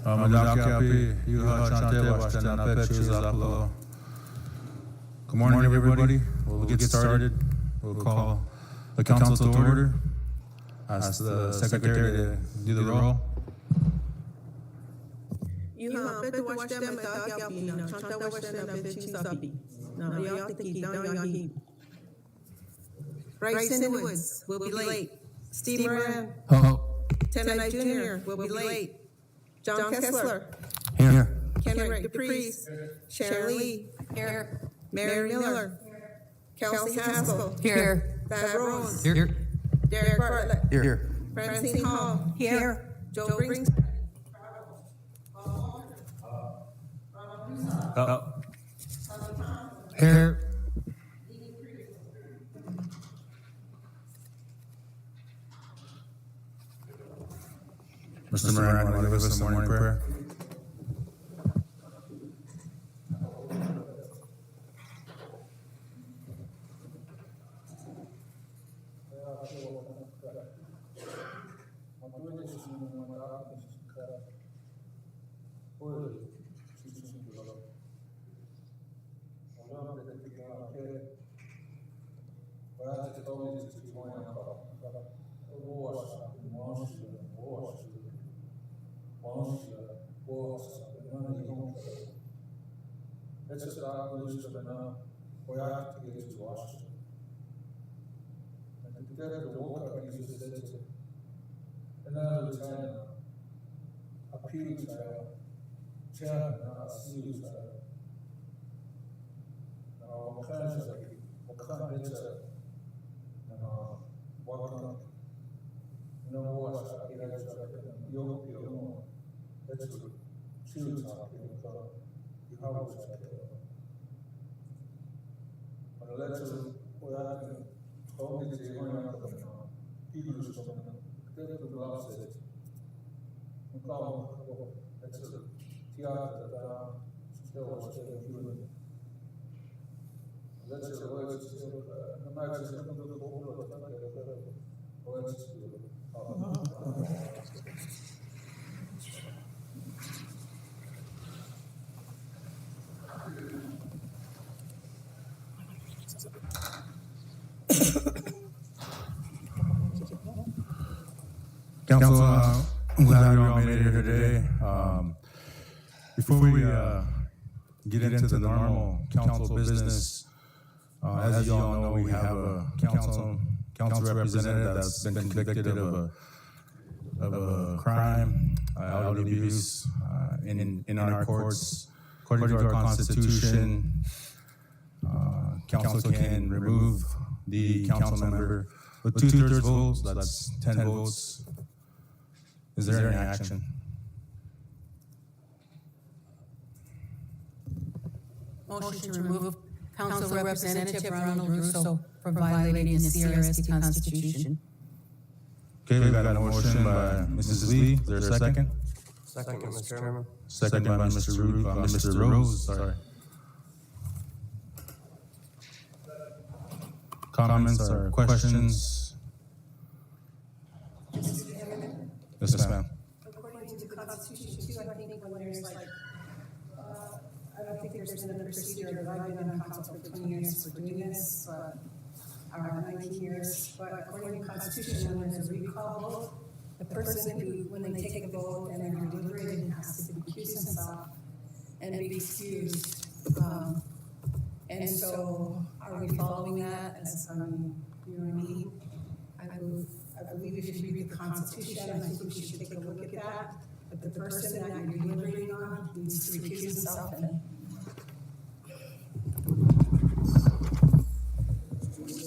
Good morning, everybody. We'll get started. We'll call the council to order. Ask the secretary to do the roll. Bryce in the Woods will be late. Steve Moran. Tenai Jr. will be late. John Kessler. Here. Kenrick DePreez. Sharon Lee. Here. Mary Miller. Kelsey Haskell. Here. Thad Rose. Here. Derek Bartlett. Here. Francine Hall. Here. Joe Brings. Here. Mr. Moran, want to give us a morning prayer? Council, I'm glad we all made it here today. Before we get into the normal council business, as you all know, we have a council representative that's been convicted of a crime, elderly abuse, in our courts. According to our Constitution, council can remove the council member with 2/3 votes. That's 10 votes. Is there any action? Motion to remove Council Representative Ronald Russo for violating the CRST Constitution. Okay, we got a motion by Mrs. Lee. Is there a second? Second, Mr. Chairman. Second by Mr. Rose. Sorry. Comments or questions? Yes, ma'am. According to the Constitution too, I think when there's like, I don't think there's been a procedure that I've been on council for 20 years for doing this, but, or 19 years, but according to the Constitution, when there's a recall vote, the person who, when they take a vote and they're deliberating, has to recuse himself and be excused. And so, are we following that? As, you know what I mean? I believe if you read the Constitution, I think we should take a look at that. But the person that you're deliberating on needs to recuse himself.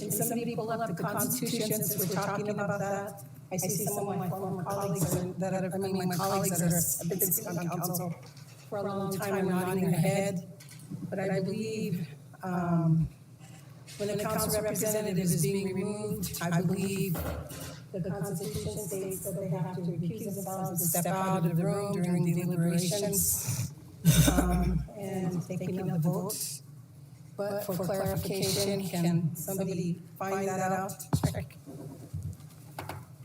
And somebody pull up the Constitution since we're talking about that. I see some of my former colleagues that have been sitting on council for a long time nodding their head. But I believe when the council representative is being removed, I believe the Constitution states that they have to recuse themselves and step out of the room during deliberations and taking of the vote. But for clarification, can somebody find that out? Check.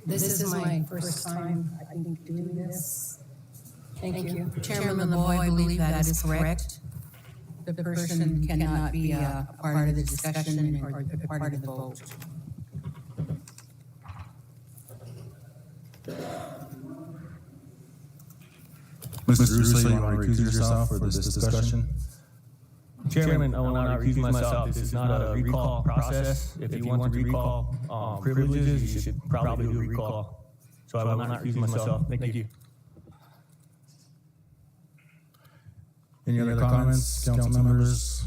This is my first time, I think, doing this. Thank you. Chairman LeBoy, I believe that is correct. The person cannot be a part of the discussion or a part of the vote. Mr. Russo, you want to recuse yourself for this discussion? Chairman, I will not recuse myself. This is not a recall process. If you want to recall privileges, you should probably do a recall. So I will not recuse myself. Thank you. Any other comments, council members?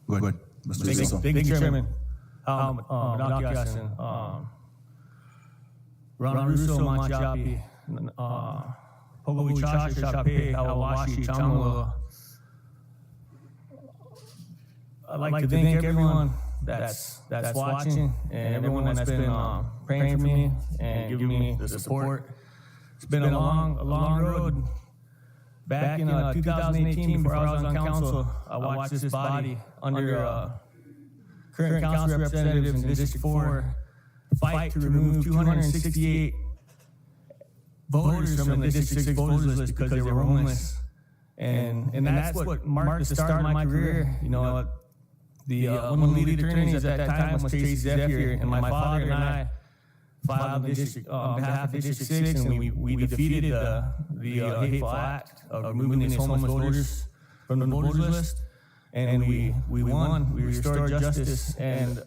Go ahead, Mr. Russo. Thank you, Chairman. Ron Russo, Machiapi, Pogo Chacha, Chape, Awashi, Chamula. I'd like to thank everyone that's watching and everyone that's been praying for me and giving me the support. It's been a long road. Back in 2018, before I was on council, I watched this body under current council representatives in District 4 fight to remove 268 voters from the District 6 voters list because they were homeless. And that's what marked the start of my career. You know, one of the lead attorneys at that time was Tracy Zephyr, and my father and I filed on behalf of District 6, and we defeated the hateful act of removing these homeless voters from the voters list. And we won. We restored justice, and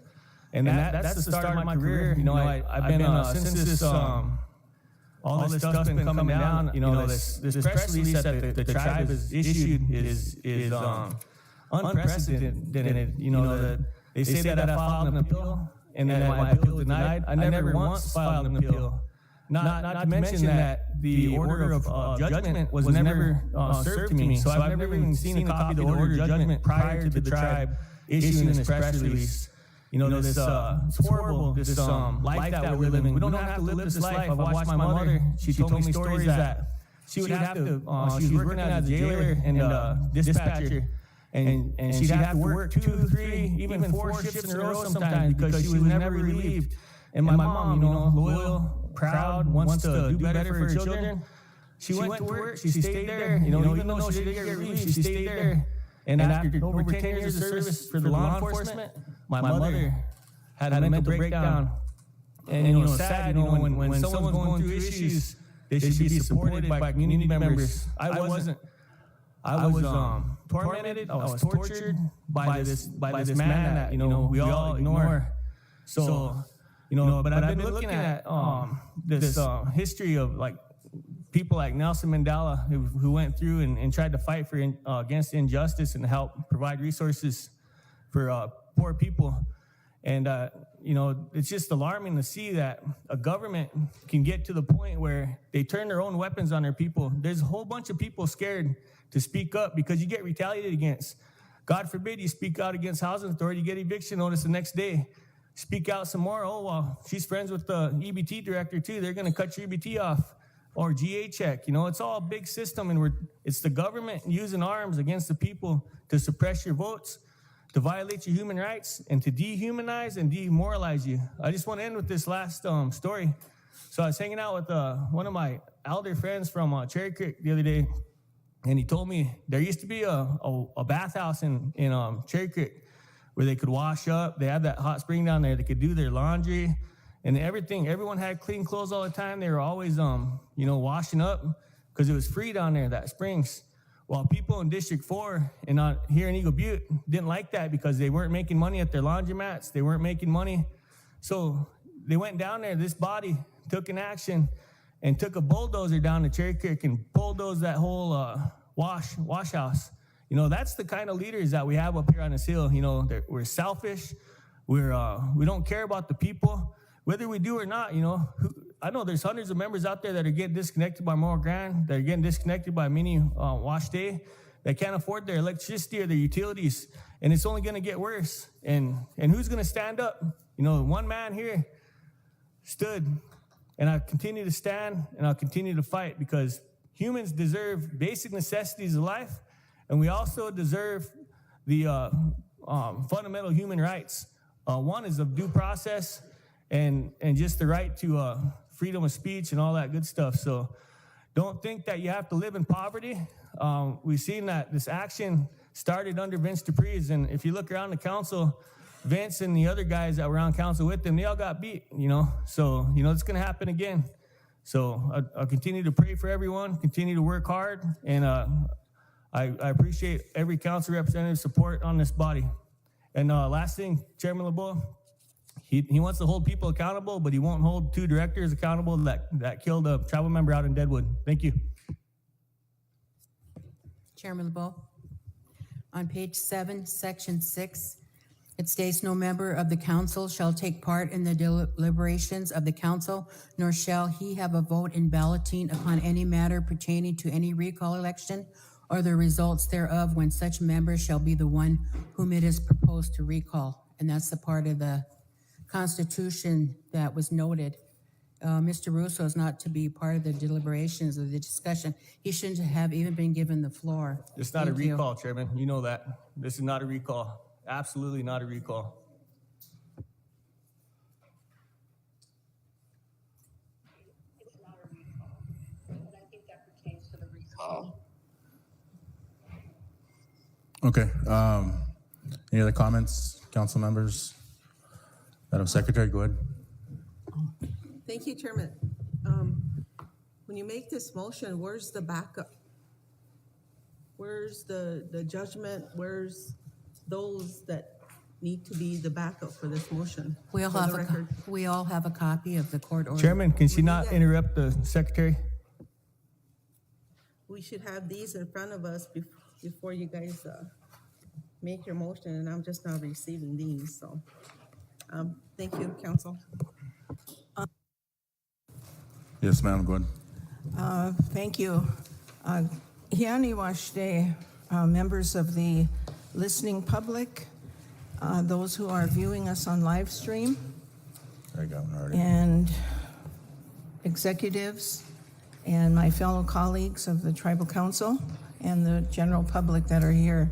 that's the start of my career. You know, I've been since this all this stuff's been coming down. You know, this press release that the tribe has issued is unprecedented. You know, they say that I filed an appeal and that my appeal denied. I never once filed an appeal. Not to mention that the order of judgment was never served to me. So I've never even seen a copy of the order of judgment prior to the tribe issuing this press release. You know, this it's horrible, this life that we're living. We don't have to live this life. I've watched my mother. She told me stories that she would have to, she was working as a jailer and dispatcher. And she'd have to work 2, 3, even 4 shifts in a row sometimes because she was never relieved. And my mom, you know, loyal, proud, wants to do better for her children. She went to work, she stayed there, you know, even though she didn't get relieved, she stayed there. And after over 10 years of service for the law enforcement, my mother had a mental breakdown. And, you know, sad, you know, when someone's going through issues, they should be supported by community members. I wasn't. I was tormented, I was tortured by this man that, you know, we all ignore. So, you know, but I've been looking at this history of like people like Nelson Mandela who went through and tried to fight for against injustice and help provide resources for poor people. And, you know, it's just alarming to see that a government can get to the point where they turn their own weapons on their people. There's a whole bunch of people scared to speak up because you get retaliated against. God forbid you speak out against housing authority, you get eviction notice the next day. Speak out some more. Oh, well, she's friends with the EBT director too. They're going to cut your EBT off or GA check. You know, it's all a big system, and it's the government using arms against the people to suppress your votes, to violate your human rights, and to dehumanize and demoralize you. I just want to end with this last story. So I was hanging out with one of my elder friends from Cherry Creek the other day, and he told me there used to be a bathhouse in Cherry Creek where they could wash up. They had that hot spring down there. They could do their laundry and everything. Everyone had clean clothes all the time. They were always, you know, washing up because it was free down there, that springs. While people in District 4 and here in Eagle Butte didn't like that because they weren't making money at their laundromats. They weren't making money. So they went down there. This body took an action and took a bulldozer down to Cherry Creek and bulldozed that whole wash house. You know, that's the kind of leaders that we have up here on this hill. You know, we're selfish. We don't care about the people, whether we do or not. You know, I know there's hundreds of members out there that are getting disconnected by Morro Grande, that are getting disconnected by Mini Wash Day, that can't afford their electricity or their utilities, and it's only going to get worse. And who's going to stand up? You know, one man here stood, and I continue to stand, and I'll continue to fight because humans deserve basic necessities of life, and we also deserve the fundamental human rights. One is of due process, and just the right to freedom of speech and all that good stuff. So don't think that you have to live in poverty. We've seen that this action started under Vince Dupree's, and if you look around the council, Vince and the other guys that were on council with him, they all got beat, So, it's going to happen again. So I'll continue to pray for everyone, continue to work hard, and I appreciate every council representative's support on this body. And last thing, Chairman LeBeau, he wants to hold people accountable, but he won't hold 2 directors accountable that killed a tribal member out in Deadwood. Thank you. Chairman LeBeau, on page 7, section 6, it states no member of the council shall take part in the deliberations of the council, nor shall he have a vote in balloting upon any matter pertaining to any recall election or the results thereof, when such member shall be the one whom it is proposed to recall. And that's the part of the Constitution that was noted. Mr. Russo is not to be part of the deliberations of the discussion. He shouldn't have even been given the floor. It's not a Thank you. recall, Chairman. You know that. This is not a recall. Absolutely not a recall. It's not a recall, but I think that pertains to the recall. Okay. Any other comments, council members? Madam Secretary, go ahead. Thank you, Chairman. When you make this motion, where's the backup? Where's the judgment? Where's those that need to be the backup for this motion? We all For the have record. we all have a copy of the court order. Chairman, can she not interrupt the secretary? We should have these in front of us before you guys make your motion, and I'm just now receiving these, so. Thank you, council. Yes, ma'am, go ahead. Thank you. Hiani Washde, members of the listening public, those who are viewing us on live stream, There you go, already. and executives, and my fellow colleagues of the Tribal Council, and the general public that are here.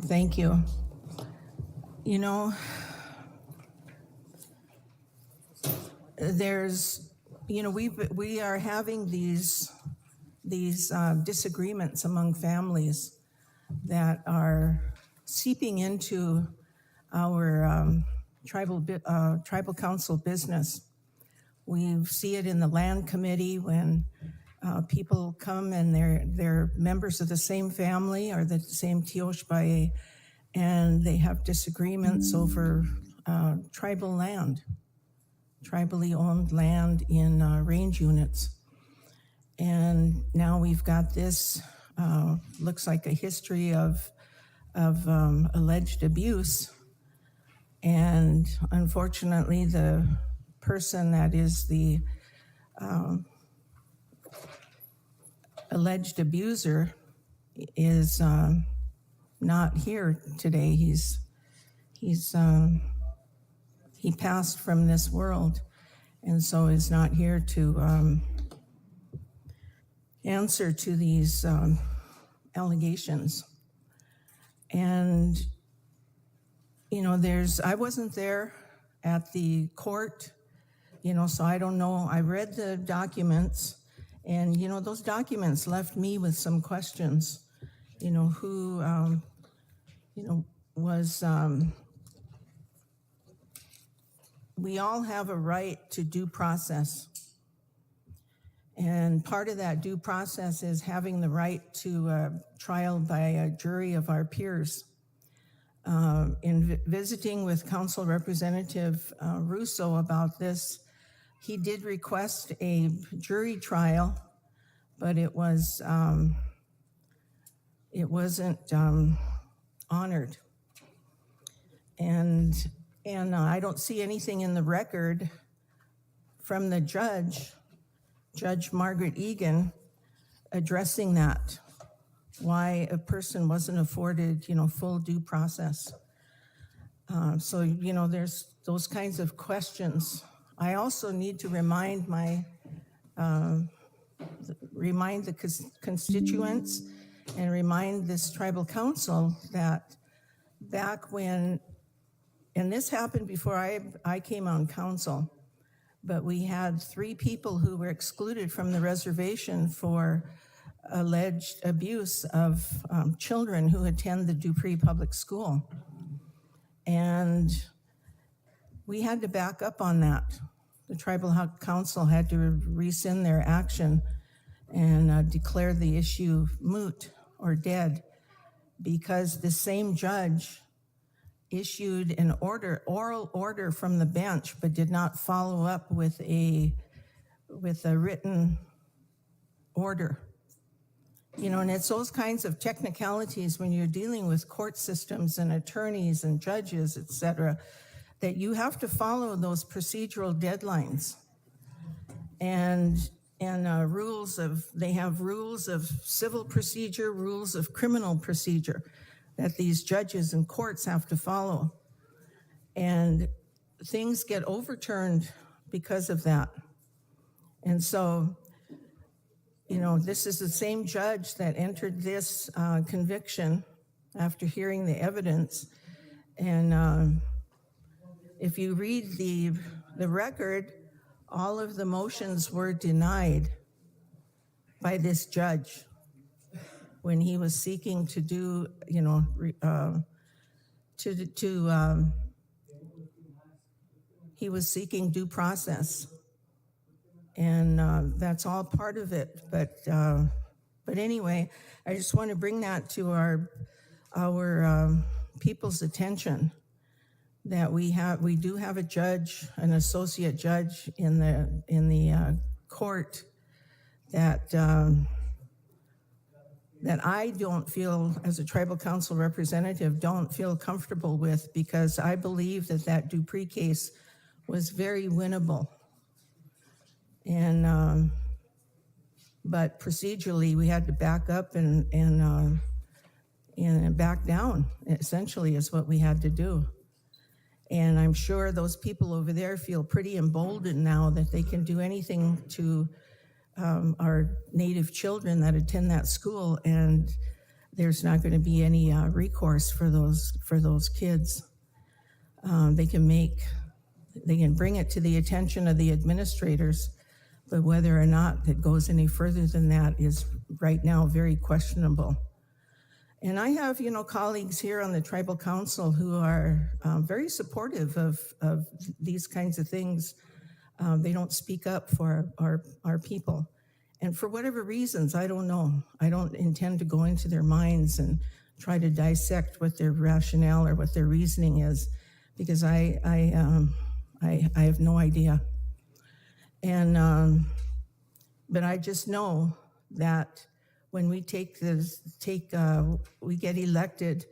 Thank you. We are having these disagreements among families that are seeping into our tribal council business. We see it in the land committee when people come and they're members of the same family or the same Tioshbaye, and they have disagreements over tribal land, tribally owned land in range units. And now we've got this, looks like a history of alleged abuse. And unfortunately, the person that is the alleged abuser is not here today. He passed from this world, and so is not here to answer to these allegations. And I wasn't there at the court, so I don't know. I read the documents, and those documents left me with some questions. Who was. We all have a right to due process. And part of that due process is having the right to trial by a jury of our peers. In visiting with Council Representative Russo about this, he did request a jury trial, but it wasn't honored. And I don't see anything in the record from the judge, Judge Margaret Egan, addressing that, why a person wasn't afforded, full due process. So there's those kinds of questions. I also need to remind the constituents and remind this tribal council that back when and this happened before I came on council, but we had 3 people who were excluded from the reservation for alleged abuse of children who attend the Dupree Public School. And we had to back up on that. The Tribal Council had to rescind their action and declare the issue moot or dead, because the same judge issued an oral order from the bench, but did not follow up with a written order. You know, and it's those kinds of technicalities when you're dealing with court systems and attorneys and judges, et cetera, that you have to follow those procedural deadlines. And they have rules of civil procedure, rules of criminal procedure that these judges and courts have to follow. And things get overturned because of that. And so, you know, this is the same judge that entered this conviction after hearing the evidence. And if you read the record, all of the motions were denied by this judge when he was seeking to do, you know, he was seeking due process. And that's all part of it. But anyway, I just want to bring that to our people's attention, that we do have a judge, an associate judge in the court that I don't feel, as a tribal council representative, don't feel comfortable with, because I believe that Dupree case was very winnable. And but procedurally, we had to back up and back down, essentially, is what we had to do. And I'm sure those people over there feel pretty emboldened now that they can do anything to our Native children that attend that school, and there's not going to be any recourse for those kids. They can bring it to the attention of the administrators, but whether or not it goes any further than that is right now very questionable. And I have, you know, colleagues here on the Tribal Council who are very supportive of these kinds of things. They don't speak up for our people. And for whatever reasons, I don't know. I don't intend to go into their minds and try to dissect what their rationale or what their reasoning is, because I have no idea. And but I just know that when we we get elected,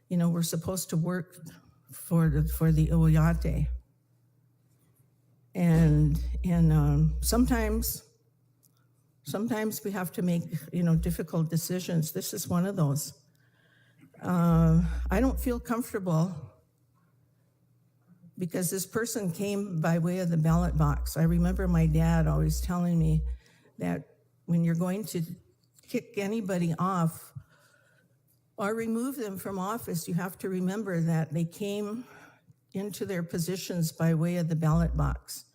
you know, we're supposed to work for the Oyate. And sometimes we have to make, you know, difficult decisions. This is one of those. I don't feel comfortable because this person came by way of the ballot box. I remember my dad always telling me that when you're going to kick anybody off or remove them from office, you have to remember that they came into their positions by way of the ballot box,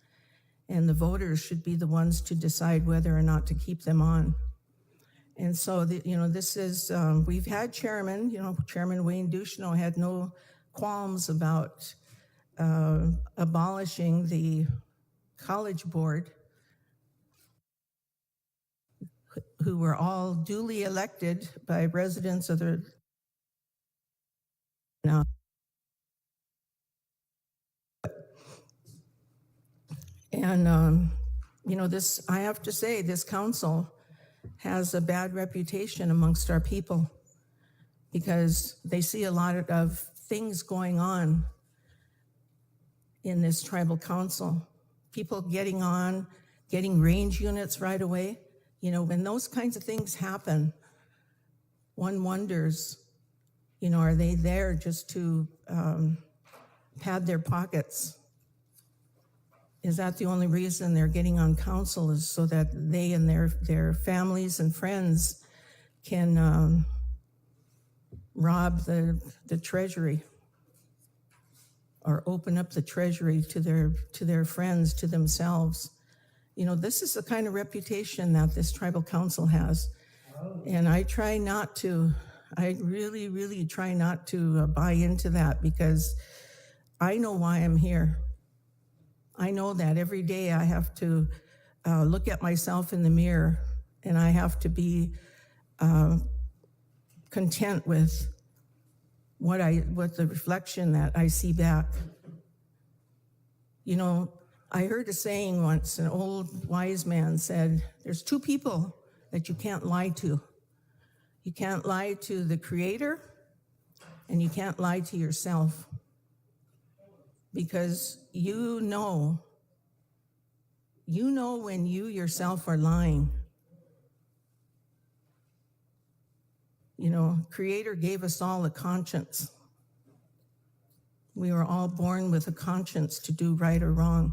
and the voters should be the ones to decide whether or not to keep them on. And so, you know, this is, we've had chairman, you know, Chairman Wayne Ducheneau had no qualms about abolishing the college board, who were all duly elected by residents of the and you know, this, I have to say, this council has a bad reputation amongst our people because they see a lot of things going on in this tribal council. People getting range units right away. You know, when those kinds of things happen, one wonders, you know, are they there just to pad their pockets? Is that the only reason they're getting on council, is so that they and their families and friends can rob the treasury? or open up the treasury to their friends, to themselves. You know, this is the kind of reputation that this tribal council has. And I really, really try not to buy into that, because I know why I'm here. I know that every day I have to look at myself in the mirror, and I have to be content with what the reflection that I see back. You know, I heard a saying once, an old wise man said, there's two people that you can't lie to. You can't lie to the Creator, and you can't lie to yourself. Because you know when you yourself are lying. You know, Creator gave us all a conscience. We were all born with a conscience to do right or wrong.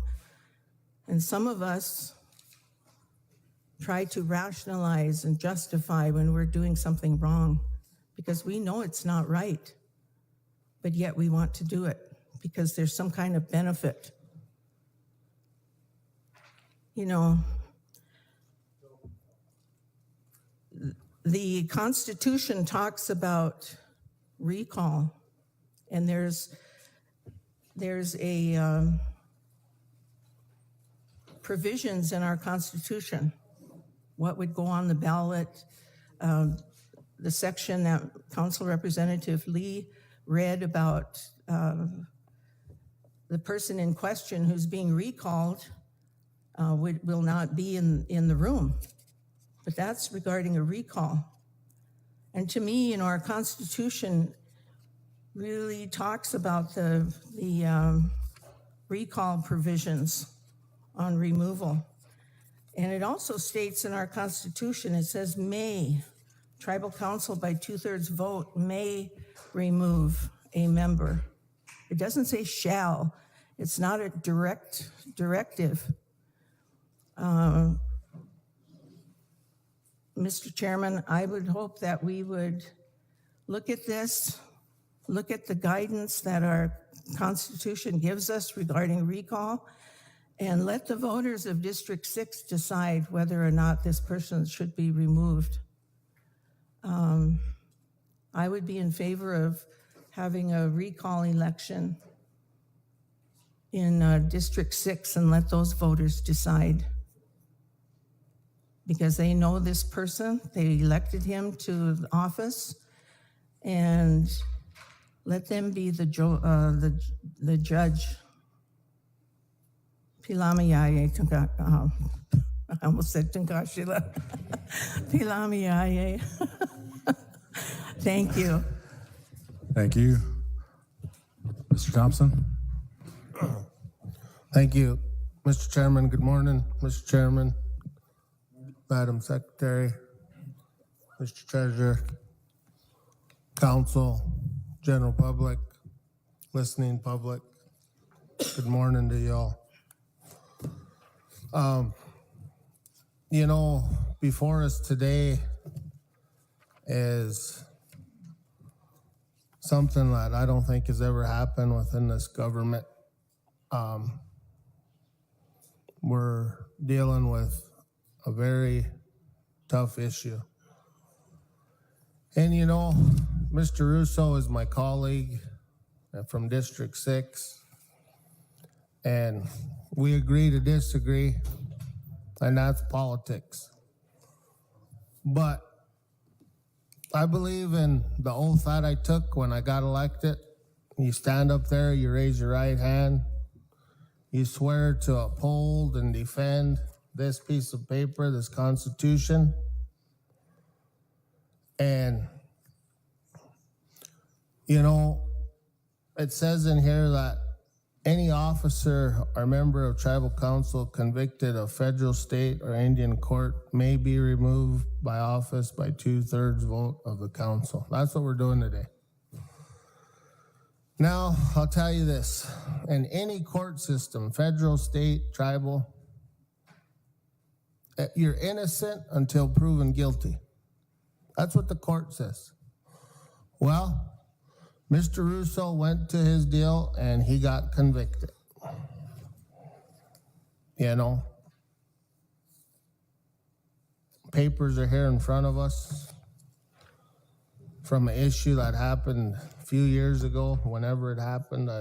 And some of us try to rationalize and justify when we're doing something wrong, because we know it's not right, but yet we want to do it because there's some kind of benefit. You know, the Constitution talks about recall, and there's a provisions in our Constitution, what would go on the ballot, the section that Council Representative Lee read about the person in question who's being recalled will not be in the room. But that's regarding a recall. And to me, you know, our Constitution really talks about the recall provisions on removal. And it also states in our Constitution, it says may, tribal council by 2/3 vote may remove a member. It doesn't say shall. It's not a directive. Mr. Chairman, I would hope that we would look at this, look at the guidance that our Constitution gives us regarding recall, and let the voters of District 6 decide whether or not this person should be removed. I would be in favor of having a recall election in District 6 and let those voters decide. Because they know this person, they elected him to the office, and let them be the judge. Pilamiaye, I almost said Tunkashila. Pilamiaye. Thank you. Thank you. Mr. Thompson? Thank you, Mr. Chairman. Good morning, Mr. Chairman, Madam Secretary, Mr. Treasurer, Council, General Public, listening public. Good morning to y'all. You know, before us today is something that I don't think has ever happened within this government. We're dealing with a very tough issue. And you know, Mr. Russo is my colleague from District 6, and we agree to disagree, and that's politics. But I believe in the oath that I took when I got elected. You stand up there, you raise your right hand, you swear to uphold and defend this piece of paper, this Constitution. And, you know, it says in here that any officer or member of tribal council convicted of federal, state, or Indian court may be removed by office by 2/3 vote of the council. That's what we're doing today. Now, I'll tell you this. In any court system, federal, state, tribal, you're innocent until proven guilty. That's what the court says. Well, Mr. Russo went to his deal and he got convicted. You know, papers are here in front of us from an issue that happened a few years ago. Whenever it happened,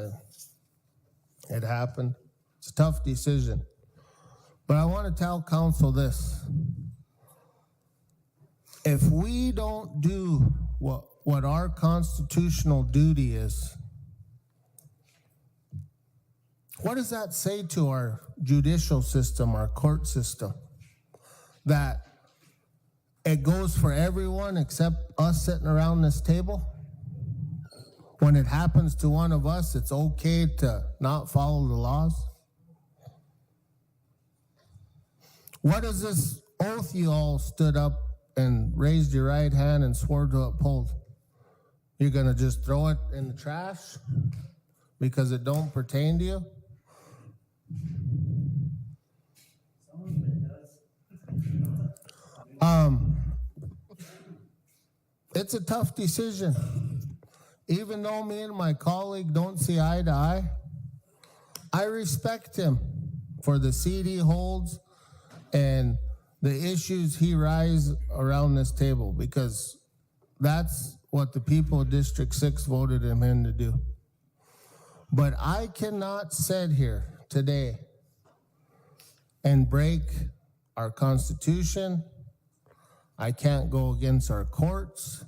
it happened. It's a tough decision. But I want to tell council this. If we don't do what our constitutional duty is, what does that say to our judicial system, our court system? That it goes for everyone except us sitting around this table? When it happens to one of us, it's okay to not follow the laws? What is this oath you all stood up and raised your right hand and swore to uphold? You're going to just throw it in the trash because it don't pertain to you? It's a tough decision. Even though me and my colleague don't see eye to eye, I respect him for the seat he holds and the issues he raises around this table, because that's what the people of District 6 voted him in to do. But I cannot sit here today and break our Constitution. I can't go against our courts.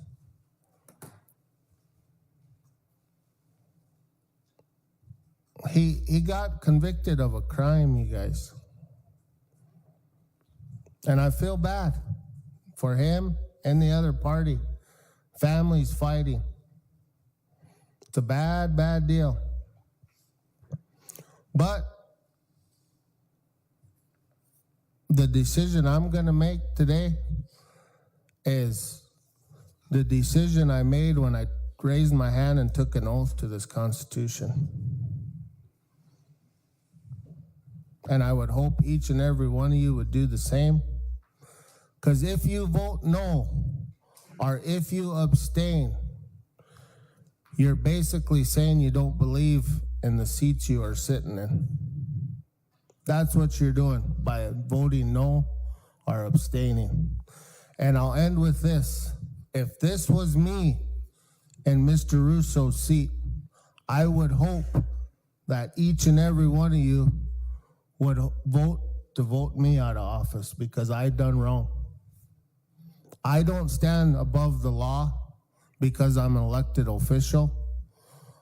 He got convicted of a crime, you guys. And I feel bad for him and the other party. Families fighting. It's a bad, bad deal. But the decision I'm going to make today is the decision I made when I raised my hand and took an oath to this Constitution. And I would hope each and every one of you would do the same. Because if you vote no, or if you abstain, you're basically saying you don't believe in the seats you are sitting in. That's what you're doing by voting no or abstaining. And I'll end with this. If this was me in Mr. Russo's seat, I would hope that each and every one of you would vote to vote me out of office, because I done wrong. I don't stand above the law because I'm an elected official.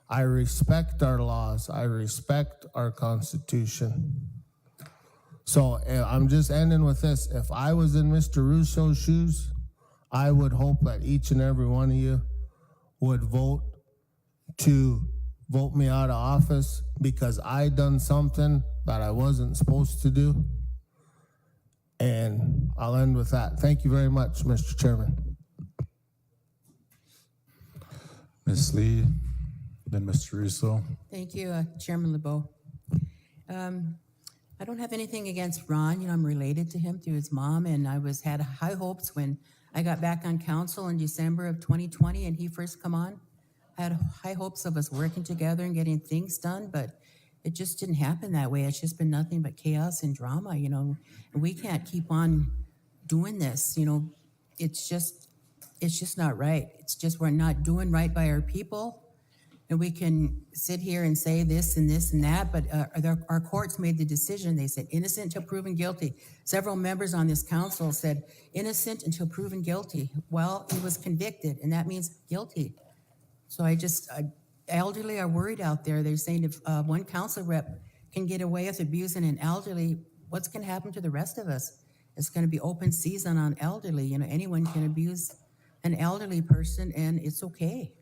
I respect our laws. I respect our Constitution. So I'm just ending with this. If I was in Mr. Russo's shoes, I would hope that each and every one of you would vote to vote me out of office, because I done something that I wasn't supposed to do. And I'll end with that. Thank you very much, Mr. Chairman. Ms. Lee, then Mr. Russo. Thank you, Chairman LeBeau. I don't have anything against Ron. You know, I'm related to him through his mom, and I had high hopes when I got back on council in December of 2020 and he first come on. I had high hopes of us working together and getting things done, but it just didn't happen that way. It's just been nothing but chaos and drama, you know. And we can't keep on doing this, you know. It's just not right. It's just we're not doing right by our people. And we can sit here and say this and this and that, but our courts made the decision. They said innocent until proven guilty. Several members on this council said innocent until proven guilty. Well, he was convicted, and that means guilty. So elderly are worried out there. They're saying if one council rep can get away with abusing an elderly, what's going to happen to the rest of us? It's going to be open season on elderly. You know, anyone can abuse an elderly person, and it's okay.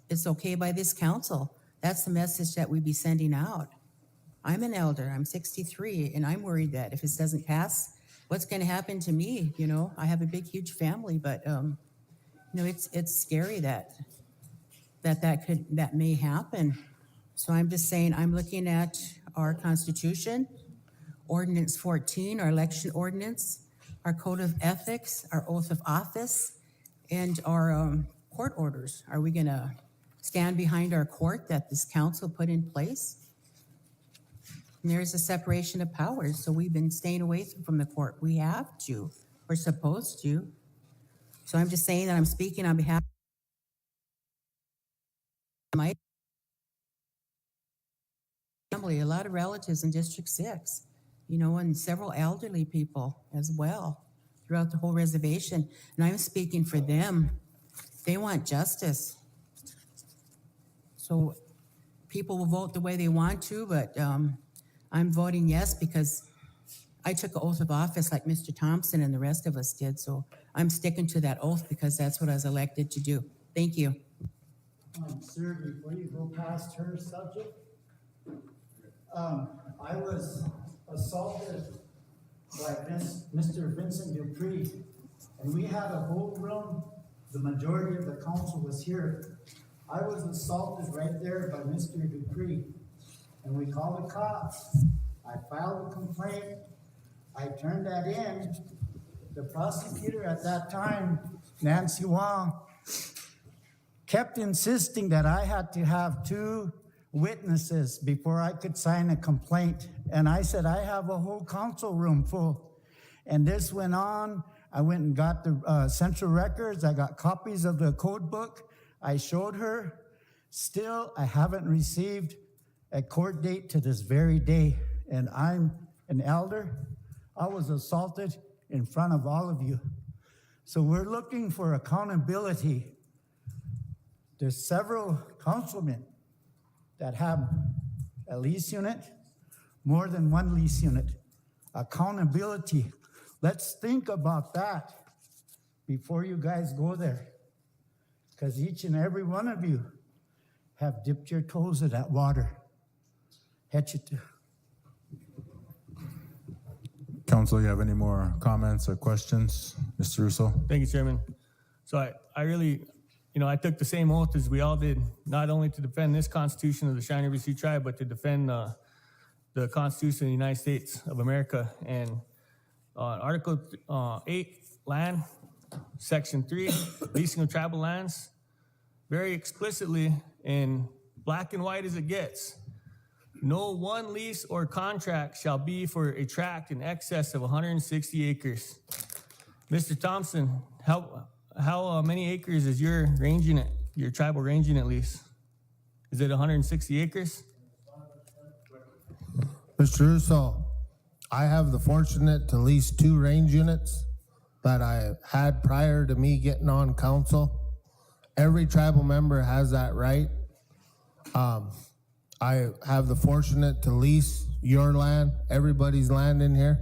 It's okay by this council. That's the message that we'd be sending out. I'm an elder. I'm 63, and I'm worried that if this doesn't pass, what's going to happen to me? You know, I have a big, huge family, but you know, it's scary that may happen. So I'm just saying, I'm looking at our Constitution, Ordinance 14, our election ordinance, our code of ethics, our oath of office, and our court orders. Are we gonna stand behind our court that this council put in place. And there's a separation of powers, so we've been staying away from the court. We have to. We're supposed to. So I'm just saying that I'm speaking on behalf of my family, a lot of relatives in District 6, you know, and several elderly people as well throughout the whole reservation. And I'm speaking for them. They want justice. So people will vote the way they want to, but I'm voting yes because I took an oath of office like Mr. Thompson and the rest of us did. So I'm sticking to that oath because that's what I was elected to do. Thank you. Sir, before you go past her subject, I was assaulted by Mr. Vincent Dupree, and we had a whole room. The majority of the council was here. I was assaulted right there by Mr. Dupree, and we called the cops. I filed a complaint. I turned that in. The prosecutor at that time, Nancy Wong, kept insisting that I had to have 2 witnesses before I could sign a complaint. And I said, I have a whole council room full. And this went on. I went and got the central records. I got copies of the code book. I showed her. Still, I haven't received a court date to this very day. And I'm an elder. I was assaulted in front of all of you. So we're looking for accountability. There's several councilmen that have a lease unit, more than 1 lease unit. Accountability. Let's think about that before you guys go there. Because each and every one of you have dipped your toes in that water. Council, you have any more comments or questions? Mr. Russo? Thank you, Chairman. So I really, I took the same oath as we all did, not only to defend this Constitution of the Cheyenne River Sioux Tribe, but to defend the Constitution of the United States of America. And Article 8, land, Section 3, leasing of tribal lands, very explicitly in black and white as it gets, no one lease or contract shall be for a tract in excess of 160 acres. Mr. Thompson, how many acres is your tribal range unit lease? Is it 160 acres? Mr. Russo, I have the fortunate to lease 2 range units that I had prior to me getting on council. Every tribal member has that right. I have the fortunate to lease your land, everybody's land in here.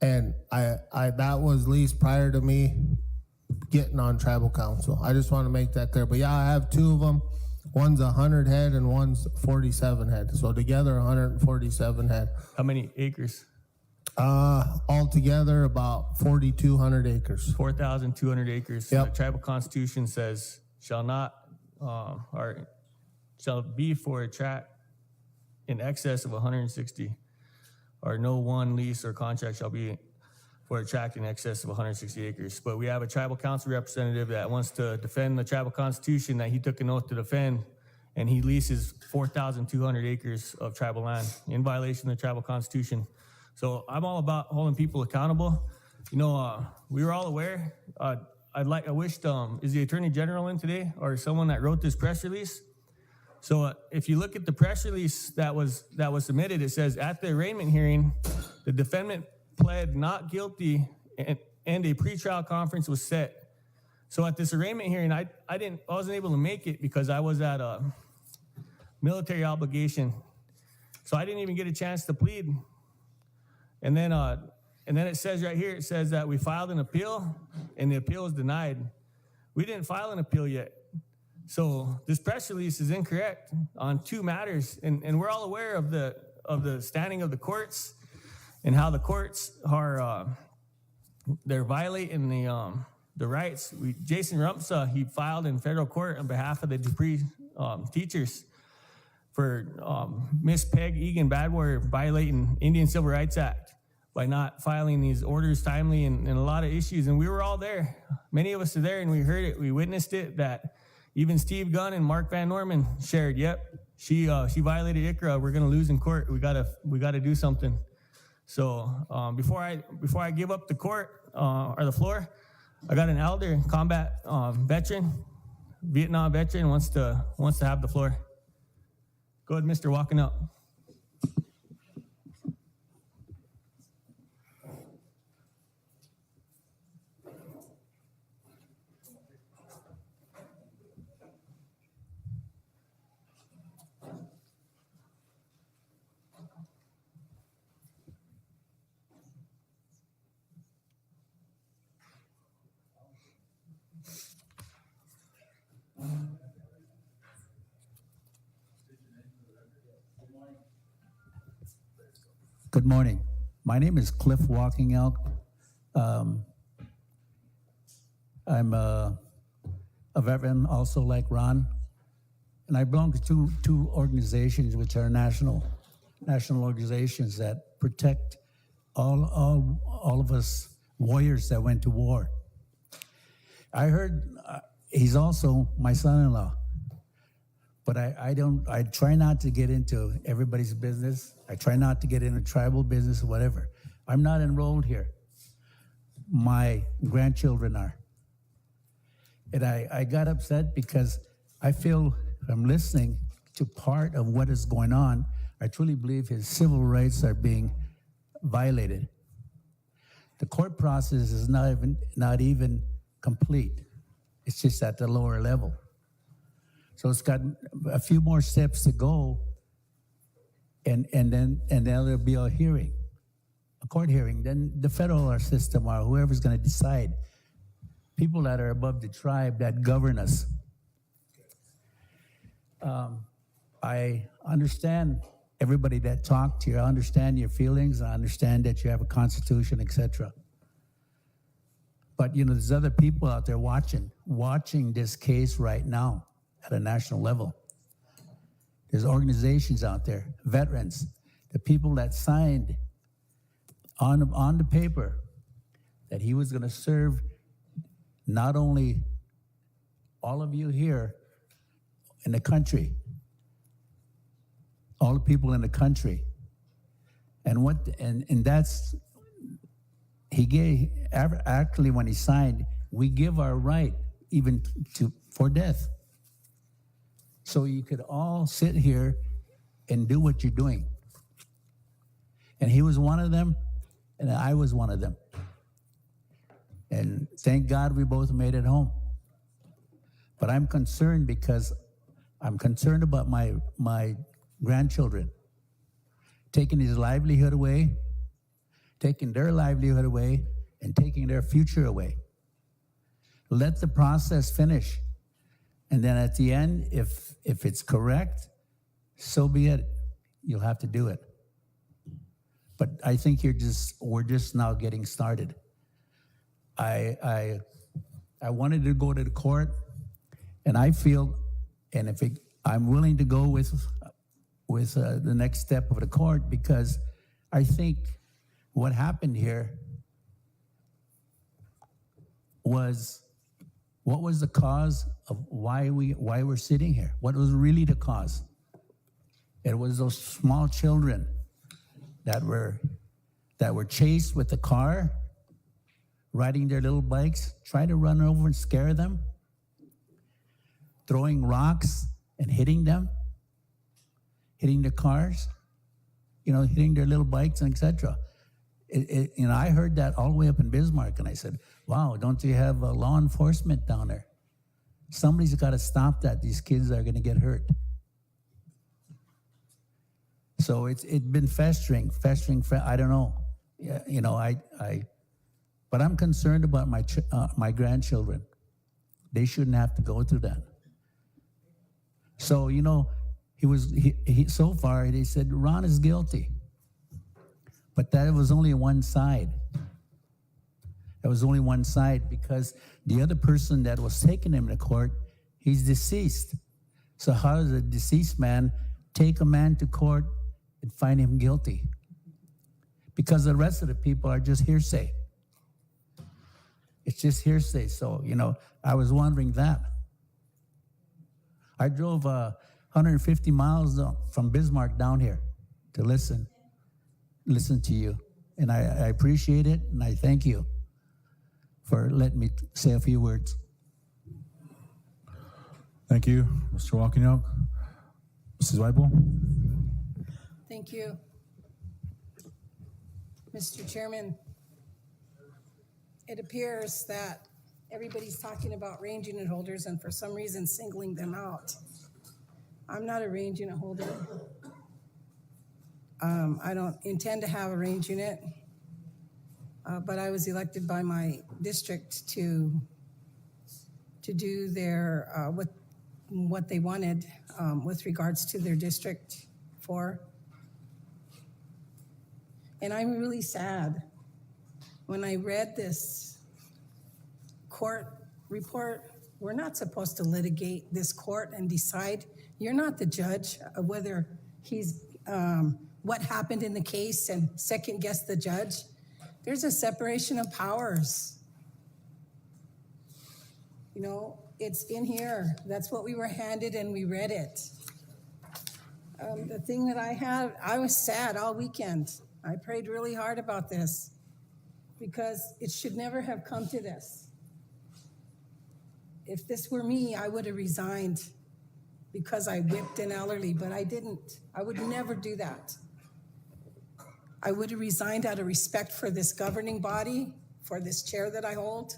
And I that was leased prior to me getting on tribal council. I just want to make that clear. But yeah, I have 2 of them. One's 100 head and one's 47 head. So together 147 head. How many acres? Altogether about 4,200 acres. 4,200 acres. Yep. The tribal constitution says shall be for a tract in excess of 160, or no one lease or contract shall be for a tract in excess of 160 acres. But we have a tribal council representative that wants to defend the tribal constitution that he took an oath to defend, and he leases 4,200 acres of tribal land in violation of the tribal constitution. So I'm all about holding people accountable. We were all aware. I wished, is the Attorney General in today, or someone that wrote this press release? So if you look at the press release that was submitted, it says at the arraignment hearing, the defendant pled not guilty and a pretrial conference was set. So at this arraignment hearing, I wasn't able to make it because I was at a military obligation. So I didn't even get a chance to plead. And then it says right here, it says that we filed an appeal and the appeal was denied. We didn't file an appeal yet. So this press release is incorrect on 2 matters, and we're all aware of the standing of the courts and how the courts are they're violating the rights. Jason Rumpsa, he filed in federal court on behalf of the Dupree teachers for Miss Peg Egan Badwater violating Indian Civil Rights Act by not filing these orders timely and a lot of issues. And we were all there. Many of us are there, and we heard it. We witnessed it, that Even Steve Gunn and Mark Van Norman shared, yep, she violated ICRA. We're gonna lose in court. We gotta do something. So before I give up the court or the floor, I got an elder, combat veteran, Vietnam veteran, wants to have the floor. Go ahead, Mr. Walking up. Good morning. My name is Cliff Walking Elk. I'm a veteran, also like Ron, and I belong to two organizations which are national organizations that protect all of us warriors that went to war. I heard he's also my son-in-law. But I try not to get into everybody's business. I try not to get into tribal business or whatever. I'm not enrolled here. My grandchildren are. And I got upset because I feel I'm listening to part of what is going on. I truly believe his civil rights are being violated. The court process is not even complete. It's just at the lower level. So it's got a few more steps to go, and then there'll be a hearing, a court hearing. Then the federal system or whoever's going to decide, people that are above the tribe that govern us. I understand everybody that talked to you. I understand your feelings. I understand that you have a constitution, etc. But there's other people out there watching this case right now. At a national level. There's organizations out there, veterans, the people that signed on the paper that he was going to serve not only all of you here in the country, all the people in the country, and that's he gave. Actually, when he signed, we give our right even for death. So you could all sit here and do what you're doing. And he was one of them, and I was one of them. And thank God we both made it home. But I'm concerned because I'm concerned about my grandchildren, taking his livelihood away, taking their livelihood away, and taking their future away. Let the process finish. And then at the end, if it's correct, so be it. You'll have to do it. But I think we're just now getting started. I wanted to go to the court, and I feel, and I'm willing to go with the next step of the court, because I think what happened here was. What was the cause of why we're sitting here? What was really the cause? It was those small children that were chased with the car, riding their little bikes, trying to run over and scare them, throwing rocks and hitting them, hitting the cars, hitting their little bikes and etc. I heard that all the way up in Bismarck, and I said, wow, don't you have law enforcement down there? Somebody's got to stop that. These kids are going to get hurt. So it's been festering. I don't know. But I'm concerned about my grandchildren. They shouldn't have to go through that. So so far they said Ron is guilty. But that was only one side. That was only one side, because the other person that was taking him to court, he's deceased. So how does a deceased man take a man to court and find him guilty? Because the rest of the people are just hearsay. It's just hearsay. So, I was wondering that. I drove 150 miles from Bismarck down here to listen to you. And I appreciate it, and I thank you for letting me say a few words. Thank you, Mr. Walkenyoke. Mrs. Weibel? Thank you. Mr. Chairman, it appears that everybody's talking about range unit holders and for some reason singling them out. I'm not a range unit holder. I don't intend to have a range unit, but I was elected by my district to do their, what they wanted with regards to their District 4. And I'm really sad when I read this court report. We're not supposed to litigate this court and decide. You're not the judge of whether he's, what happened in the case and second guess the judge. There's a separation of powers. You know, it's in here. That's what we were handed and we read it. The thing that I had, I was sad all weekend. I prayed really hard about this because it should never have come to this. If this were me, I would have resigned because I whipped an elderly, but I didn't. I would never do that. I would have resigned out of respect for this governing body, for this chair that I hold.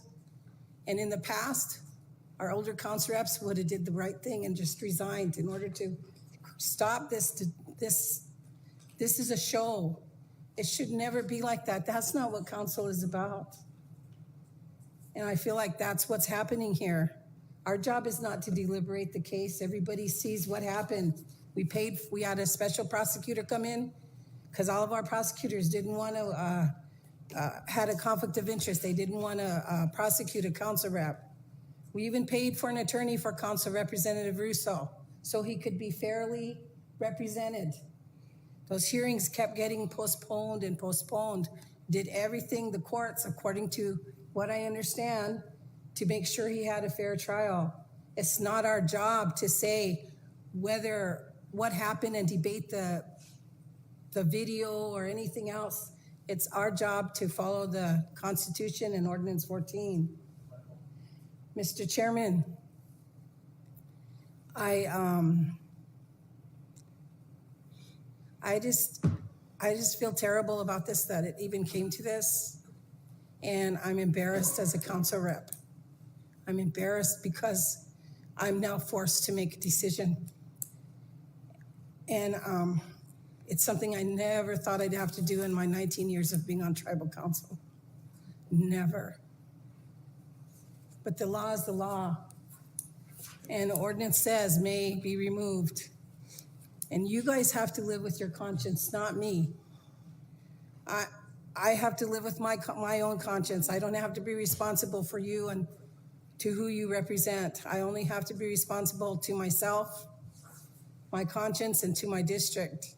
And in the past, our older council reps would have did the right thing and just resigned in order to stop this. This is a show. It should never be like that. That's not what council is about. And I feel like that's what's happening here. Our job is not to deliberate the case. Everybody sees what happened. We had a special prosecutor come in because all of our prosecutors didn't want to, had a conflict of interest. They didn't want to prosecute a council rep. We even paid for an attorney for Council Representative Russo so he could be fairly represented. Those hearings kept getting postponed and postponed. Did everything, the courts, according to what I understand, to make sure he had a fair trial. It's not our job to say what happened and debate the video or anything else. It's our job to follow the Constitution and Ordinance 14. Mr. Chairman, I just feel terrible about this, that it even came to this. And I'm embarrassed as a council rep. I'm embarrassed because I'm now forced to make a decision. And it's something I never thought I'd have to do in my 19 years of being on tribal council. Never. But the law is the law. And the ordinance says may be removed. And you guys have to live with your conscience, not me. I have to live with my own conscience. I don't have to be responsible for you and to who you represent. I only have to be responsible to myself, my conscience, and to my district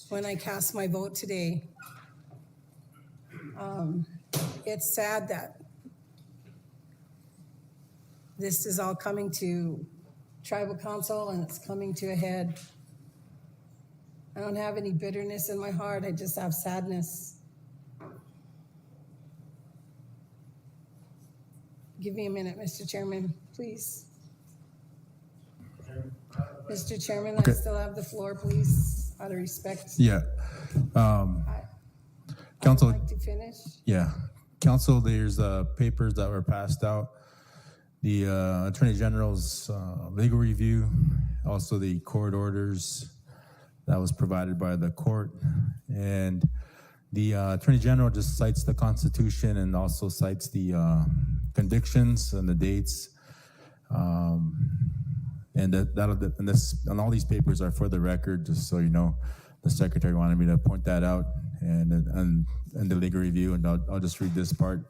when I cast my vote today. It's sad that this is all coming to tribal council and it's coming to a head. I don't have any bitterness in my heart. I just have sadness. Give me a minute, Mr. Chairman, please. Mr. Chairman, Okay. I still have the floor, please, out of respect. Yeah. Council, I'd like to finish. yeah. Council, there's papers that were passed out. The Attorney General's legal review, also the court orders that was provided by the court. And the Attorney General just cites the Constitution and also cites the convictions and the dates. And all these papers are for the record, just so you know. The Secretary wanted me to point that out and the legal review, and I'll just read this part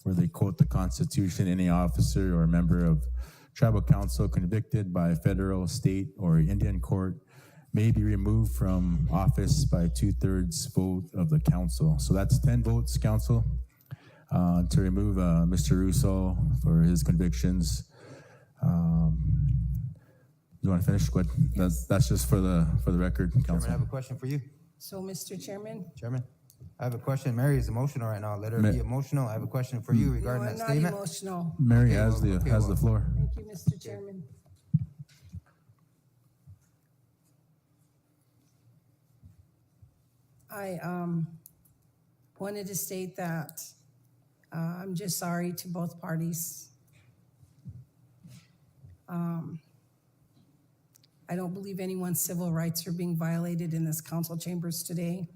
where they quote the Constitution. Any officer or member of tribal council convicted by a federal, state, or Indian court may be removed from office by 2/3 vote of the council. So that's 10 votes, council, to remove Mr. Russo for his convictions. You want to finish? Go ahead. That's just for the record, Chairman, I Council. have a question for you. So, Mr. Chairman? Chairman, I have a question. Mary is emotional right now. Let her be emotional. I have a question for you regarding No, that I'm not statement. emotional. Mary Okay, has well, the floor. Thank you, Mr. Chairman. I wanted to state that I'm just sorry to both parties. I don't believe anyone's civil rights are being violated in this council chambers today.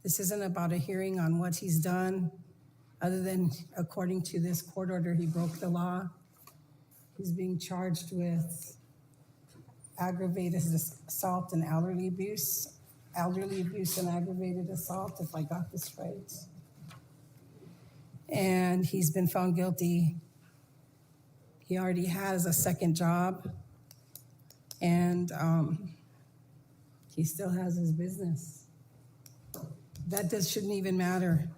This isn't about a hearing on what he's done, other than according to this court order, he broke the law. He's being charged with aggravated assault and elderly abuse and aggravated assault, if I got this right. And he's been found guilty. He already has a second job, and he still has his business. That shouldn't even matter.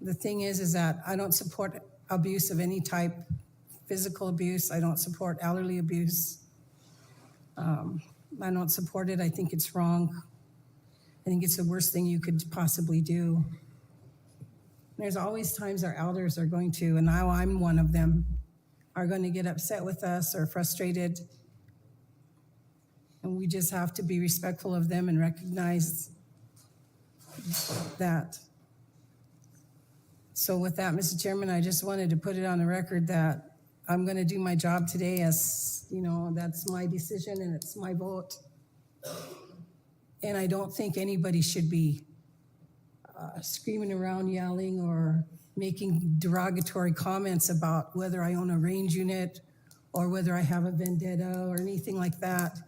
The thing is that I don't support abuse of any type, physical abuse. I don't support elderly abuse. I don't support it. I think it's wrong. I think it's the worst thing you could possibly do. There's always times our elders are going to, and now I'm one of them, are going to get upset with us or frustrated. And we just have to be respectful of them and recognize that. So with that, Mr. Chairman, I just wanted to put it on the record that I'm going to do my job today as, you know, that's my decision and it's my vote. And I don't think anybody should be screaming around, yelling, or making derogatory comments about whether I own a range unit or whether I have a vendetta or anything like that.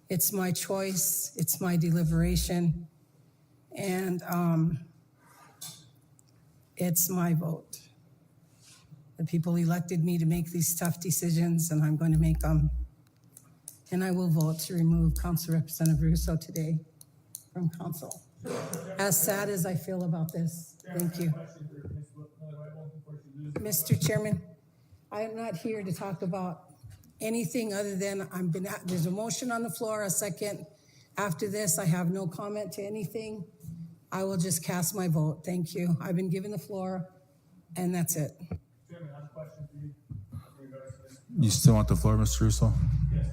It's my choice. It's my deliberation. And it's my vote. The people elected me to make these tough decisions, and I'm going to make them. And I will vote to remove Council Representative Russo today from council. As sad as I feel about this. Thank you. Mr. Chairman, I am not here to talk about anything other than there's a motion on the floor, a second. After this, I have no comment to anything. I will just cast my vote. Thank you. I've been given the floor, and that's it. Chairman, I have a question for you in regards to this. You still want the floor, Mr. Russo? Yes.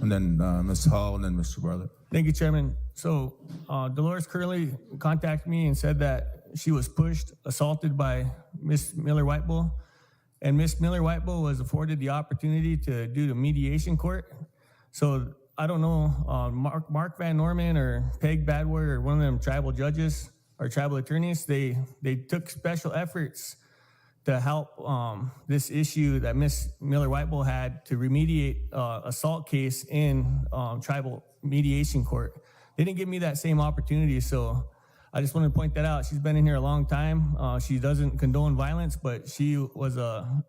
And then Ms. Hall, and then Mr. Bartlett. Thank you, Chairman. So Dolores Curley contacted me and said that she was pushed, assaulted by Miss Miller Whitebull. And Miss Miller Whitebull was afforded the opportunity to do the mediation court. So I don't know, Mark Van Norman or Peg Badward or one of them tribal judges or tribal attorneys, they took special efforts to help this issue that Miss Miller Whitebull had to remediate assault case in tribal mediation court. They didn't give me that same opportunity, so I just wanted to point that out. She's been in here a long time. She doesn't condone violence, but she was a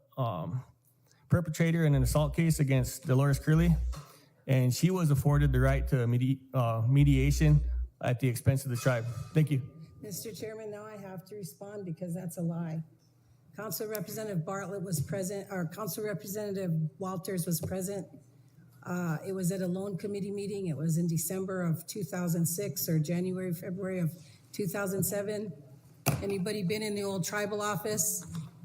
perpetrator in an assault case against Dolores Curley, and she was afforded the right to mediation at the expense of the tribe. Thank you. Mr. Chairman, now I have to respond because that's a lie. Council Representative Bartlett was present, or Council Representative Walters was present. It was at a loan committee meeting. It was in December of 2006 or January, February of 2007. Anybody been in the old tribal office?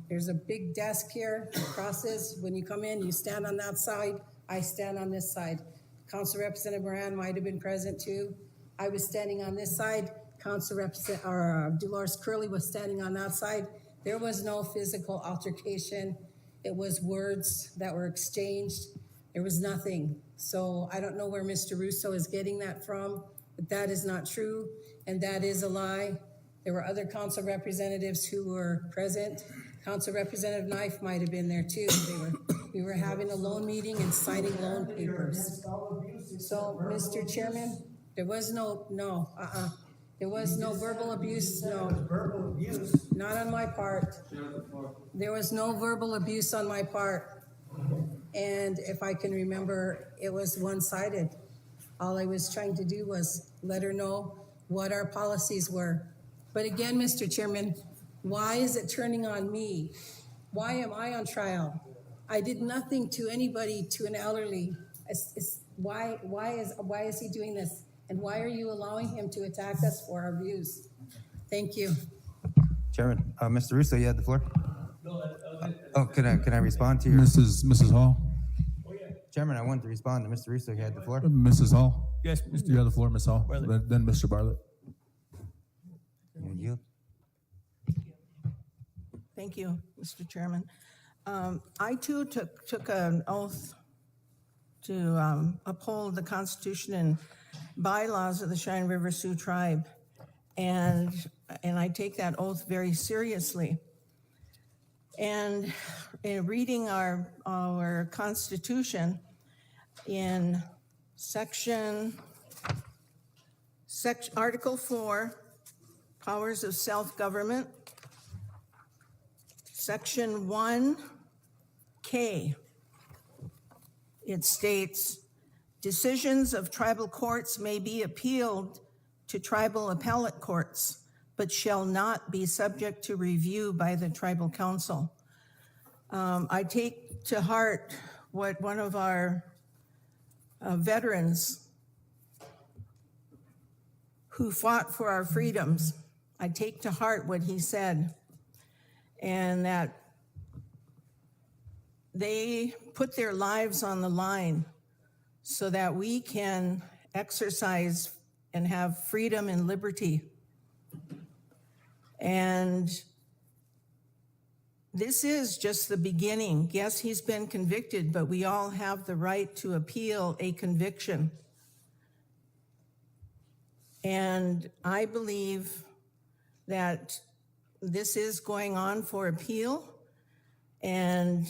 There's a big desk here, crosses. When you come in, you stand on that side. I stand on this side. Council Representative Moran might have been present too. I was standing on this side. Council Representative Dolores Curley was standing on that side. There was no physical altercation. It was words that were exchanged. There was nothing. So I don't know where Mr. Russo is getting that from, but that is not true, and that is a lie. There were other council representatives who were present. Council Representative Knife might have been there too. We were having a loan meeting and signing loan papers. So, Mr. Chairman, there was there was no verbal abuse, no. Verbal abuse. Not on my part. There was no verbal abuse on my part. And if I can remember, it was one-sided. All I was trying to do was let her know what our policies were. But again, Mr. Chairman, why is it turning on me? Why am I on trial? I did nothing to anybody, to an elderly. Why is he doing this? And why are you allowing him to attack us for our views? Thank you. Chairman, Mr. Russo, you had the floor. Oh, can I respond to your? Mrs. Hall? Chairman, I wanted to respond to Mr. Russo. You had the floor. Mrs. Hall? Yes, Mr. You have the floor, Ms. Hall. Bartlett. Then Mr. Bartlett. You yield? Thank you, Mr. Chairman. I too took an oath to uphold the Constitution and bylaws of the Cheyenne River Sioux Tribe, and I take that oath very seriously. And in reading our Constitution, in Article 4, Powers of Self-Government, Section 1K, it states, decisions of tribal courts may be appealed to tribal appellate courts, but shall not be subject to review by the tribal council. I take to heart what one of our veterans who fought for our freedoms, I take to heart what he said, and that they put their lives on the line so that we can exercise and have freedom and liberty. And this is just the beginning. Yes, he's been convicted, but we all have the right to appeal a conviction. And I believe that this is going on for appeal, and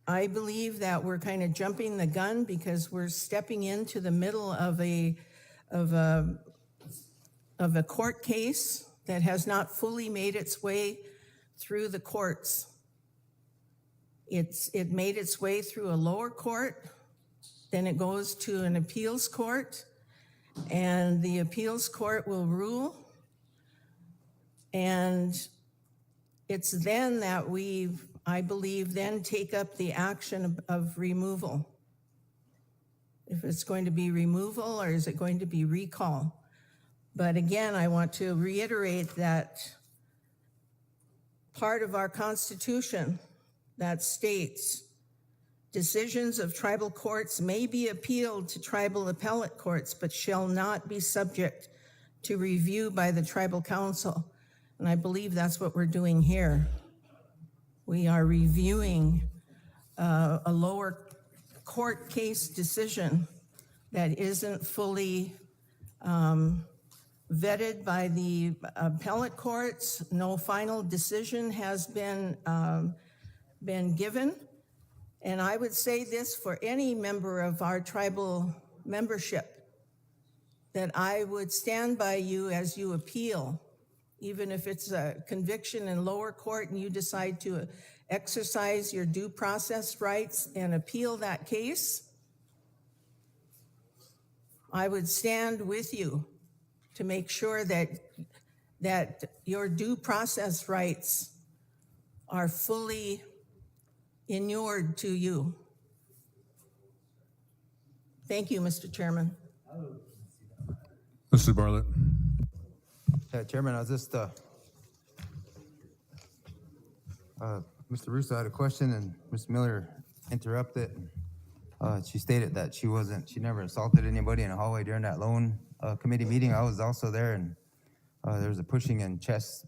I believe that we're kind of jumping the gun because we're stepping into the middle of a court case that has not fully made its way through the courts. It made its way through a lower court, then it goes to an appeals court, and the appeals court will rule. And it's then that I believe, then take up the action of removal. If it's going to be removal or is it going to be recall? But again, I want to reiterate that part of our Constitution that states decisions of tribal courts may be appealed to tribal appellate courts, but shall not be subject to review by the tribal council. And I believe that's what we're doing here. We are reviewing a lower court case decision that isn't fully vetted by the appellate courts. No final decision has been given. And I would say this for any member of our tribal membership, that I would stand by you as you appeal, even if it's a conviction in lower court and you decide to exercise your due process rights and appeal that case. I would stand with you to make sure that your due process rights are fully inured to you. Thank you, Mr. Chairman. Mr. Bartlett. Chairman, I was just, Mr. Russo had a question and Ms. Miller interrupted. She stated that she never assaulted anybody in a hallway during that loan committee meeting. I was also there, and there was a pushing and chest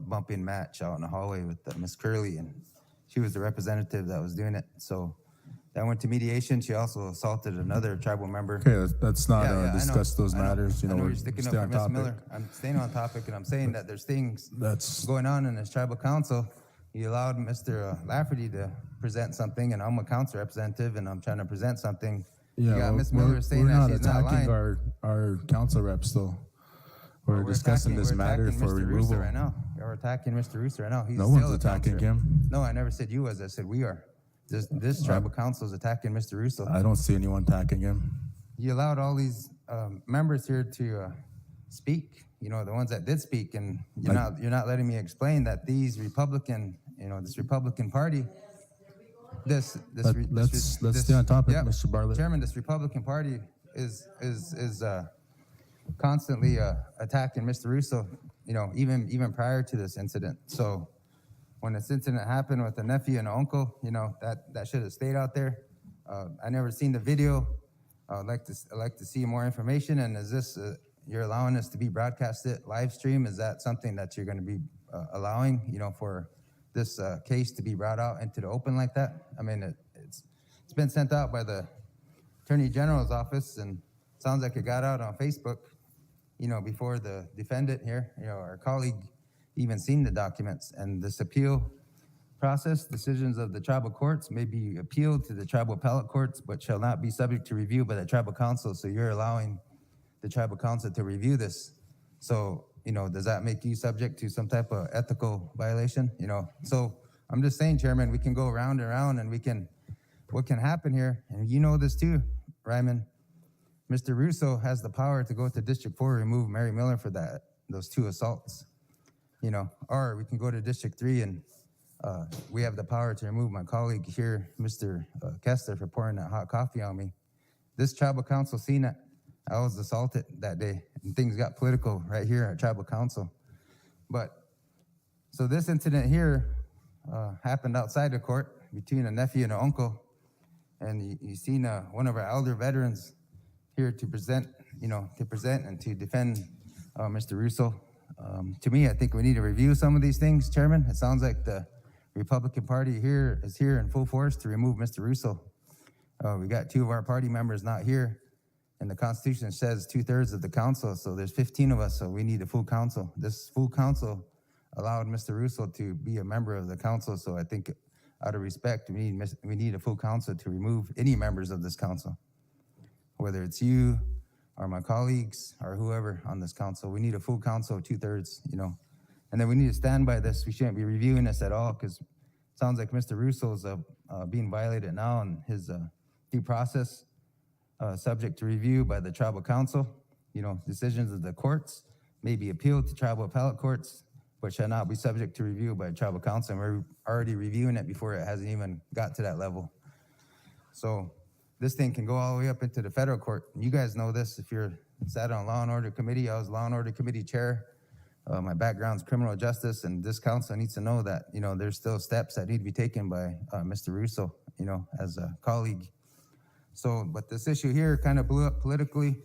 bumping match out in the hallway with Ms. Curley, and she was the representative that was doing it. So that went to mediation. She also assaulted another tribal member. Okay, let's not I discuss those know. matters. I know We're you're sticking up stay for on Ms. topic. Miller. I'm staying on topic, and I'm saying that there's things That's going on in this tribal council. You allowed Mr. Lafferty to present something, and I'm a council representative, and I'm trying to present something. You got Ms. Miller saying we're that not she's not attacking lying. our council reps, though. We're discussing this matter for Mr. Russo removal. right now. You're attacking Mr. Russo right now. He's No still one's a attacking counselor. him. No, I never said you was. I said we are. This tribal council is attacking Mr. Russo. I don't see anyone attacking him. You allowed all these members here to speak. You know, the ones that did speak, and you're not letting me explain that these Republican, this Republican Party. Let's stay on topic, Yep. Mr. Bartlett. Chairman, this Republican Party is constantly attacking Mr. Russo, even prior to this incident. So when this incident happened with the nephew and the uncle, that should have stayed out there. I never seen the video. I'd like to see more information. And is this you're allowing this to be broadcasted live stream? Is that something that you're going to be allowing? For this case to be brought out into the open like that? I mean, it's been sent out by the Attorney General's office, and sounds like it got out on Facebook, before the defendant here, our colleague, even seen the documents. And this appeal process, decisions of the tribal courts may be appealed to the tribal appellate courts, but shall not be subject to review by the tribal council. So you're allowing the tribal council to review this. So, does that make you subject to some type of ethical violation? So I'm just saying, Chairman, we can go round and round, and what can happen here, and you know this too, Ryman, Mr. Russo has the power to go to District 4, remove Mary Miller for those 2 assaults, or we can go to District 3 and we have the power to remove my colleague here, Mr. Kessler, for pouring that hot coffee on me. This tribal council seen it. I was assaulted that day, and things got political right here at tribal council. So this incident here happened outside the court between a nephew and an uncle, and you seen one of our elder veterans here to present and to defend Mr. Russo. To me, I think we need to review some of these things, Chairman. It sounds like the Republican Party here is here in full force to remove Mr. Russo. We got 2 of our party members not here, and the Constitution says 2/3 of the council, so there's 15 of us, so we need a full council. This full council allowed Mr. Russo to be a member of the council, so I think out of respect, we need a full council to remove any members of this council, whether it's you or my colleagues or whoever on this council. We need a full council of 2/3, and then we need to stand by this. We shouldn't be reviewing this at all, because it sounds like Mr. Russo's being violated now, and his due process subject to review by the tribal council. Decisions of the courts may be appealed to tribal appellate courts, but shall not be subject to review by tribal council. And we're already reviewing it before it hasn't even got to that level. So this thing can go all the way up into the federal court. And you guys know this if you're sat on Law and Order Committee. I was Law and Order Committee chair. My background's criminal justice, and this council needs to know that, there's still steps that need to be taken by Mr. Russo, as a colleague. So, but this issue here kind of blew up politically.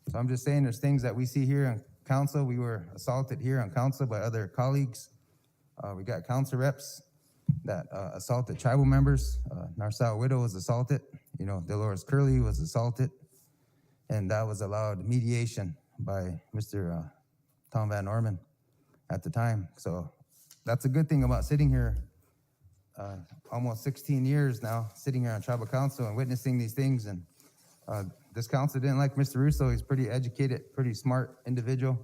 So I'm just saying there's things that we see here on council. We were assaulted here on council by other colleagues. We got council reps that assaulted tribal members. Narsau Widow was assaulted. Dolores Curley was assaulted. And that was allowed mediation by Mr. Tom Van Orman at the time. So that's a good thing about sitting here almost 16 years now, sitting here on tribal council and witnessing these things. And this council didn't like Mr. Russo. He's pretty educated, pretty smart individual.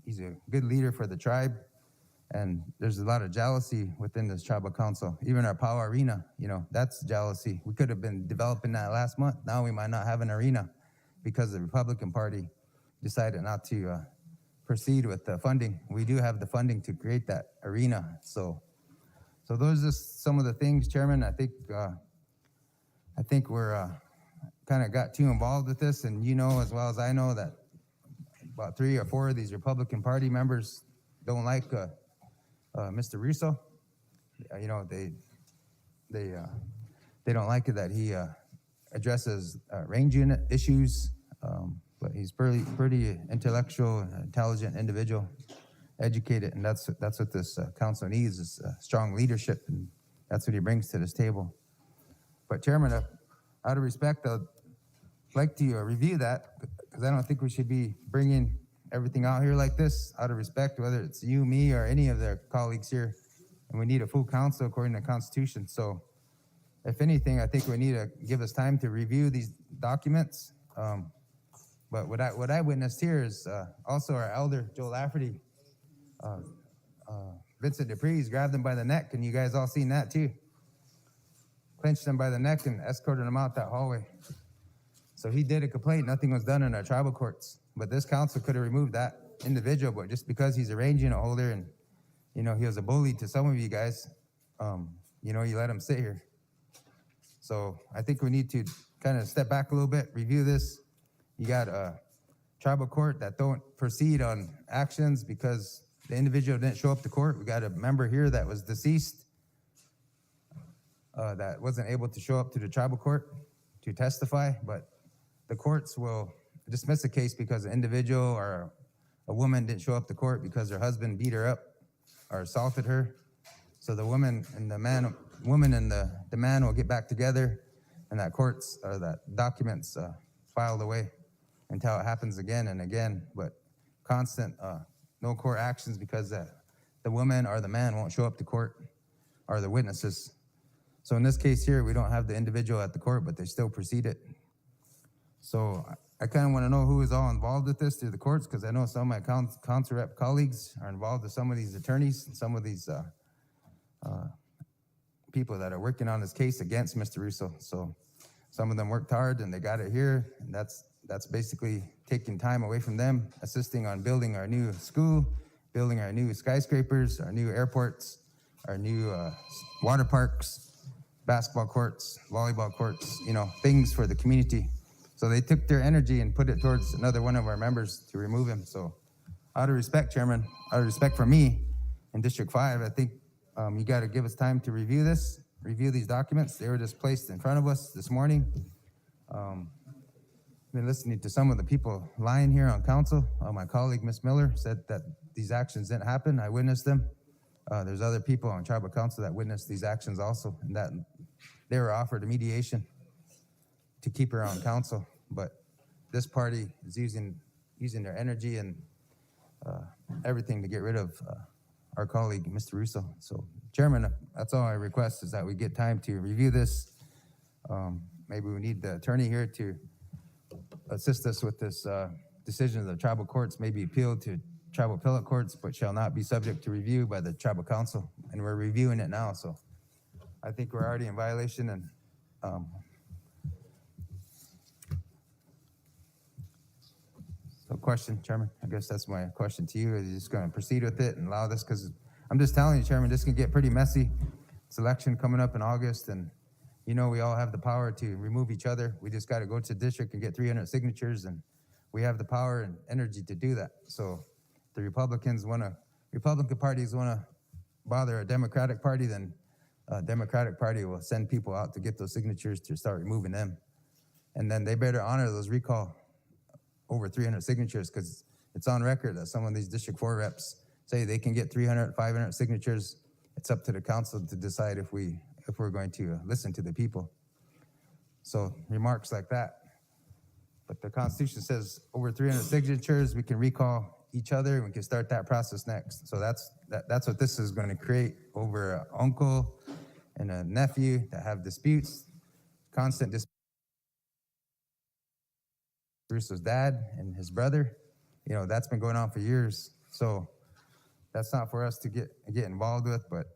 He's a good leader for the tribe. And there's a lot of jealousy within this tribal council. Even our Power Arena, that's jealousy. We could have been developing that last month. Now we might not have an arena because the Republican Party decided not to proceed with the funding. We do have the funding to create that arena. So those are just some of the things, Chairman. I think we're kind of got too involved with this, and as well as I know that about 3 or 4 of these Republican Party members don't like Mr. Russo. They don't like it that he addresses range unit issues, but he's pretty intellectual, intelligent individual, educated, and that's what this council needs is strong leadership, and that's what he brings to this table. But Chairman, out of respect, I'd like to review that, because I don't think we should be bringing everything out here like this out of respect, whether it's you, me, or any of their colleagues here. And we need a full council according to the Constitution. So if anything, I think we need to give us time to review these documents. But what I witnessed here is also our elder, Joe Lafferty, Vincent Dupree's grabbed him by the neck, and you guys all seen that too. Clinched him by the neck and escorted him out that hallway. So he did a complaint. Nothing was done in our tribal courts. But this council could have removed that individual, but just because he's a range unit holder and, he was a bully to some of you guys, you let him sit here. So I think we need to kind of step back a little bit, review this. You got a tribal court that don't proceed on actions because the individual didn't show up to court. We got a member here that was deceased that wasn't able to show up to the tribal court to testify, but the courts will dismiss the case because an individual or a woman didn't show up to court because her husband beat her up or assaulted her. So the woman and the man will get back together, and that courts or that documents filed away until it happens again and again. But constant no court actions because the woman or the man won't show up to court or the witnesses. So in this case here, we don't have the individual at the court, but they still proceeded. So I kind of want to know who is all involved with this through the courts, because I know some of my council rep colleagues are involved with some of these attorneys and some of these people that are working on this case against Mr. Russo. So some of them worked hard and they got it here, and that's basically taking time away from them, assisting on building our new school, building our new skyscrapers, our new airports, our new water parks, basketball courts, volleyball courts, things for the community. So they took their energy and put it towards another one of our members to remove him. So out of respect, Chairman, out of respect for me in District 5, I think you got to give us time to review these documents. They were just placed in front of us this morning. Been listening to some of the people lying here on council. My colleague, Ms. Miller, said that these actions didn't happen. I witnessed them. There's other people on tribal council that witnessed these actions also, and that they were offered a mediation to keep her on council. But this party is using their energy and everything to get rid of our colleague, Mr. Russo. So, Chairman, that's all I request, is that we get time to review this. Maybe we need the attorney here to assist us with this decision of the tribal courts, maybe appealed to tribal appellate courts, but shall not be subject to review by the tribal council. And we're reviewing it now, so I think we're already in violation. And so question, Chairman, I guess that's my question to you. Are you just going to proceed with it and allow this? Because I'm just telling you, Chairman, this can get pretty messy. It's election coming up in August, and we all have the power to remove each other. We just got to go to the district and get 300 signatures, and we have the power and energy to do that. So the Republican parties want to bother a Democratic Party, then a Democratic Party will send people out to get those signatures to start removing them. And then they better honor those recall over 300 signatures, because it's on record that some of these District 4 reps say they can get 300, 500 signatures. It's up to the council to decide if we're going to listen to the people. So remarks like that. But the Constitution says over 300 signatures, we can recall each other, and we can start that process next. So that's what this is going to create, over an uncle and a nephew that have disputes, constant disputes. Russo's dad and his brother, that's been going on for years. So that's not for us to get involved with, but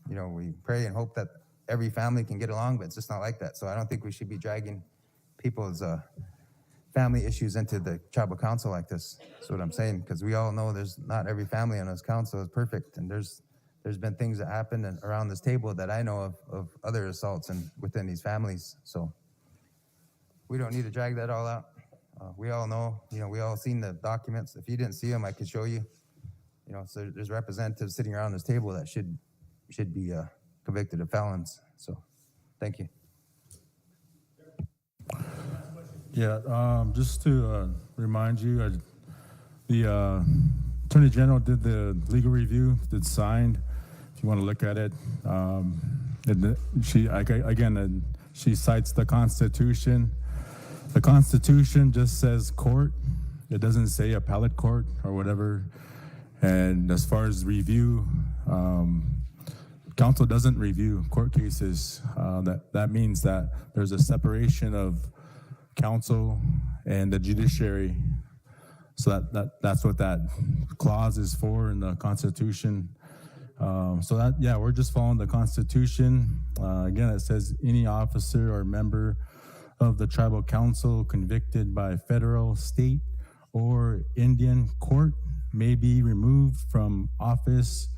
we pray and hope that every family can get along, but it's just not like that. So I don't think we should be dragging people's family issues into the tribal council like this. That's what I'm saying, because we all know there's not every family on this council is perfect, and there's been things that happen around this table that I know of other assaults and within these families. So we don't need to drag that all out. We all know, we all seen the documents. If you didn't see them, I could show you. So there's representatives sitting around this table that should be convicted of felons. So, thank you. Yeah, just to remind you, the Attorney General did the legal review, signed. If you want to look at it, she cites the Constitution. The Constitution just says court. It doesn't say appellate court or whatever. And as far as review, council doesn't review court cases. That means that there's a separation of council and the judiciary. So that's what that clause is for in the Constitution. We're just following the Constitution. Again, it says any officer or member of the tribal council convicted by federal, state, or Indian court may be removed from office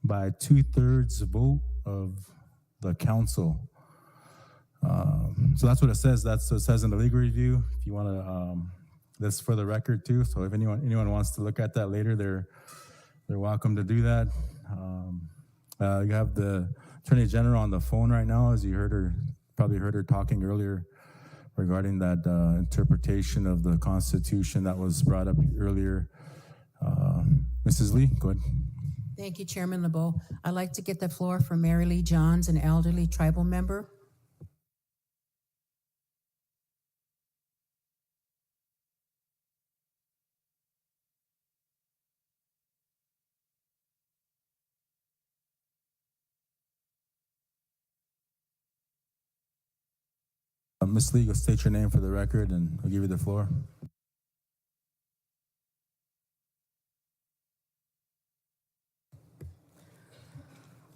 by 2/3 vote of the council. So that's what it says. That's what it says in the legal review. If you want to, that's for the record too. So if anyone wants to look at that later, they're welcome to do that. You have the Attorney General on the phone right now, as you probably heard her talking earlier regarding that interpretation of the Constitution that was brought up earlier. Mrs. Lee, go ahead. Thank you, Chairman LeBeau. I'd like to get the floor for Mary Lee Johns, an elderly tribal member. Ms. Lee, go state your name for the record, and I'll give you the floor.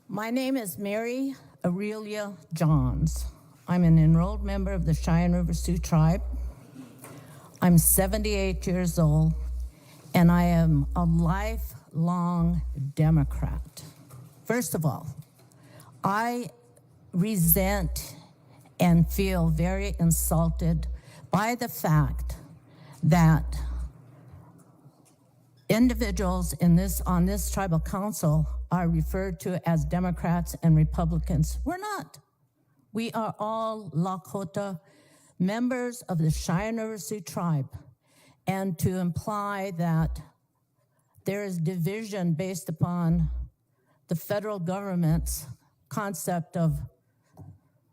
My name is Mary Aurelia Johns. I'm an enrolled member of the Cheyenne River Sioux tribe. I'm 78 years old, and I am a lifelong Democrat. First of all, I resent and feel very insulted by the fact that individuals on this tribal council are referred to as Democrats and Republicans. We're not. We are all Lakota, members of the Cheyenne River Sioux tribe. And to imply that there is division based upon the federal government's concept of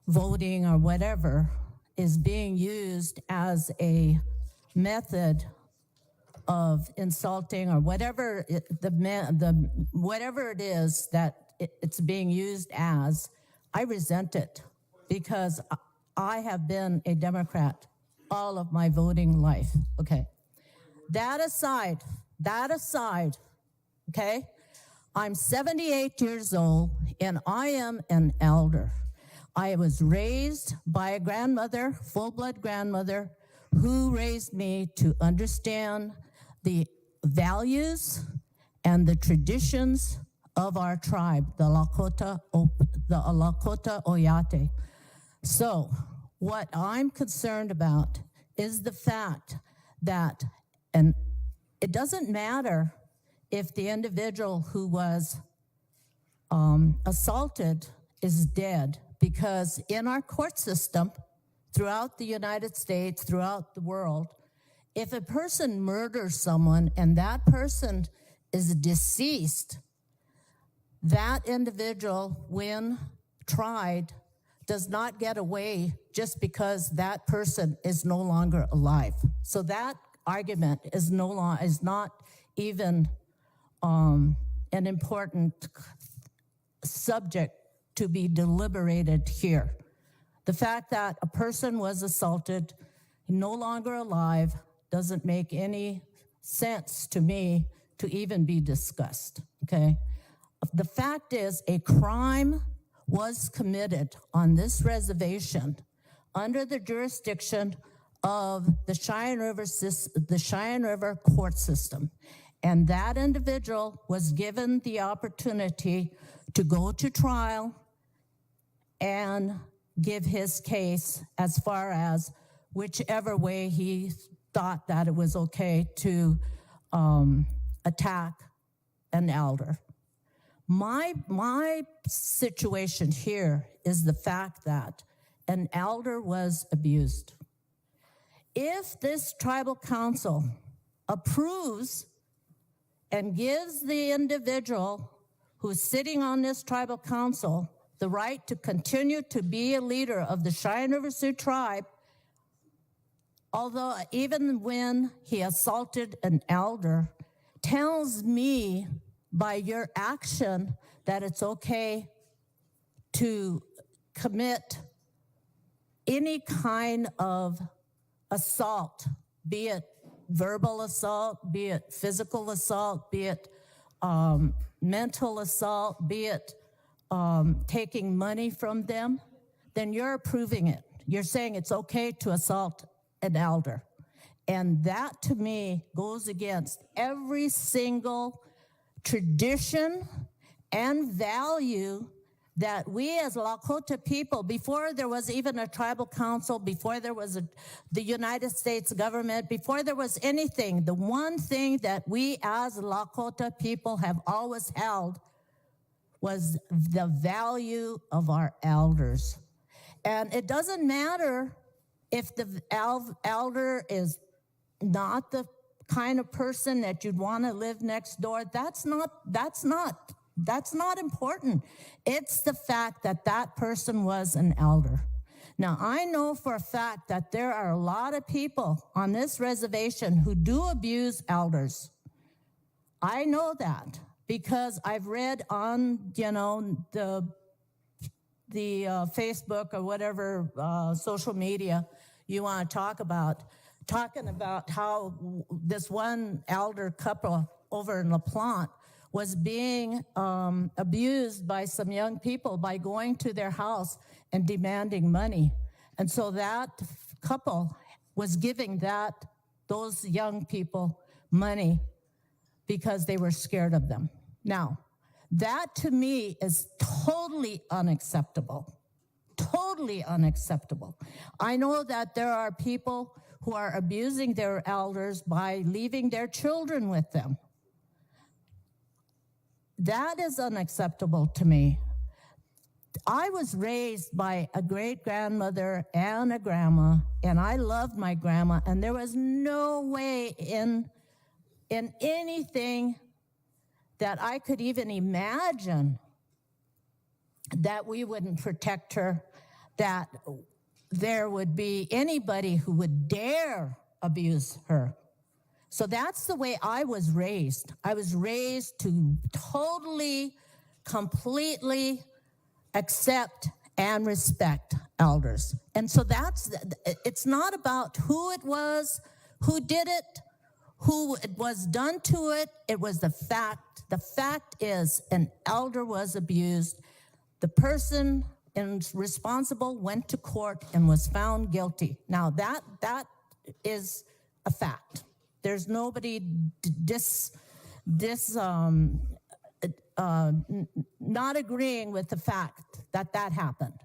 voting or whatever is being used as a method of insulting or whatever whatever it is that it's being used as. I resent it because I have been a Democrat all of my voting life. Okay. That aside, okay, I'm 78 years old and I am an elder. I was raised by a grandmother, full-blood grandmother, who raised me to understand the values and the traditions of our tribe, the Lakota Oyate. So what I'm concerned about is the fact that, and it doesn't matter if the individual who was assaulted is dead, because in our court system, throughout the United States, throughout the world, if a person murders someone and that person is deceased, that individual, when tried, does not get away just because that person is no longer alive. So that argument is not even an important subject to be deliberated here. The fact that a person was assaulted, no longer alive, doesn't make any sense to me to even be discussed, okay? The fact is, a crime was committed on this reservation under the jurisdiction of the Cheyenne River court system. And that individual was given the opportunity to go to trial and give his case as far as whichever way he thought that it was okay to attack an elder. My situation here is the fact that an elder was abused. If this tribal council approves and gives the individual who's sitting on this tribal council the right to continue to be a leader of the Cheyenne River Sioux tribe, although even when he assaulted an elder, tells me by your action that it's okay to commit any kind of assault, be it verbal assault, be it physical assault, be it mental assault, be it taking money from them, then you're approving it. You're saying it's okay to assault an elder. And that, to me, goes against every single tradition and value that we as Lakota people, before there was even a tribal council, before there was the United States government, before there was anything, the one thing that we as Lakota people have always held was the value of our elders. And it doesn't matter if the elder is not the kind of person that you'd want to live next door. That's not important. It's the fact that that person was an elder. Now, I know for a fact that there are a lot of people on this reservation who do abuse elders. I know that because I've read on, the Facebook or whatever social media you want to talking about how this one elder couple over in La Plante was being abused by some young people by going to their house and demanding money. And so that couple was giving those young people money because they were scared of them. Now, that to me is totally unacceptable. Totally unacceptable. I know that there are people who are abusing their elders by leaving their children with them. That is unacceptable to me. I was raised by a great-grandmother and a grandma, and I loved my grandma, and there was no way in anything that I could even imagine that we wouldn't protect her, that there would be anybody who would dare abuse her. So that's the way I was raised. I was raised to totally, completely accept and respect elders. And so it's not about who it was, who did it, who it was done to it. It was the fact. The fact is an elder was abused. The person responsible went to court and was found guilty. Now that is a fact. There's nobody not agreeing with the fact that happened.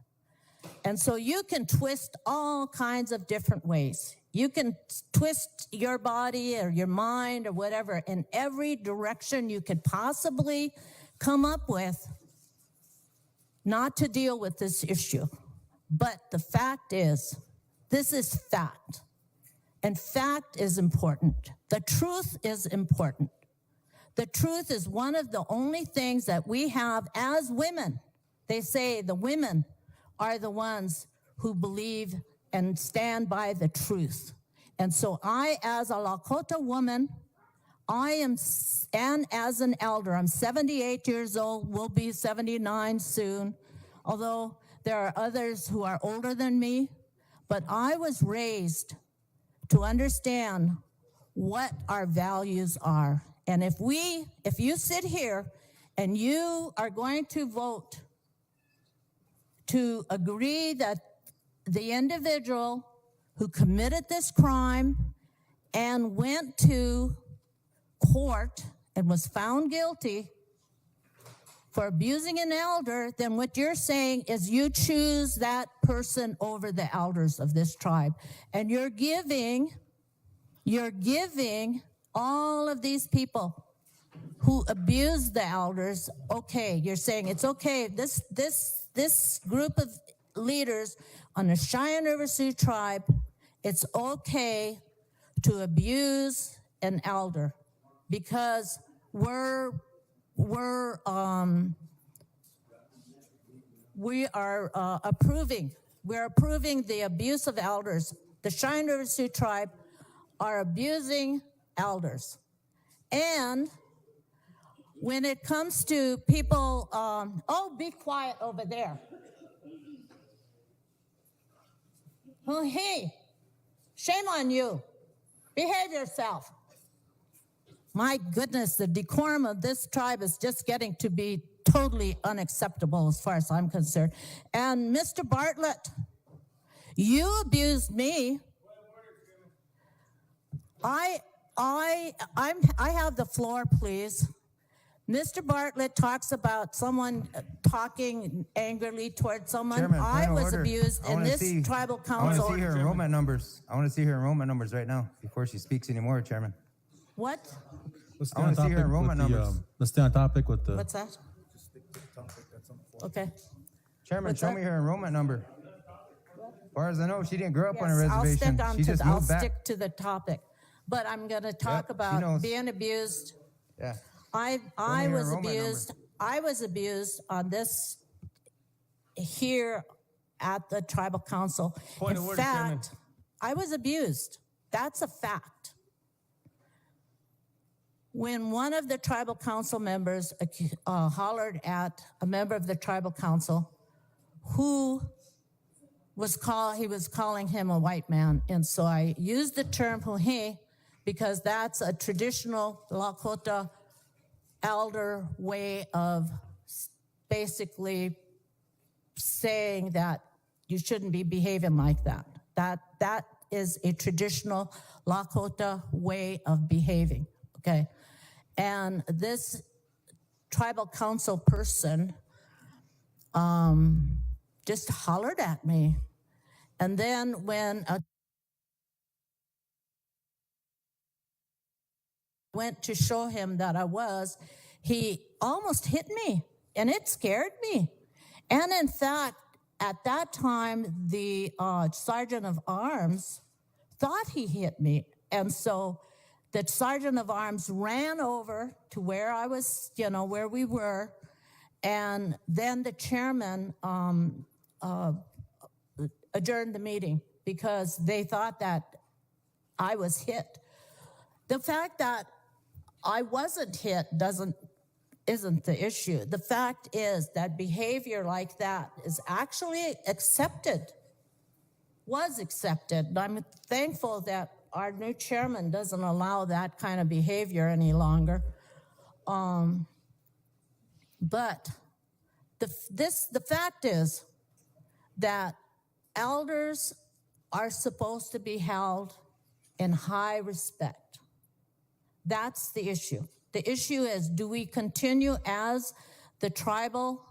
And so you can twist all kinds of different ways. You can twist your body or your mind or whatever in every direction you could possibly come up with not to deal with this issue. But the fact is, this is fact. And fact is important. The truth is important. The truth is one of the only things that we have as women. They say the women are the ones who believe and stand by the truth. And so I, as a Lakota woman, and as an elder, I'm 78 years old, will be 79 soon, although there are others who are older than me, but I was raised to understand what our values are. And if you sit here and you are going to vote to agree that the individual who committed this crime and went to court and was found guilty for abusing an elder, then what you're saying is you choose that person over the elders of this tribe. And you're giving all of these people who abuse the elders, okay, you're saying it's okay. This group of leaders on the Cheyenne River Sioux tribe, it's okay to abuse an elder because we are approving the abuse of elders. The Cheyenne River Sioux tribe are abusing elders. And when it comes to people, be quiet over there. Oh, hey, shame on you. Behave yourself. My goodness, the decorum of this tribe is just getting to be totally unacceptable as far as I'm concerned. And Mr. Bartlett, you abused me. I have the floor, please, Mr. Bartlett talks about someone talking angrily towards someone. Chairman, I point of was order. abused I in wanna this see- tribal I want to council. see her enrollment numbers. I want to see her enrollment numbers right now before she speaks anymore, Chairman. What? Let's I wanna see her enrollment numbers. Let's stay on topic with the. What's that? Okay. Chairman, What's show that? me her enrollment number. As far as I know, she didn't grow up on a Yes, I'll reservation. stick on She just I'll moved back. stick to the topic. But I'm going to talk she about knows. being abused. Yeah. I me her was enrollment abused. I was abused on this here at the tribal council. Point In of order, Chairman. fact, I was abused. That's a fact. When one of the tribal council members hollered at a member of the tribal council who he was calling him a white man. And so I used the term huhe because that's a traditional Lakota elder way of basically saying that you shouldn't be behaving like that. That is a traditional Lakota way of behaving, okay? And this tribal council person just hollered at me. And then when I went to show him that he almost hit me, and it scared me. And in fact, at that time, the sergeant of arms thought he hit me. And so the sergeant of arms ran over to where I was, where we were. And then the chairman adjourned the meeting because they thought that I was hit. The fact that I wasn't hit isn't the issue. The fact is that behavior like that is actually was accepted. And I'm thankful that our new chairman doesn't allow that kind of behavior any longer. But the fact is that elders are supposed to be held in high respect. That's the issue. The issue is, do we continue as the tribal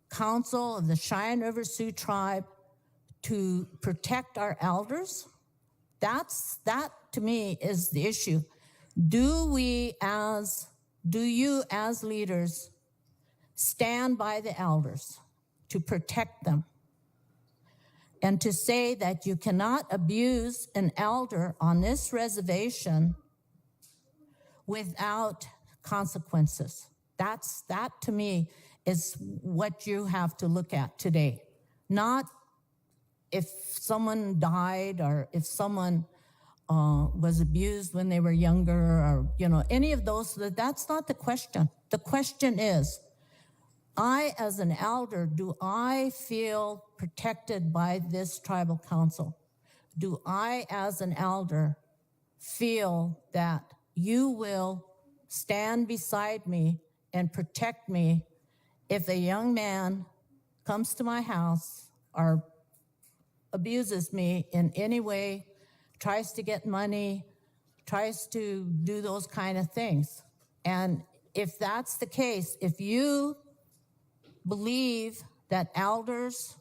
council of the Cheyenne River Sioux tribe to protect our elders? That to me is the issue. Do you as leaders stand by the elders to protect them? And to say that you cannot abuse an elder on this reservation without consequences. That to me is what you have to look at today. Not if someone died or if someone was abused when they were younger or, any of those. That's not the question. The question is, I, as an elder, do I feel protected by this tribal council? Do I, as an elder, feel that you will stand beside me and protect me if a young man comes to my house or abuses me in any way, tries to get money, tries to do those kind of things? And if that's the case, if you believe that elders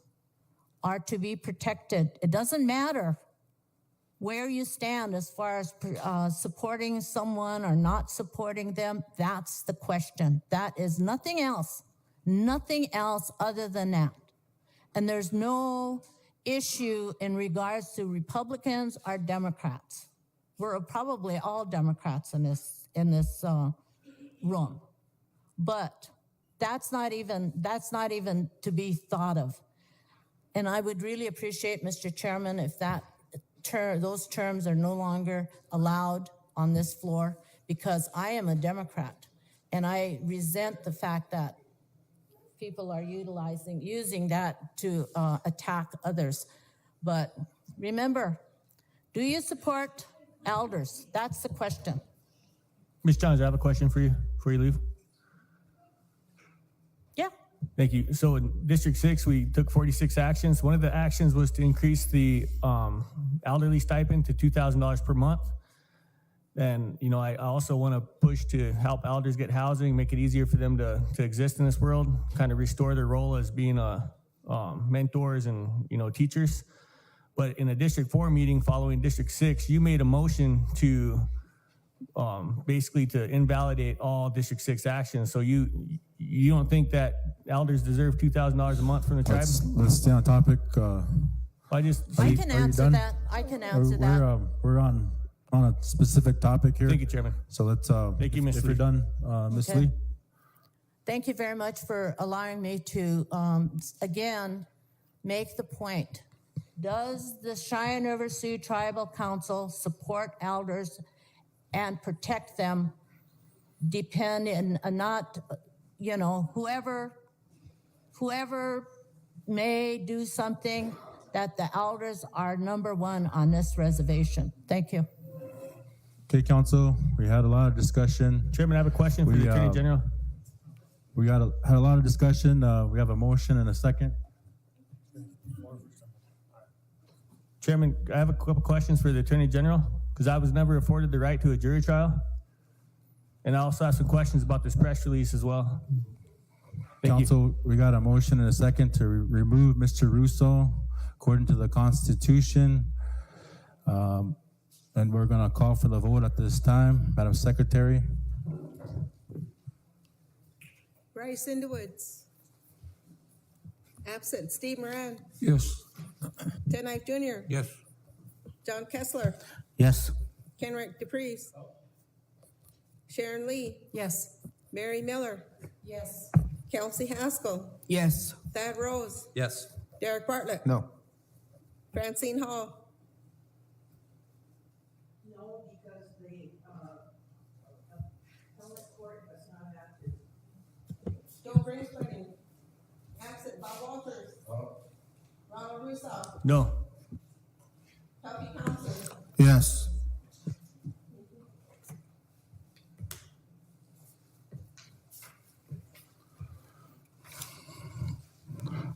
are to be protected, it doesn't matter where you stand as far as supporting someone or not supporting them. That's the question. That is nothing else other than that. And there's no issue in regards to Republicans or Democrats. We're probably all Democrats in this room, but that's not even to be thought of. And I would really appreciate, Mr. Chairman, if those terms are no longer allowed on this floor, because I am a Democrat and I resent the fact that people are using that to attack others. But remember, do you support elders? That's the question. Ms. Johns, I have a question for you before you leave. Yeah. Thank you. So in District 6, we took 46 actions. One of the actions was to increase the elderly stipend to $2,000 per month. And, you know, I also want to push to help elders get housing, make it easier for them to exist in this world, kind of restore their role as being mentors and, you know, teachers. But in a District 4 meeting following District 6, you made a motion to basically to invalidate all District 6 actions. So you don't think that elders deserve $2,000 a month from the tribe? Let's stay on topic. I can answer that. I can answer that. We're on a specific topic here. Thank you, Chairman. So let's, Thank you, Ms. if Lee. you're done, Ms. Okay. Lee. Thank you very much for allowing me to, again, make the point. Does the Cheyenne River Sioux Tribal Council support elders and protect them, depend in not, you know, whoever may do something, that the elders are number one on this reservation. Thank you. Okay, council, we had a lot of discussion. Chairman, I have a question for the Attorney General. We had a lot of discussion. We have a motion and a second. Chairman, I have a couple questions for the Attorney General, because I was never afforded the right to a jury trial. And I also have some questions about this press release as well. Thank you. Council, we got a motion and a second to remove Mr. Russo according to the Constitution. And we're gonna call for the vote at this time. Madam Secretary. Bryce Woods. Absent. Steve Moran. Yes. Ted Knife Jr. Yes. John Kessler. Yes. Kenrick DePreez. Sharon Lee. Yes. Mary Miller. Yes. Kelsey Haskell. Yes. Thad Rose. Yes. Derek Bartlett. No. Francine Hall. No, because the appellate court does not have to. Joe Brinsbergen. Absent. Bob Walters. Ronald Russo. No. Tuffy Thompson. Yes.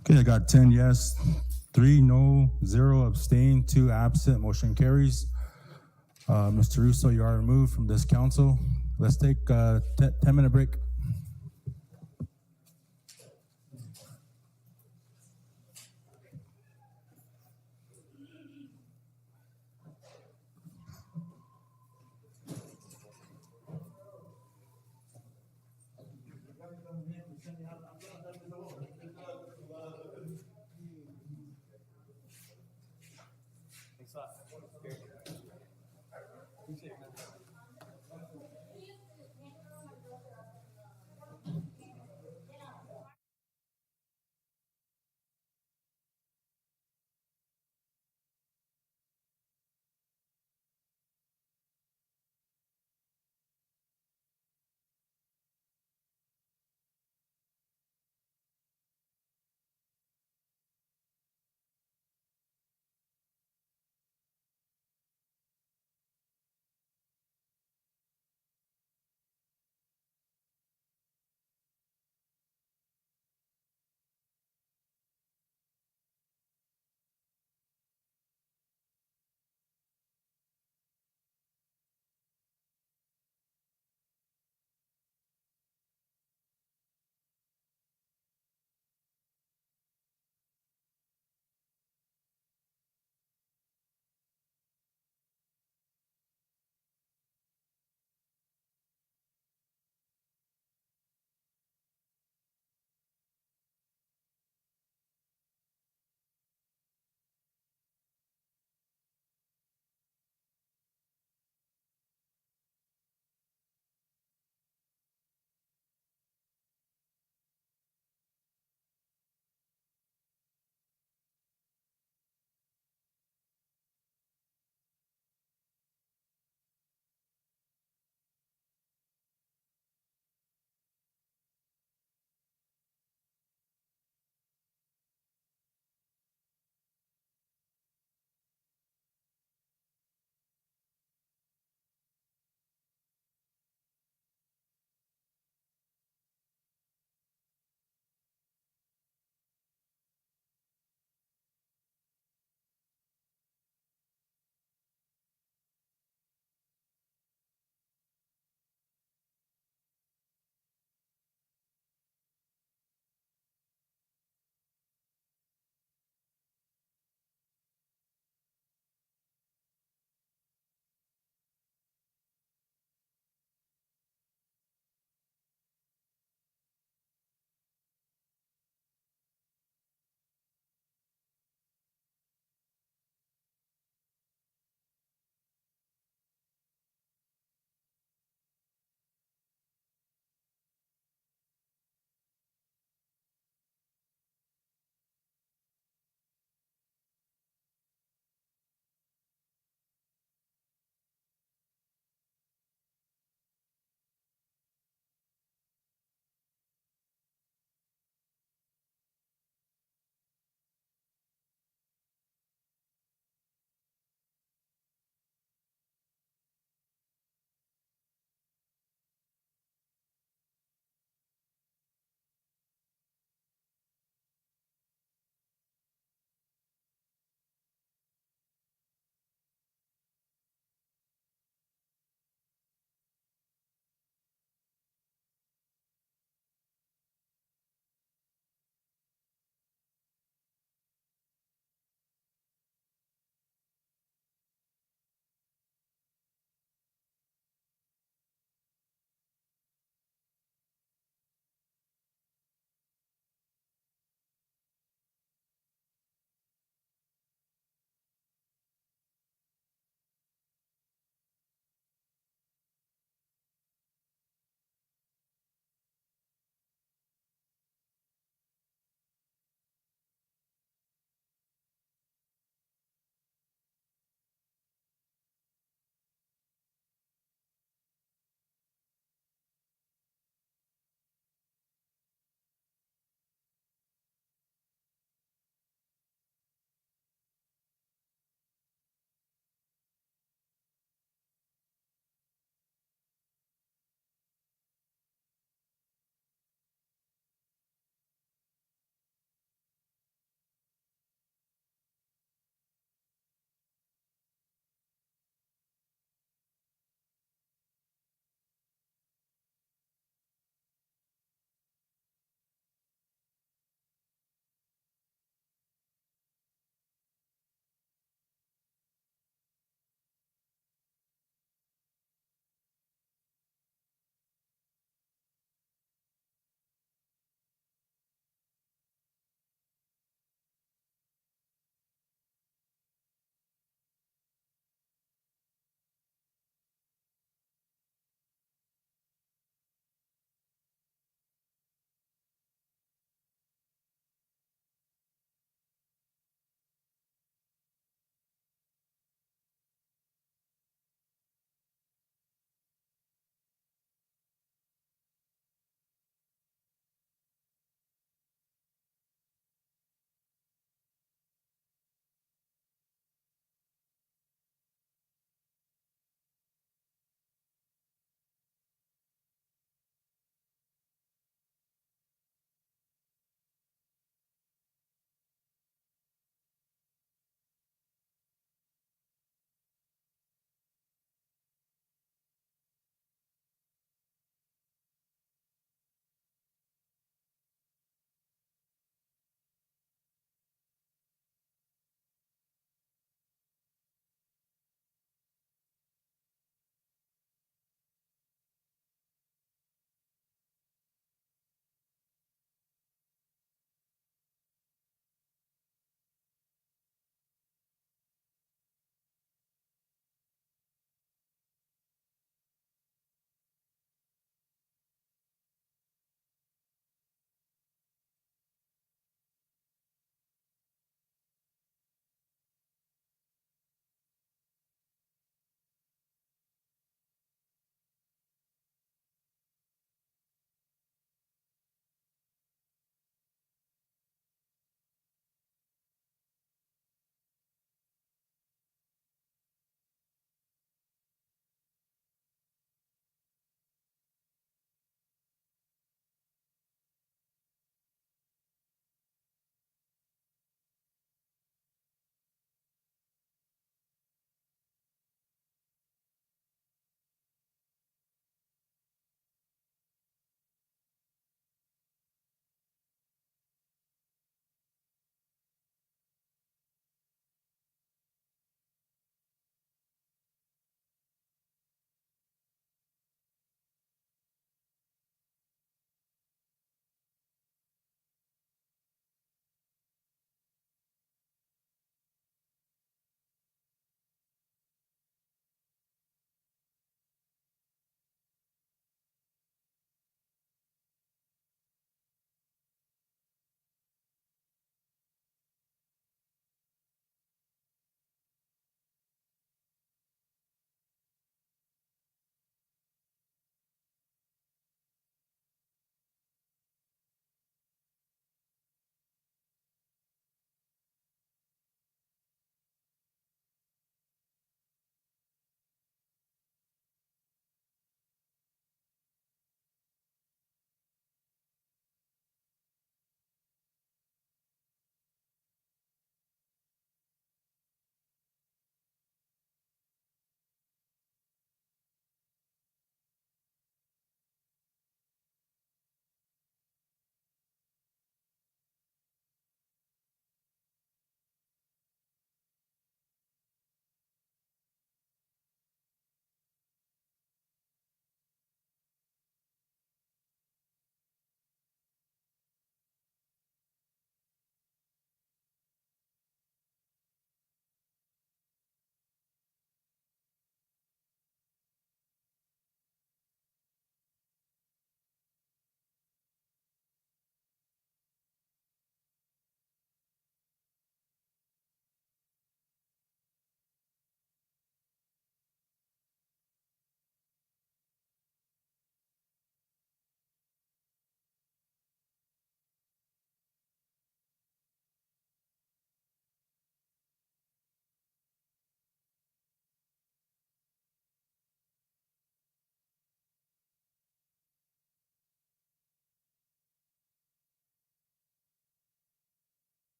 Okay, I got 10 yes, 3 no, 0 abstain, 2 absent, motion carries. Mr. Russo, you are removed from this council. Let's take a 10-minute break.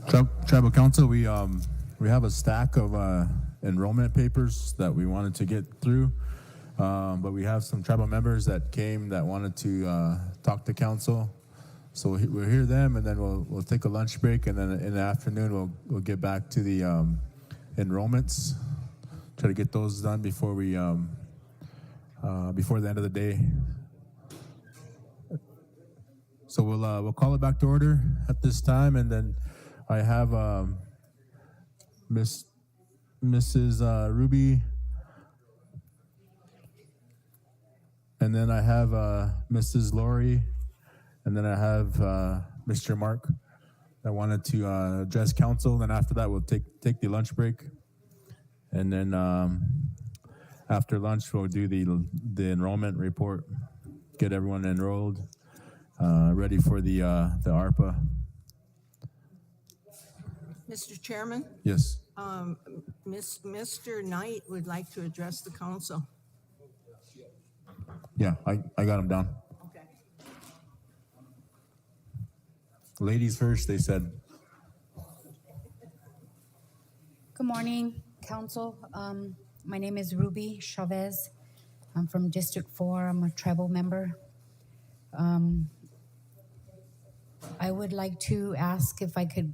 Tribal Council, we have a stack of enrollment papers that we wanted to get through, but we have some tribal members that came that wanted to talk to council. So we'll hear them, and then we'll take a lunch break, and then in the afternoon we'll get back to the enrollments. Try to get those done before we before the end of the day. So we'll call it back to order at this time, and then I have Mrs. Ruby, and then I have Mrs. Lori, and then I have Mr. Mark that wanted to address council. Then after that, we'll take the lunch break, and then after lunch we'll do the enrollment report, get everyone enrolled, ready for the ARPA. Mr. Chairman, Yes. Mr. Knight would like to address the council. Yeah, I got them down. Okay. Ladies first, they said. Good morning, Council. My name is Ruby Chavez. I'm from District 4. I'm a tribal member. I would like to ask if I could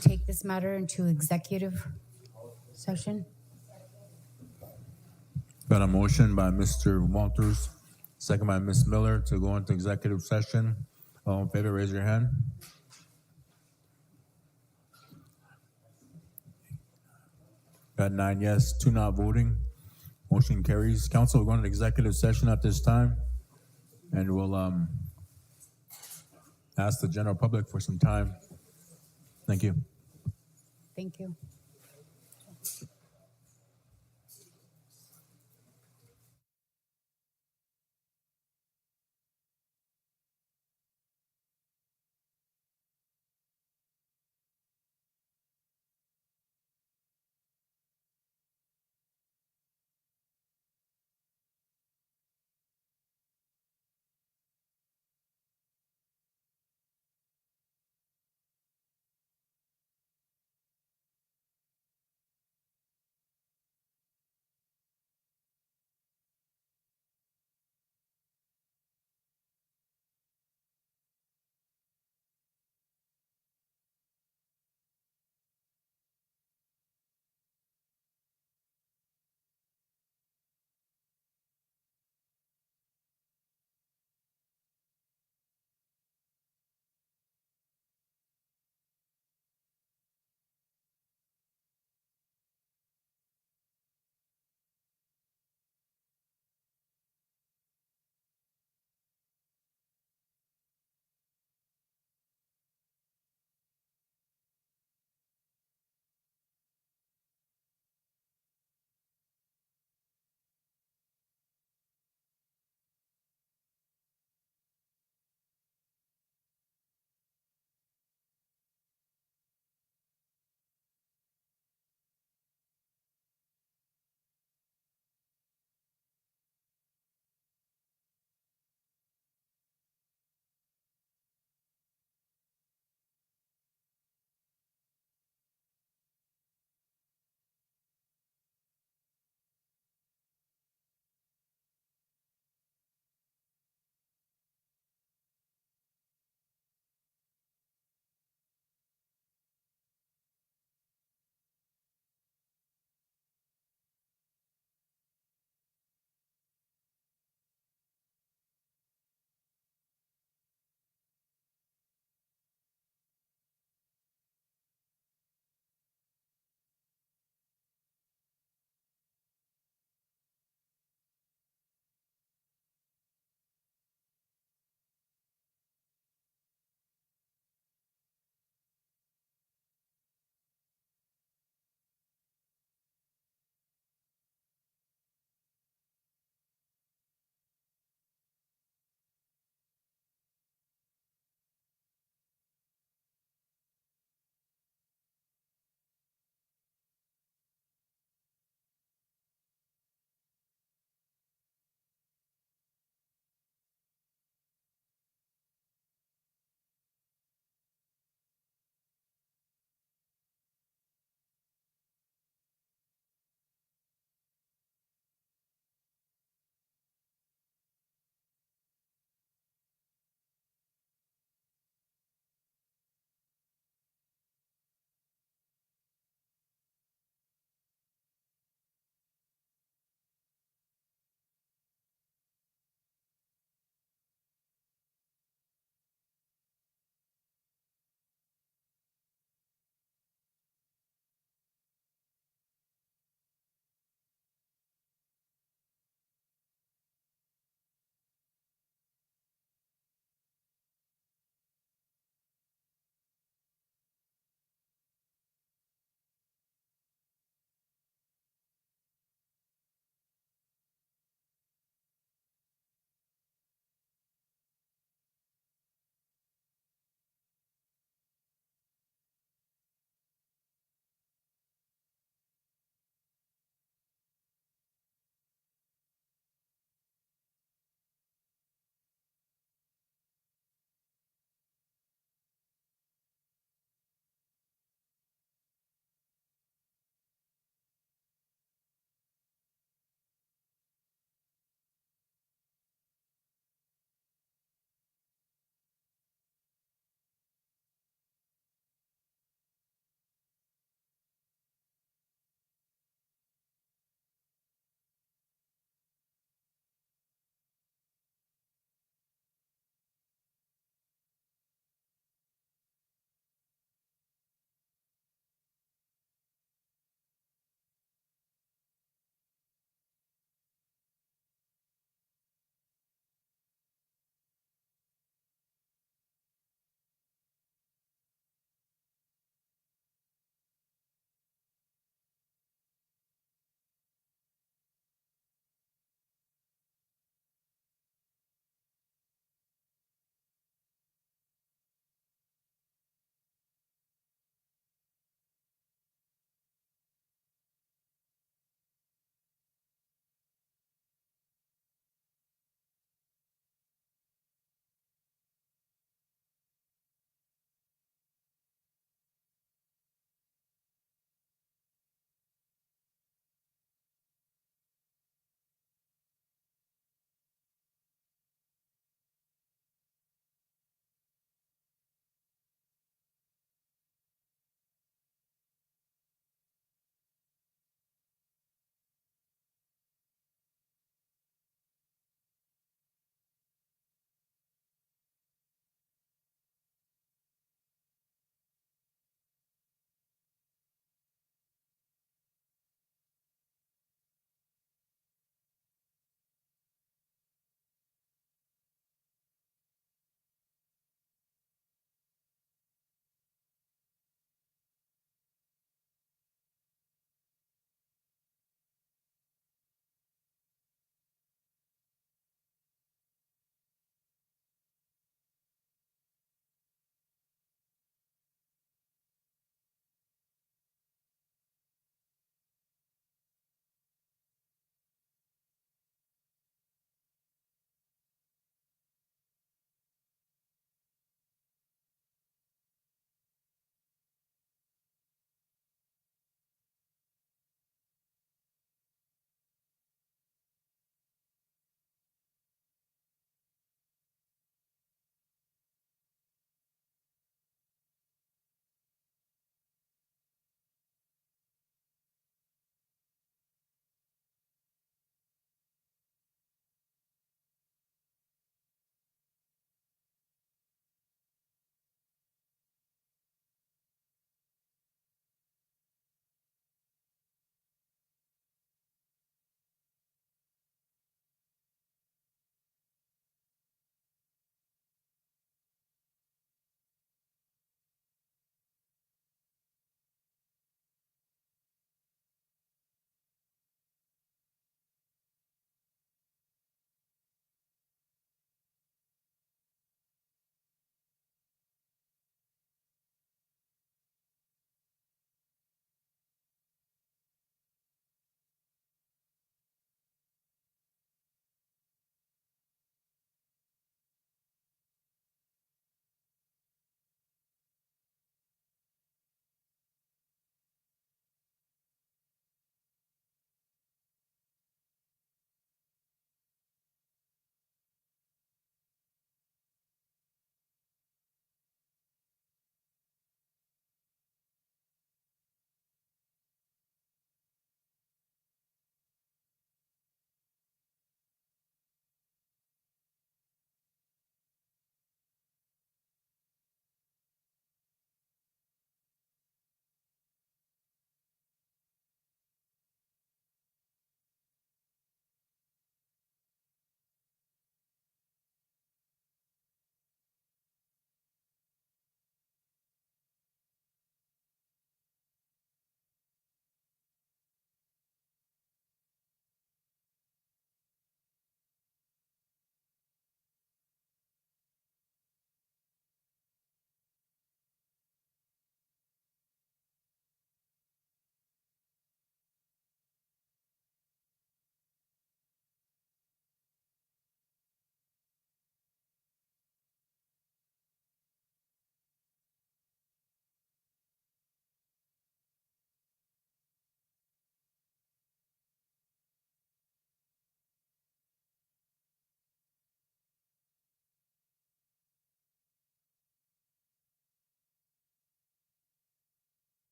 take this matter into executive session. Got a motion by Mr. Walters, second by Ms. Miller to go into executive session. All in favor, raise your hand. Got 9 yes, 2 not voting. Motion carries. Council, we're going to executive session at this time, and we'll ask the general public for some time. Thank you. Thank you.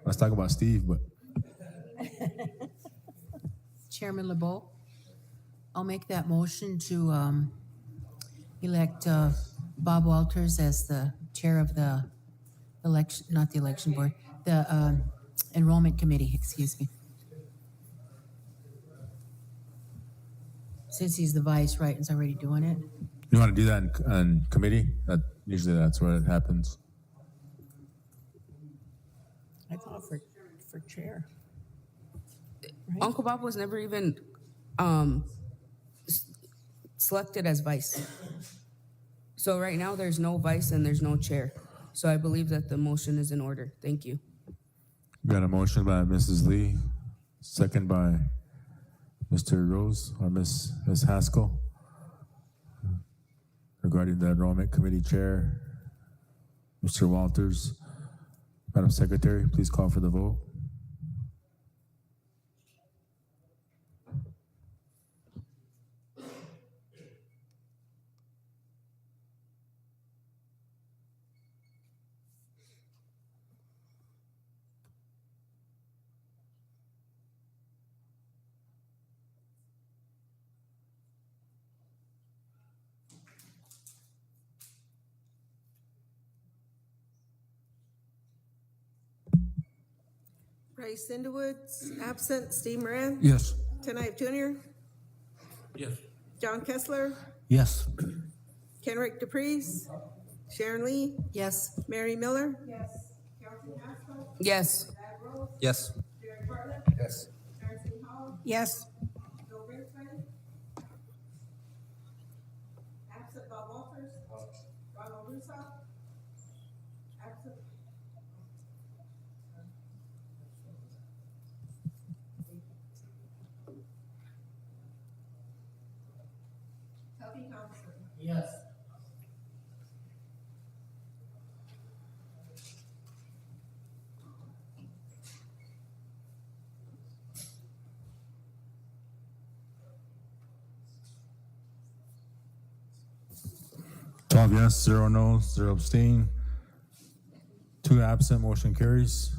Let's talk about Steve, but Chairman LeBeau, I'll make that motion to elect Bob Walters as the chair of the election, not the election board, the enrollment committee, excuse me. Since he's the vice, right, is already doing it. you want to do that in committee? Usually that's where it happens. I thought for chair. Uncle Bob was never even selected as vice. So right now, there's no vice and there's no chair. So I believe that the motion is in order. Thank you. We got a motion by Mrs. Lee, second by Mr. Rose or Miss Haskell regarding the enrollment committee chair. Mr. Walters, Madam Secretary, please call for the vote. Bryce Cinderwoods, absent. Steve Moran. Yes. Ken Ive Jr. Yes. John Kessler. Yes. Kenrick DePreez. Sharon Lee. Yes. Mary Miller. Yes. Yes. Yes. Yes. Absent Bob Walters. Ronald Russo. Absent. Tuffy Thompson. Yes. Yes, 0 no, 0 abstain. 2 absent, motion carries.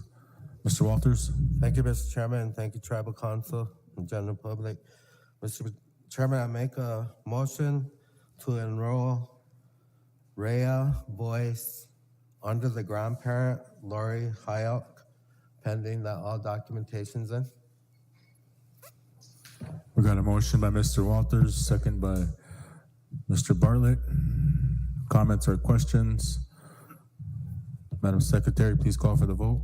Mr. Walters? Thank you, Mr. Chairman. Thank you, Tribal Council and general public. Mr. Chairman, I make a motion to enroll Rhea Boyce under the grandparent Lori Hayek, pending that all documentation's in. We got a motion by Mr. Walters, second by Mr. Bartlett. Comments or questions? Madam Secretary, please call for the vote.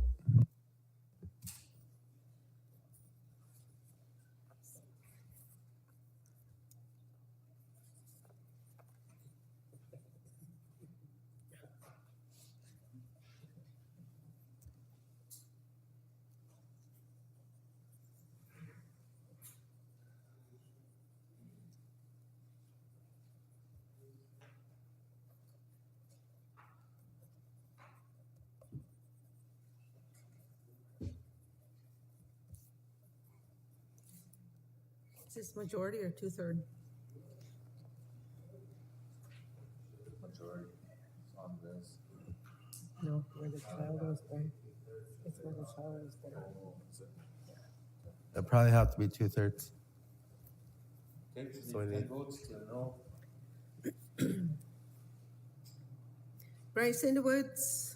Is this majority or 2/3? Majority on this. No, where the child was born. It's where the child was born. It'll probably have to be 2/3. Okay, So we need- votes to enroll. Bryce Cinderwoods.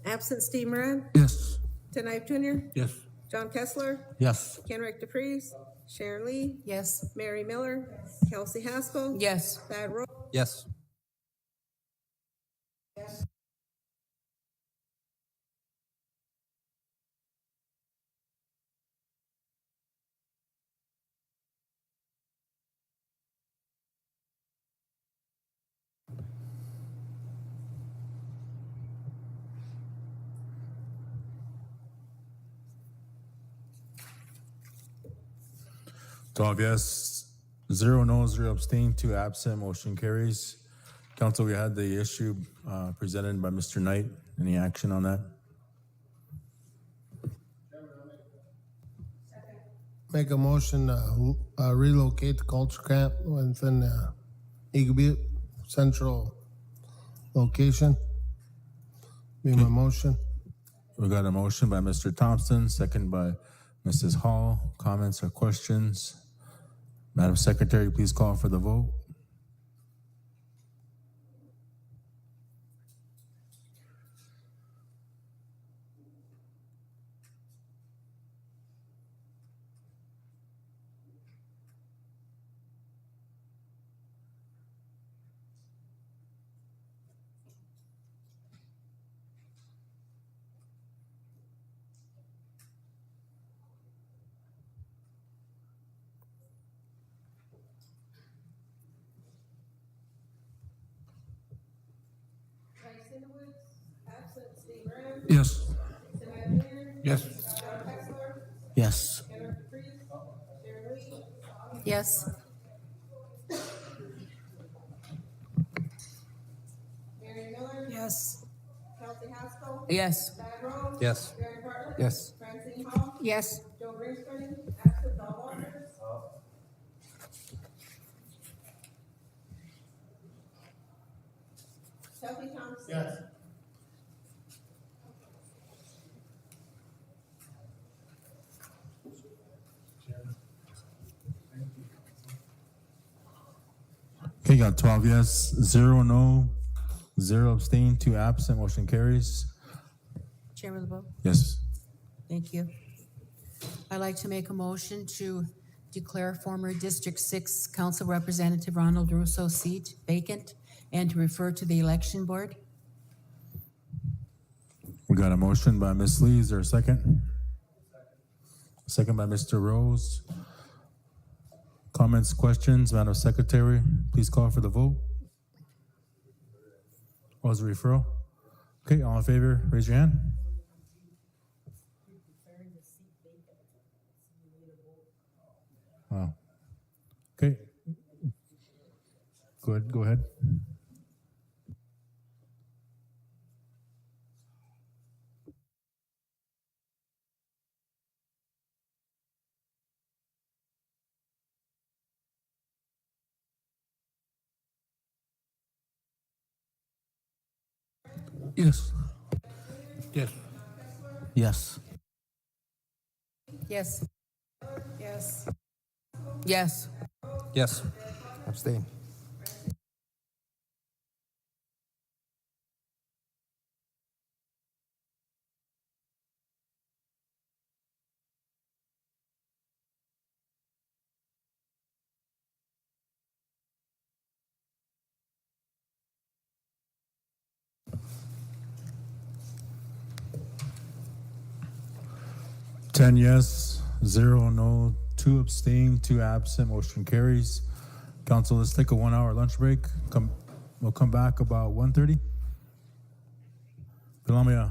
Absent Steve Moran. Yes. Ken Ive Jr. Yes. John Kessler. Yes. Kenrick DePreez. Sharon Lee. Yes. Mary Miller. Kelsey Haskell. Yes. Thad Rose. Yes. Twelve yes, 0 no, 0 abstain, 2 absent, motion carries. Council, we had the issue presented by Mr. Knight. Any action on that? Make a motion to relocate the culture camp within Eagle Butte Central location. Be my motion. We got a motion by Mr. Thompson, second by Mrs. Hall. Comments or questions? Madam Secretary, please call for the vote. Yes. Yes. Yes. Yes. Mary Miller, Yes. Kelsey Haskell, Yes. Diane Rose, Yes. Gary Bartlett, Yes. Francine Hall, Yes. Joe Brinkman, absent Don Walters. Kelsey Thompson. Yes. Okay, got 12 yes, 0 no, 0 abstain, 2 absent. Motion carries. Chairman LeBeau? Yes. Thank you. I'd like to make a motion to declare former District 6 Council Representative Ronald Russo seat vacant and to refer to the election board. We got a motion by Ms. Lee. Is there a second? Second by Mr. Rose. Comments, questions? Madam Secretary, please call for the vote. Was a referral? Okay, all in favor, raise your hand. Wow. Okay. Good, go ahead. Yes. Yes. Yes. Yes. Yes. Yes. Yes. Abstain. Ten yes, 0 no, 2 abstain, 2 absent. Motion carries. Council, let's take a 1 hour lunch break. We'll come back about 1:30. Pilamia.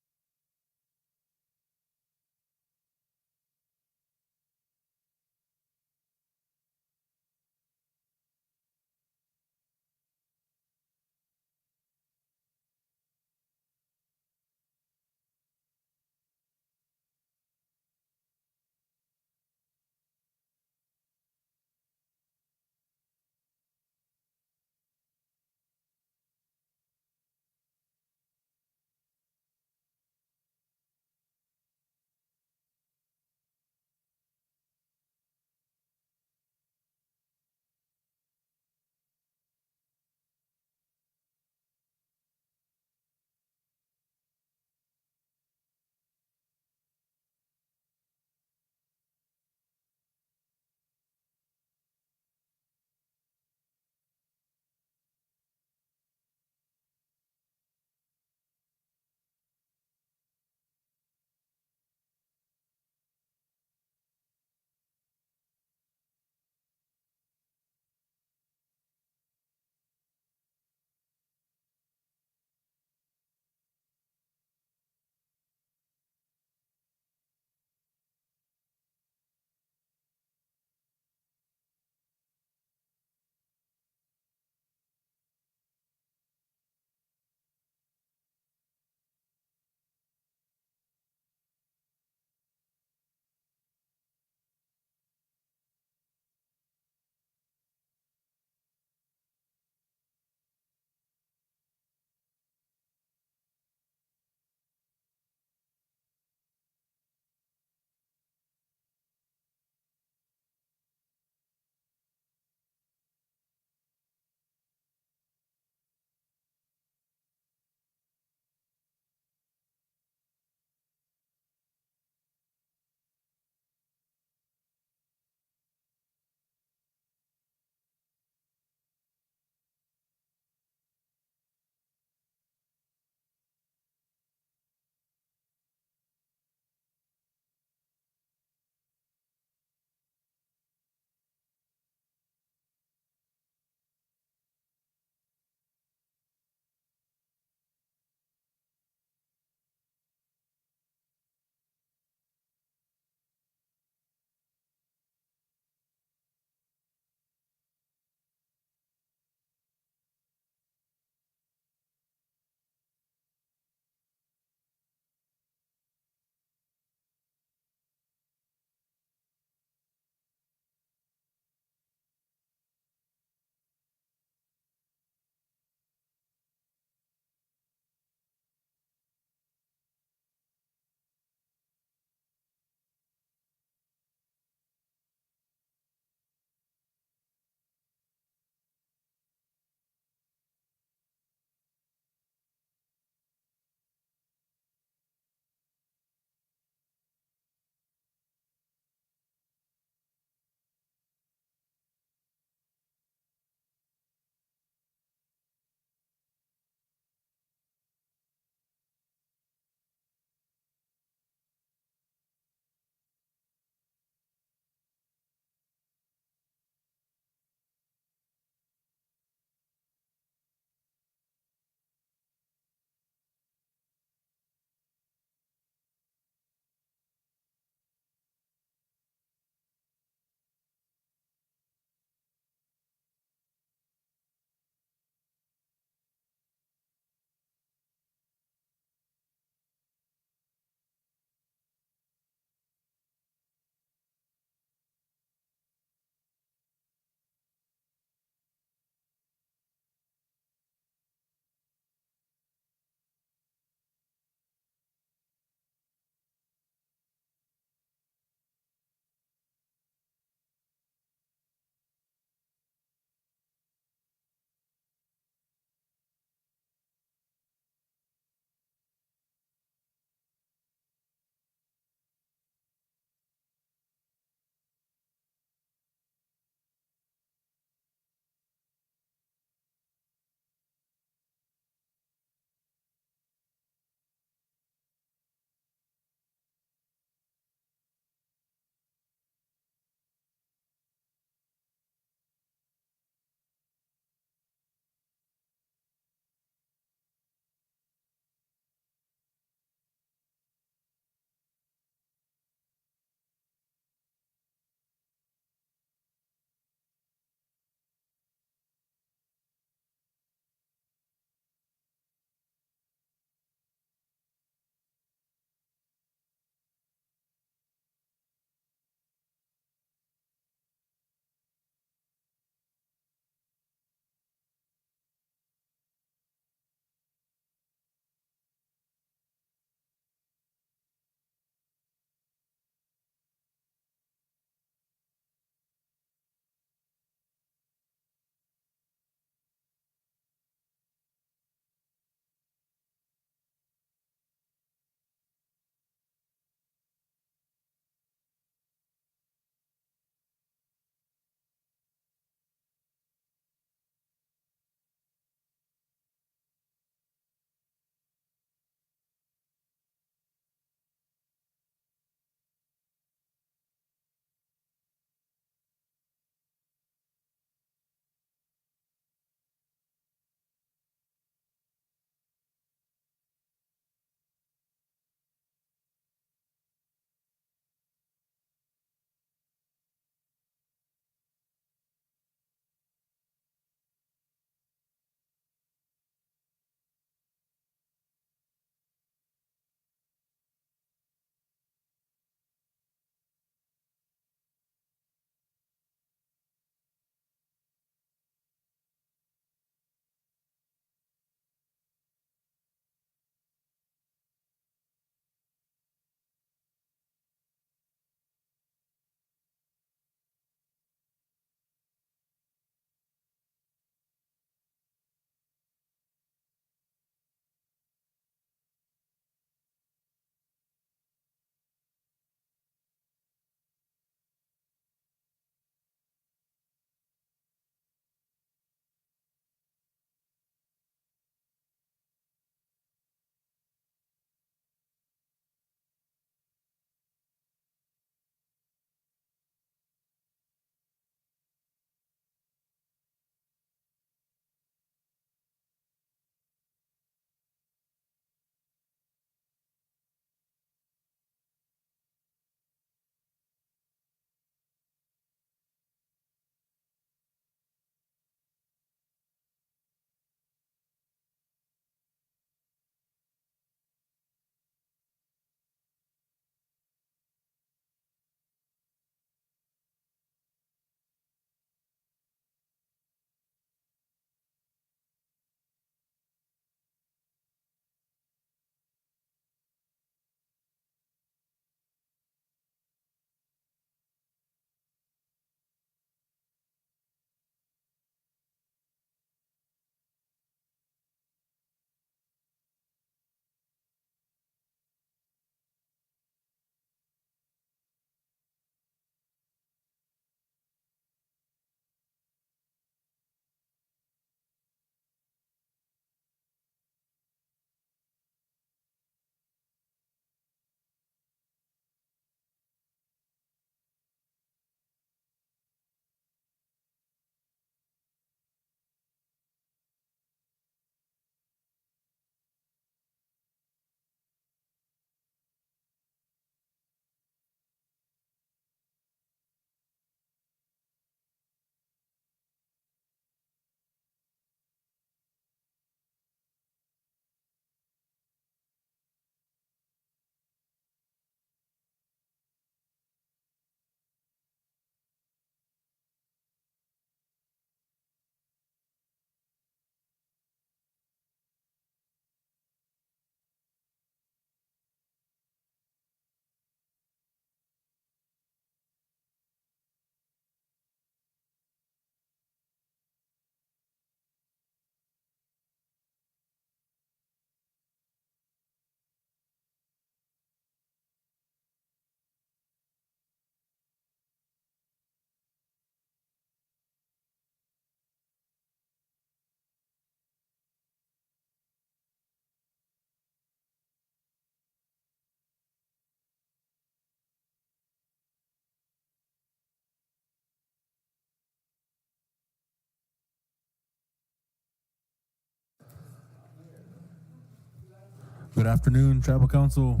Good afternoon, Tribal Council.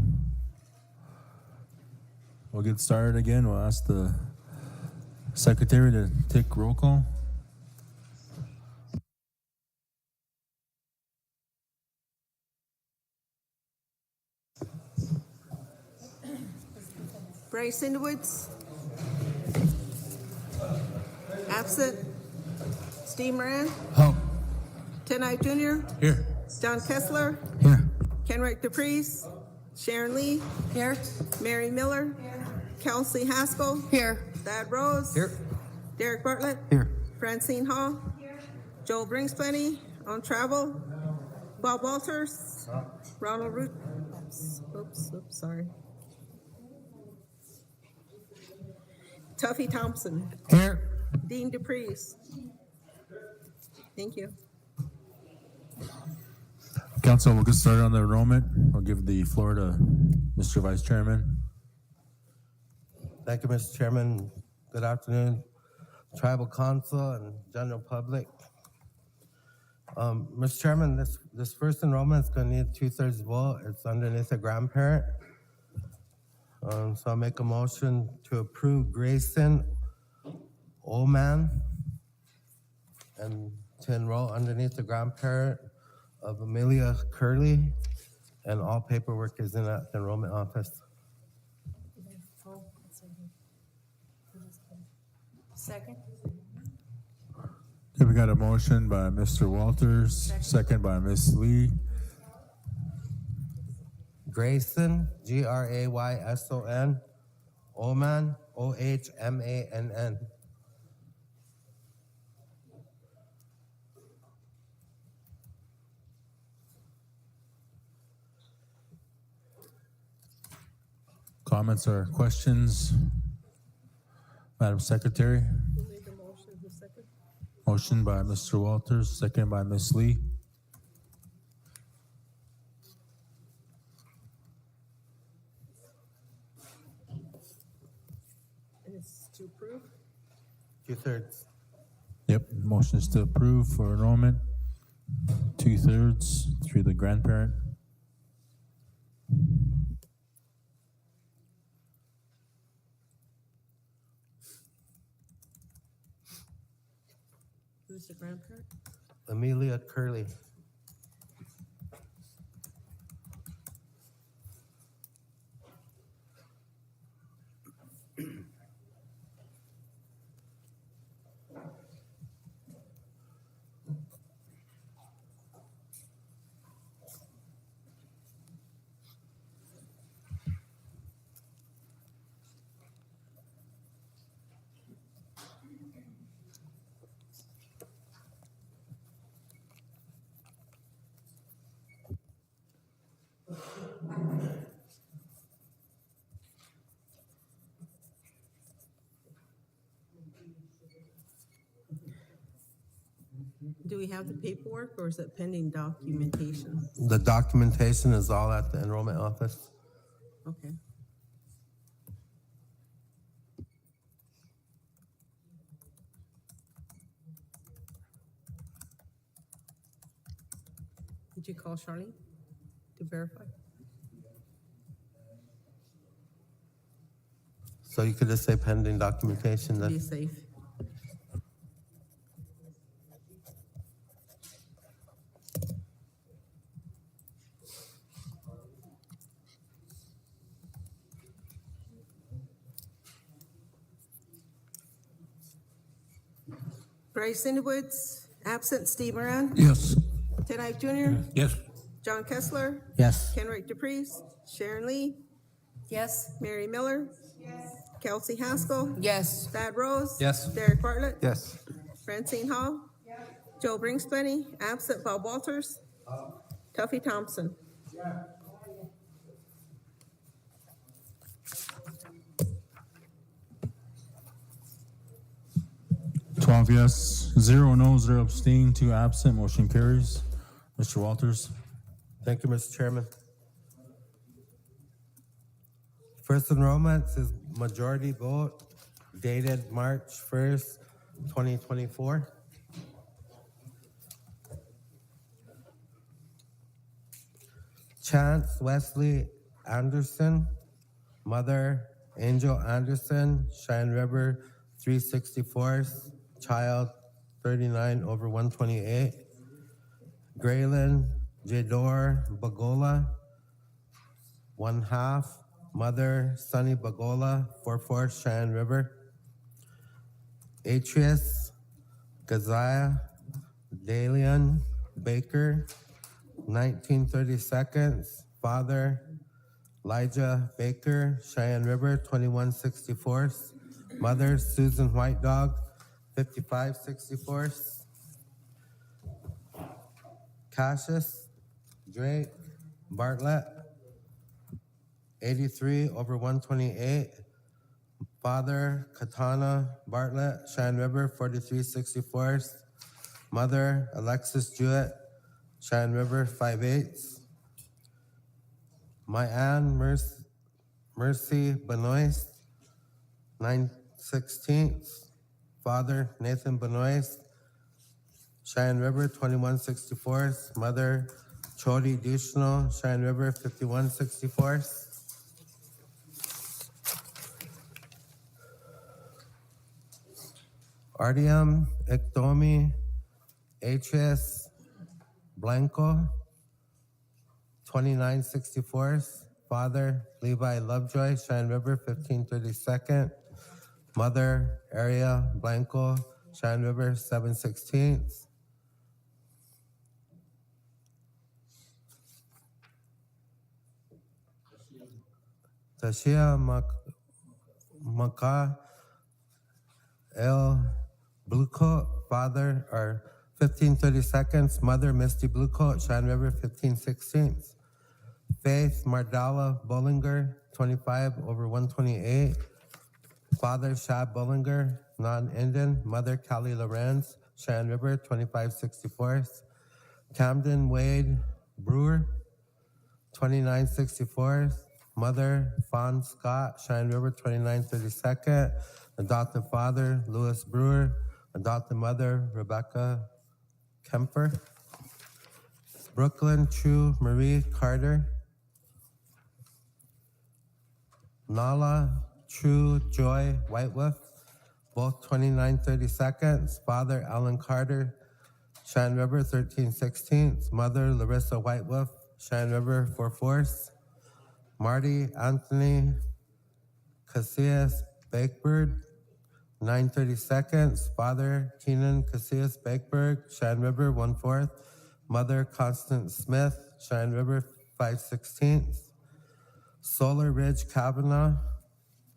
We'll get started again. We'll ask the secretary to take roll call. Bryce Sindowitz. Absent. Steve Moran. Oh, Tenai Jr. Here. John Kessler. here. Kenrick DePreez. Sharon Lee. Here. Mary Miller. Kelsey Haskell. Here. Thad Rose. Here. Derek Bartlett. Here. Francine Hall. Joel Brinksplenny on travel. Bob Walters. Ronald Root. Oops, sorry. Tuffy Thompson. Here. Dean DePreez. Thank you. Council, we'll get started on the enrollment. I'll give the floor to Mr. Vice Chairman. Thank you, Mr. Chairman. Good afternoon, Tribal Council and general public. Mr. Chairman, this first enrollment is going to need 2/3 vote. It's underneath a grandparent. So I'll make a motion to approve Grayson Oman and to enroll underneath the grandparent of Amelia Curley, and all paperwork is in at the enrollment office. Second. Okay, we got a motion by Mr. Walters, second by Ms. Lee. Grayson, Grayson, Oman, Ohmann. Comments or questions? Madam Secretary? Who made the motion? Who second? Motion by Mr. Walters, second by Ms. Lee. And it's to approve? 2/3. Yep, motion is to approve for enrollment. 2/3 through the grandparent. Who's the grandparent? Amelia Curley. Do we have the paperwork or is it pending documentation? The documentation is all at the enrollment office. Okay. Did you call Charlene to verify? So you could just say pending documentation Be then. safe. Bryce Sindowitz, absent. Steve Moran. Yes. Ted Ike Jr. Yes. John Kessler. Yes. Kenrick DePreez. Sharon Lee. Yes. Mary Miller. Kelsey Haskell. Yes. Thad Rose. Yes. Derek Bartlett. Yes. Francine Hall. Joe Brinksplenny, absent. Bob Walters. Tuffy Thompson. 12 yes, 0 no, 0 abstain, 2 absent, motion carries. Mr. Walters? Thank you, Mr. Chairman. First enrollment is majority vote dated March 1st, 2024. Chance Wesley Anderson. Mother Angel Anderson, Cheyenne River 364th, child 39 over 128. Graylin Jador Bagola, 1/2. Mother Sunny Bagola, 4/4 Cheyenne River. Atrius Gazaya Dalian Baker, 1932nd. Father Elijah Baker, Cheyenne River, 2164th. Mother Susan White Dog, 5564th. Cassius Drake Bartlett, 83 over 128. Father Katana Bartlett, Cheyenne River, 4364th. Mother Alexis Jewett, Cheyenne River, 5/8. My Ann Mercy Benoist, 9/16. Father Nathan Benoist, Cheyenne River, 2164th. Mother Chody Dushno, Cheyenne River, 5164th. Artyom Iktomi H.S. Blanco, 2964th. Father Levi Lovejoy, Cheyenne River, 1532nd. Mother Area Blanco, Cheyenne River, 7/16. Tashia Maka El Bluecoat, father, or 1532nd. Mother Misty Bluecoat, Cheyenne River, 15/16. Faith Mardala Bollinger, 25 over 128. Father Shad Bollinger, non-Indian. Mother Callie Lorenz, Cheyenne River, 25/64. Camden Wade Brewer, 29/64. Mother Fawn Scott, Cheyenne River, 29/32. Adopted father Louis Brewer. Adopted mother Rebecca Kemper. Brooklyn True Marie Carter. Nala True Joy Whitewolf, both 29/32. Father Alan Carter, Cheyenne River, 13/16. Mother Larissa Whitewolf, Cheyenne River, 4/4. Marty Anthony Casillas Bakebird, 9/32. Father Keenan Casillas Bakeberg, Cheyenne River, 1/4. Mother Constance Smith, Cheyenne River, 5/16. Solar Ridge Kavanaugh,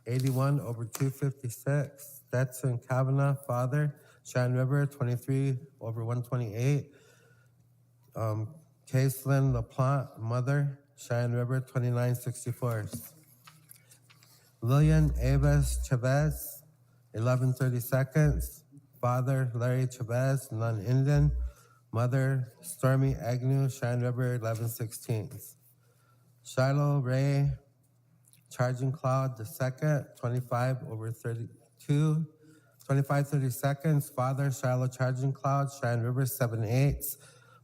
81 over 256. Stetson Kavanaugh, father, Cheyenne River, 23 over 128. Caitlin LaPlante, mother, Cheyenne River, 29/64. Lillian Aves Chavez, 11/32. Father Larry Chavez, non-Indian. Mother Stormy Agnew, Cheyenne River, 11/16. Shiloh Ray Charging Cloud II, 25 over 32. 25/32. Father Shiloh Charging Cloud, Cheyenne River, 7/8.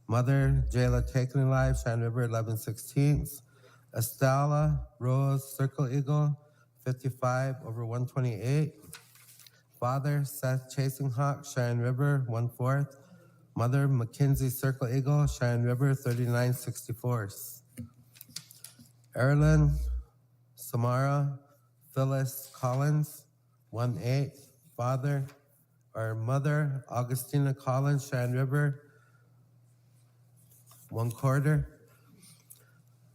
Mother Jayla Taken Alive, Cheyenne River, 11/16. Estella Rose Circle Eagle, 55 over 128. Father Seth Chasing Hawk, Cheyenne River, 1/4. Mother Mackenzie Circle Eagle, Cheyenne River, 39/64. Erlyn Samara Phyllis Collins, 1/8. Father or Mother Augustina Collins, Cheyenne River, 1/4.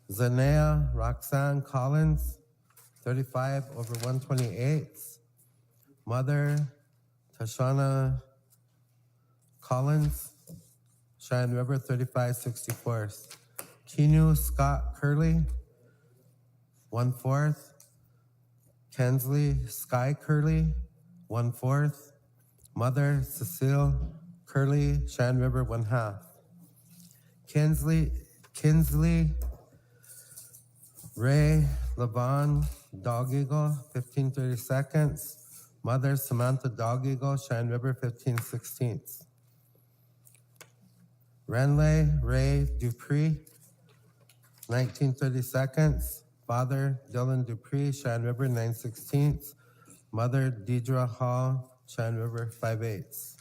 Zanea Roxanne Collins, 35 over 128. Mother Tashana Collins, Cheyenne River, 35/64. Kenu Scott Curley, 1/4. Kensley Sky Curley, 1/4. Mother Cecile Curley, Cheyenne River, 1/2. Kinsley Ray Levon Dog Eagle, 15/32. Mother Samantha Dog Eagle, Cheyenne River, 15/16. Renley Ray Dupree, 19:30 seconds. Father Dylan Dupree, Cheyenne River, 9/16. Mother Deidre Hall, Cheyenne River, 5/8.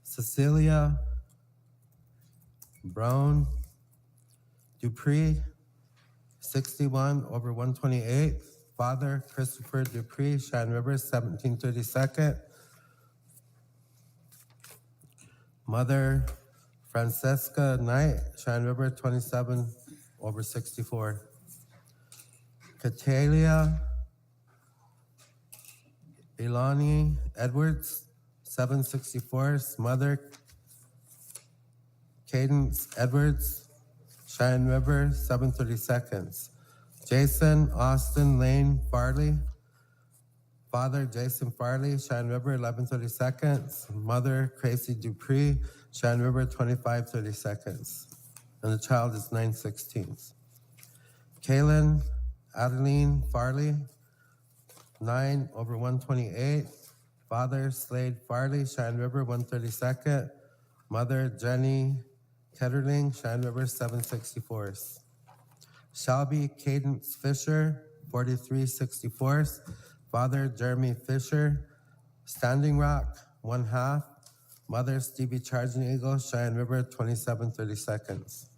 Cecilia Brown Dupree, 61 over 128. Father Christopher Dupree, Cheyenne River, 17/32. Mother Francesca Knight, Cheyenne River, 27 over 64. Catalia Ilani Edwards, 7/64. Mother Cadence Edwards, Cheyenne River, 7/32. Jason Austin Lane Farley, Father Jason Farley, Cheyenne River, 11/32. Mother Tracy Dupree, Cheyenne River, 25/32. And the child is 9/16. Kaylin Adeline Farley, 9 over 128. Father Slade Farley, Cheyenne River, 1/32. Mother Jenny Ketterling, Cheyenne River, 7/64. Shelby Cadence Fisher, 43/64. Father Jeremy Fisher, Standing Rock, 1/2. Mother Stevie Charging Eagle, Cheyenne River, 27/32.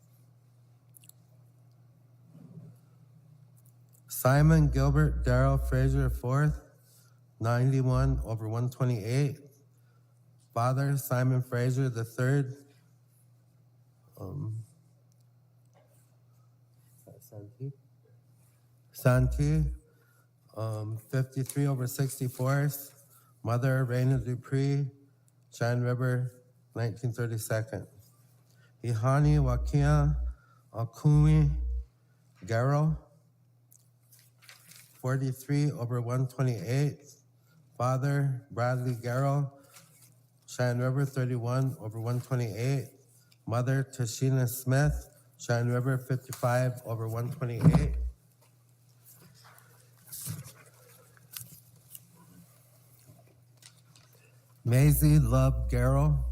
Simon Gilbert Darrell Frazier, 4th, 91 over 128. Father Simon Frazier, the 3rd. Santee, 53 over 64. Mother Raina Dupree, Cheyenne River, 19/32. Ihani Wakia Akumi Garrow, 43 over 128. Father Bradley Garrow, Cheyenne River, 31 over 128. Mother Tashina Smith, Cheyenne River, 55 over 128. Maisie Love Garrow,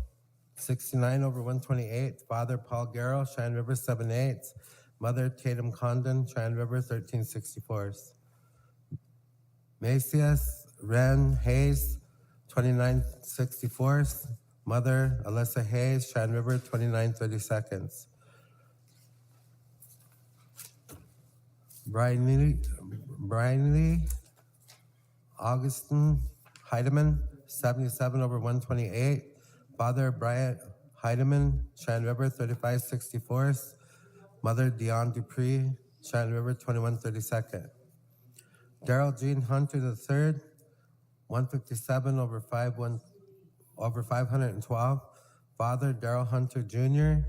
69 over 128. Father Paul Garrow, Cheyenne River, 7/8. Mother Tatum Condon, Cheyenne River, 13/64. Macias Ren Hayes, 29/64. Mother Alyssa Hayes, Cheyenne River, 29/32. Brian Lee Augustin Heidemann, 77 over 128. Father Bryant Heidemann, Cheyenne River, 35/64. Mother Dion Dupree, Cheyenne River, 21/32. Daryl Jean Hunter III, 157 over 512. Father Daryl Hunter Jr.,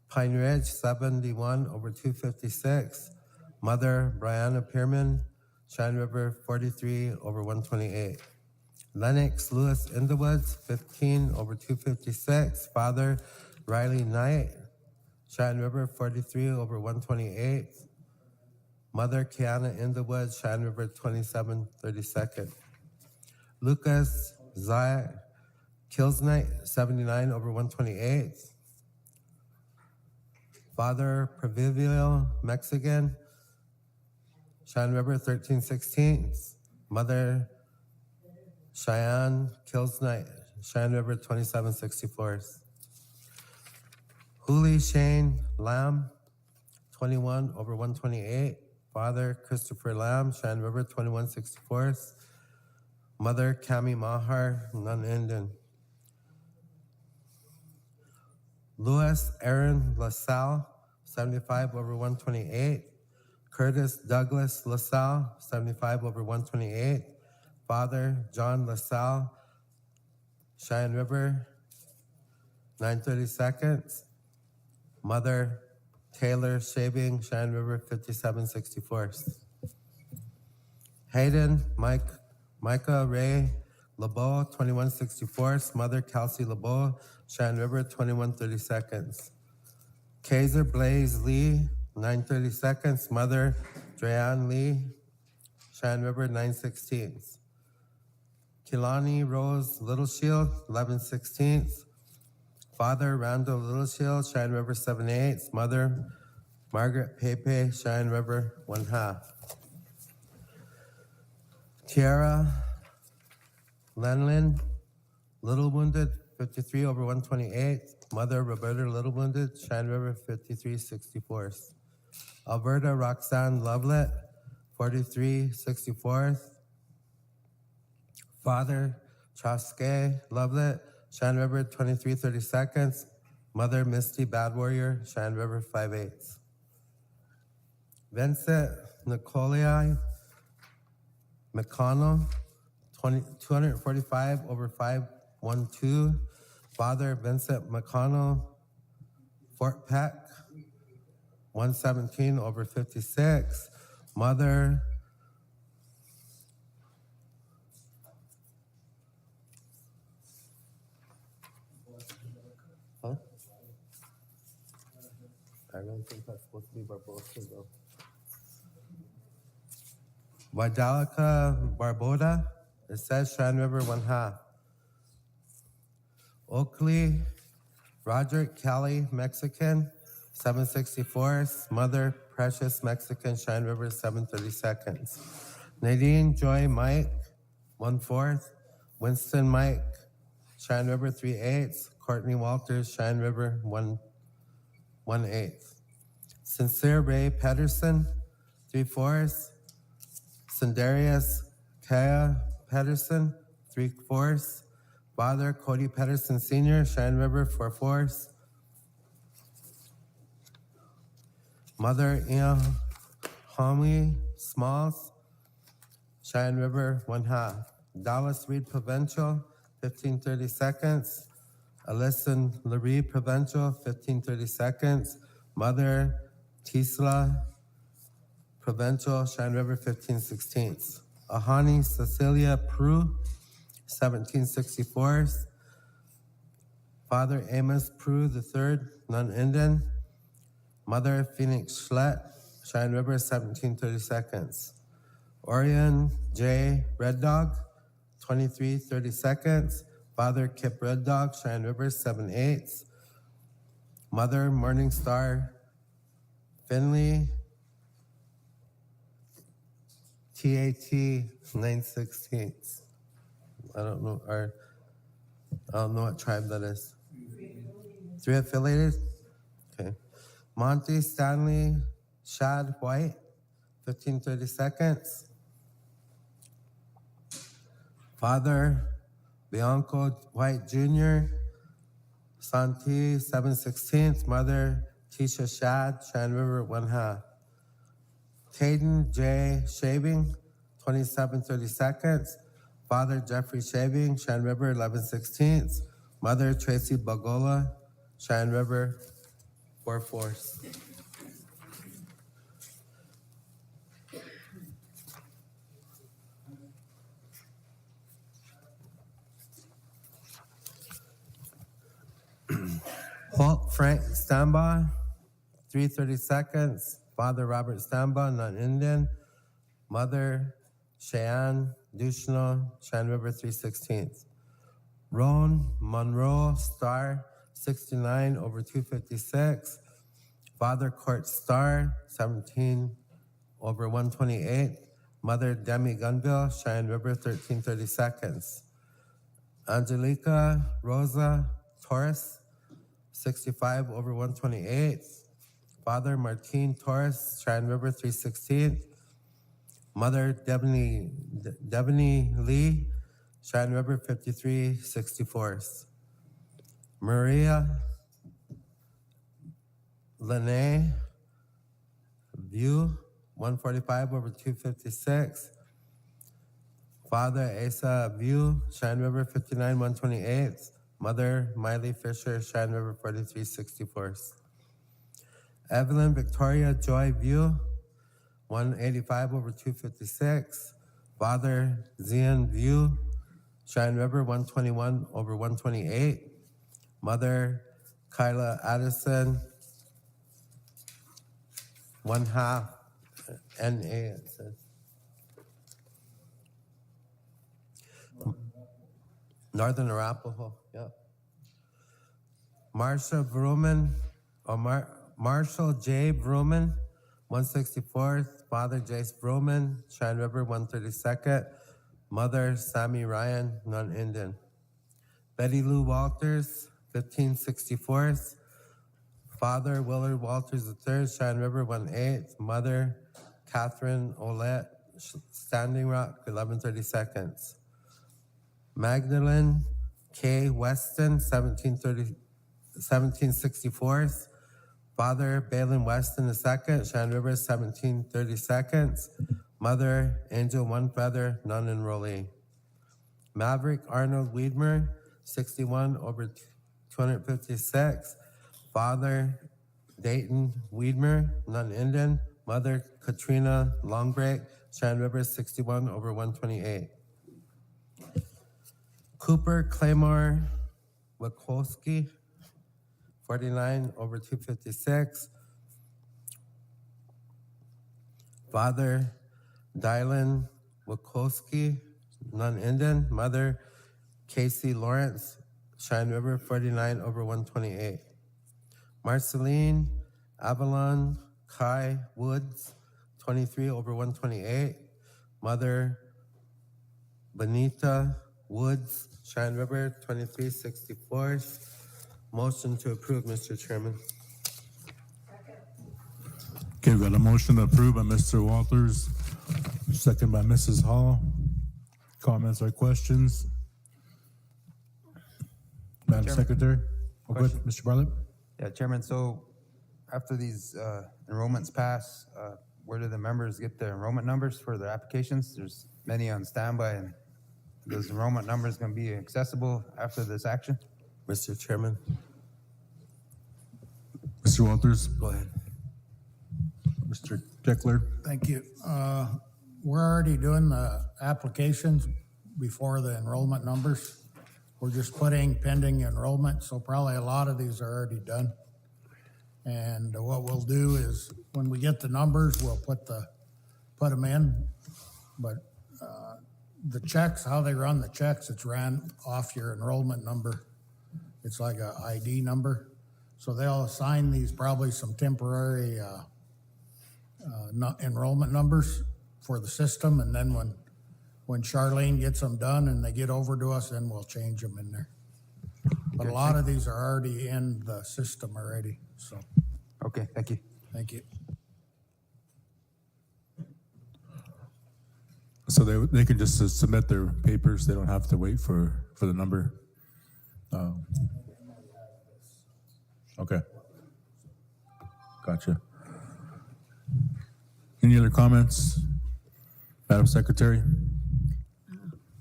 Pine Ridge, 71 over 256. Mother Brianna Pierman, Cheyenne River, 43 over 128. Lennox Lewis in the Woods, 15 over 256. Father Riley Knight, Cheyenne River, 43 over 128. Mother Kiana in the Woods, Cheyenne River, 27/32. Lucas Zayat Kilsnight, 79 over 128. Father Previvio Mexican, Cheyenne River, 13/16. Mother Cheyenne Kilsnight, Cheyenne River, 27/64. Huli Shane Lamb, 21 over 128. Father Christopher Lamb, Cheyenne River, 21/64. Mother Cami Mahar, non-Indian. Louis Aaron LaSalle, 75 over 128. Curtis Douglas LaSalle, 75 over 128. Father John LaSalle, Cheyenne River, 9/32. Mother Taylor Shaving, Cheyenne River, 57/64. Hayden Micah Ray LeBeau, 21/64. Mother Kelsey LeBeau, Cheyenne River, 21/32. Kaiser Blaze Lee, 9/32. Mother Dreanne Lee, Cheyenne River, 9/16. Kilani Rose Little Shield, 11/16. Father Randall Little Shield, Cheyenne River, 7/8. Mother Margaret Pepe, Cheyenne River, 1/2. Tiara Lenlin, Little Wounded, 53/128. Mother Roberta Little Wounded, Cheyenne River, 53/64. Alberta Roxanne Lovelet, 43/64. Father Chaske Lovelet, Cheyenne River, 23/32. Mother Misty Bad Warrior, Cheyenne River, 5/8. Vincent Nicolai McConnell, 245/512. Father Vincent McConnell, Fort Peck, 117/56. Mother I don't think that's supposed to be Barbosa though. Guadalajara Barboda, it says Cheyenne River, 1/2. Oakley Roderick Kelly, Mexican, 7/64. Mother Precious Mexican, Cheyenne River, 7/32. Nadine Joy Mike, 1/4. Winston Mike, Cheyenne River, 3/8. Courtney Walters, Cheyenne River, 1/8. Sincere Ray Pedersen, 3/4. Sindarius Kaya Pedersen, 3/4. Father Cody Pedersen Sr., Cheyenne River, 4/4. Mother Ian Homie Smalls, Cheyenne River, 1/2. Dallas Reed Provincial, 15/32. Alyson Laree Provincial, 15/32. Mother Tisla Provincial, Cheyenne River, 15/16. Ahani Cecilia Prue, 17/64. Father Amos Prue III, non-Indian. Mother Phoenix Schlett, Cheyenne River, 17/32. Orion J. Red Dog, 23/32. Father Kip Red Dog, Cheyenne River, 7/8. Mother Morning Star Finley, TAT 9/16. I don't know what tribe that is. 3 affiliated? Okay. Monty Stanley Shad White, 15/32. Father Bianco White Jr., Santi, 7/16. Mother Tisha Shad, Cheyenne River, 1/2. Caden J. Shaving, 27/32. Father Jeffrey Shaving, Cheyenne River, 11/16. Mother Tracy Bagola, Cheyenne River, 4/4. Holt Frank Stamba, 3/32. Father Robert Stamba, non-Indian. Mother Cheyenne Dushno, Cheyenne River, 3/16. Roan Monroe Star, 69/256. Father Court Star, 17/128. Mother Demi Gunville, Cheyenne River, 13/32. Angelica Rosa Torres, 65/128. Father Martin Torres, Cheyenne River, 3/16. Mother Devony Lee, Cheyenne River, 53/64. Maria Lene View, 145/256. Father Asa View, Cheyenne River, 59/128. Mother Miley Fisher, Cheyenne River, 43/64. Evelyn Victoria Joy View, 185/256. Father Zion View, Cheyenne River, 121/128. Mother Kyla Addison, 1/2 NA, it says. Northern Arapaho, yeah. Marsha Vrooman, or Marshall J. Vrooman, 164th. Father Jace Vrooman, Cheyenne River, 132nd. Mother Sammy Ryan, non-Indian. Betty Lou Walters, 1564th. Father Willard Walters III, Cheyenne River, 1/8. Mother Catherine Olette, Standing Rock, 1132nd. Magdalene K. Weston, 1764th. Father Balin Weston II, Cheyenne River, 1732nd. Mother Angel One Feather, non-enrollee. Maverick Arnold Wiedmer, 61 over 256. Father Dayton Wiedmer, non-Indian. Mother Katrina Longbreak, Cheyenne River, 61 over 128. Cooper Claymore Wachowski, 49 over 256. Father Dylan Wachowski, non-Indian. Mother Casey Lawrence, Cheyenne River, 49 over 128. Marceline Avalon Kai Woods, 23 over 128. Mother Benita Woods, Cheyenne River, 2364. Motion to approve, Mr. Chairman. Okay, we got a motion to approve by Mr. Walters, second by Mrs. Hall. Comments or questions? Madam Chairman. Secretary? Oh, go ahead, Question. Mr. Bartlett? Yeah, Chairman, so after these enrollments pass, where do the members get their enrollment numbers for their applications? There's many on standby, and those enrollment numbers going to be accessible after this action? Mr. Chairman. Mr. Walters? Go ahead. Mr. Deckler? Thank you. We're already doing the applications before the enrollment numbers. We're just putting pending enrollment, so probably a lot of these are already done. And what we'll do is, when we get the numbers, we'll put them in. But the checks, how they run the checks, it's ran off your enrollment number. It's like a ID number. So they'll assign these probably some temporary enrollment numbers for the system, and then when Charlene gets them done and they get over to us, then we'll change them in there. But a lot of these are already in the system already, so. Okay, thank you. Thank you. So they can just submit their papers, they don't have to wait for the number? Okay. Gotcha. Any other comments? Madam Secretary?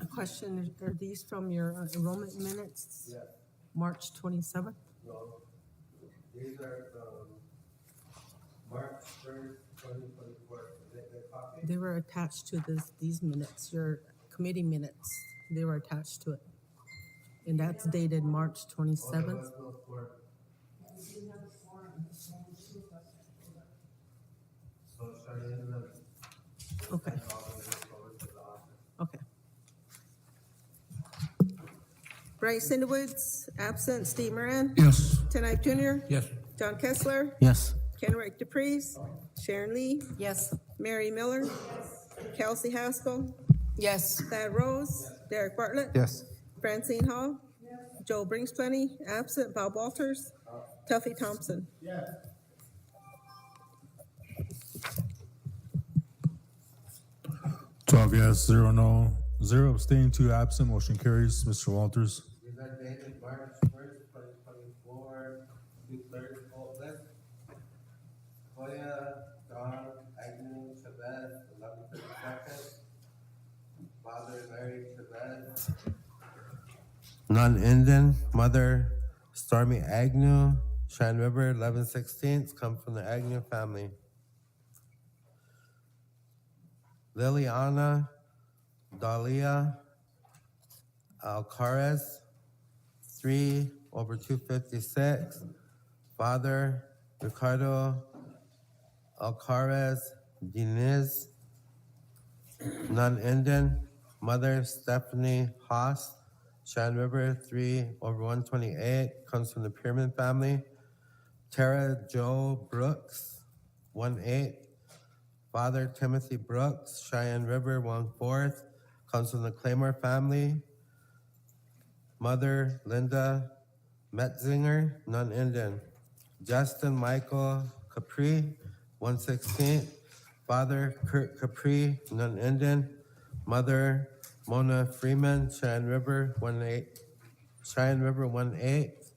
A question, are these from your enrollment minutes? Yeah. March 27th? No. These are from March 1st, 2024. They were attached to these minutes, your committee minutes. They were attached to it. And that's dated March 27th. Okay. Okay. Bryce Sindowitz, absent. Steve Moran? Yes. Tenai Junior? Yes. John Kessler? Yes. Kenrick DePreez? Sharon Lee? Yes. Mary Miller? Kelsey Haskell? Yes. Thad Rose? Derek Bartlett? Yes. Francine Hall? Joe Bringsplenny, absent. Bob Walters? Tuffy Thompson? Yeah. Twelve yes, 0 no, 0 abstain, 2 absent, motion carries. Mr. Walters? These are dated March 1st, 2024. Two-thirds vote list. Koya, Don, Agnew, Chavez, 1132nd. Father Larry Chavez. Non-Indian. Mother Stormy Agnew, Cheyenne River, 11/16, come from the Agnew family. Liliana Dalia Alcaraz, 3 over 256. Father Ricardo Alcaraz Diniz, non-Indian. Mother Stephanie Haas, Cheyenne River, 3 over 128, comes from the Pierman family. Tara Joe Brooks, 1/8. Father Timothy Brooks, Cheyenne River, 1/4, comes from the Claymore family. Mother Linda Metzinger, non-Indian. Justin Michael Capri, 1/16. Father Kurt Capri, non-Indian. Mother Mona Freeman, Cheyenne River, 1/8. Cheyenne River, 1/8.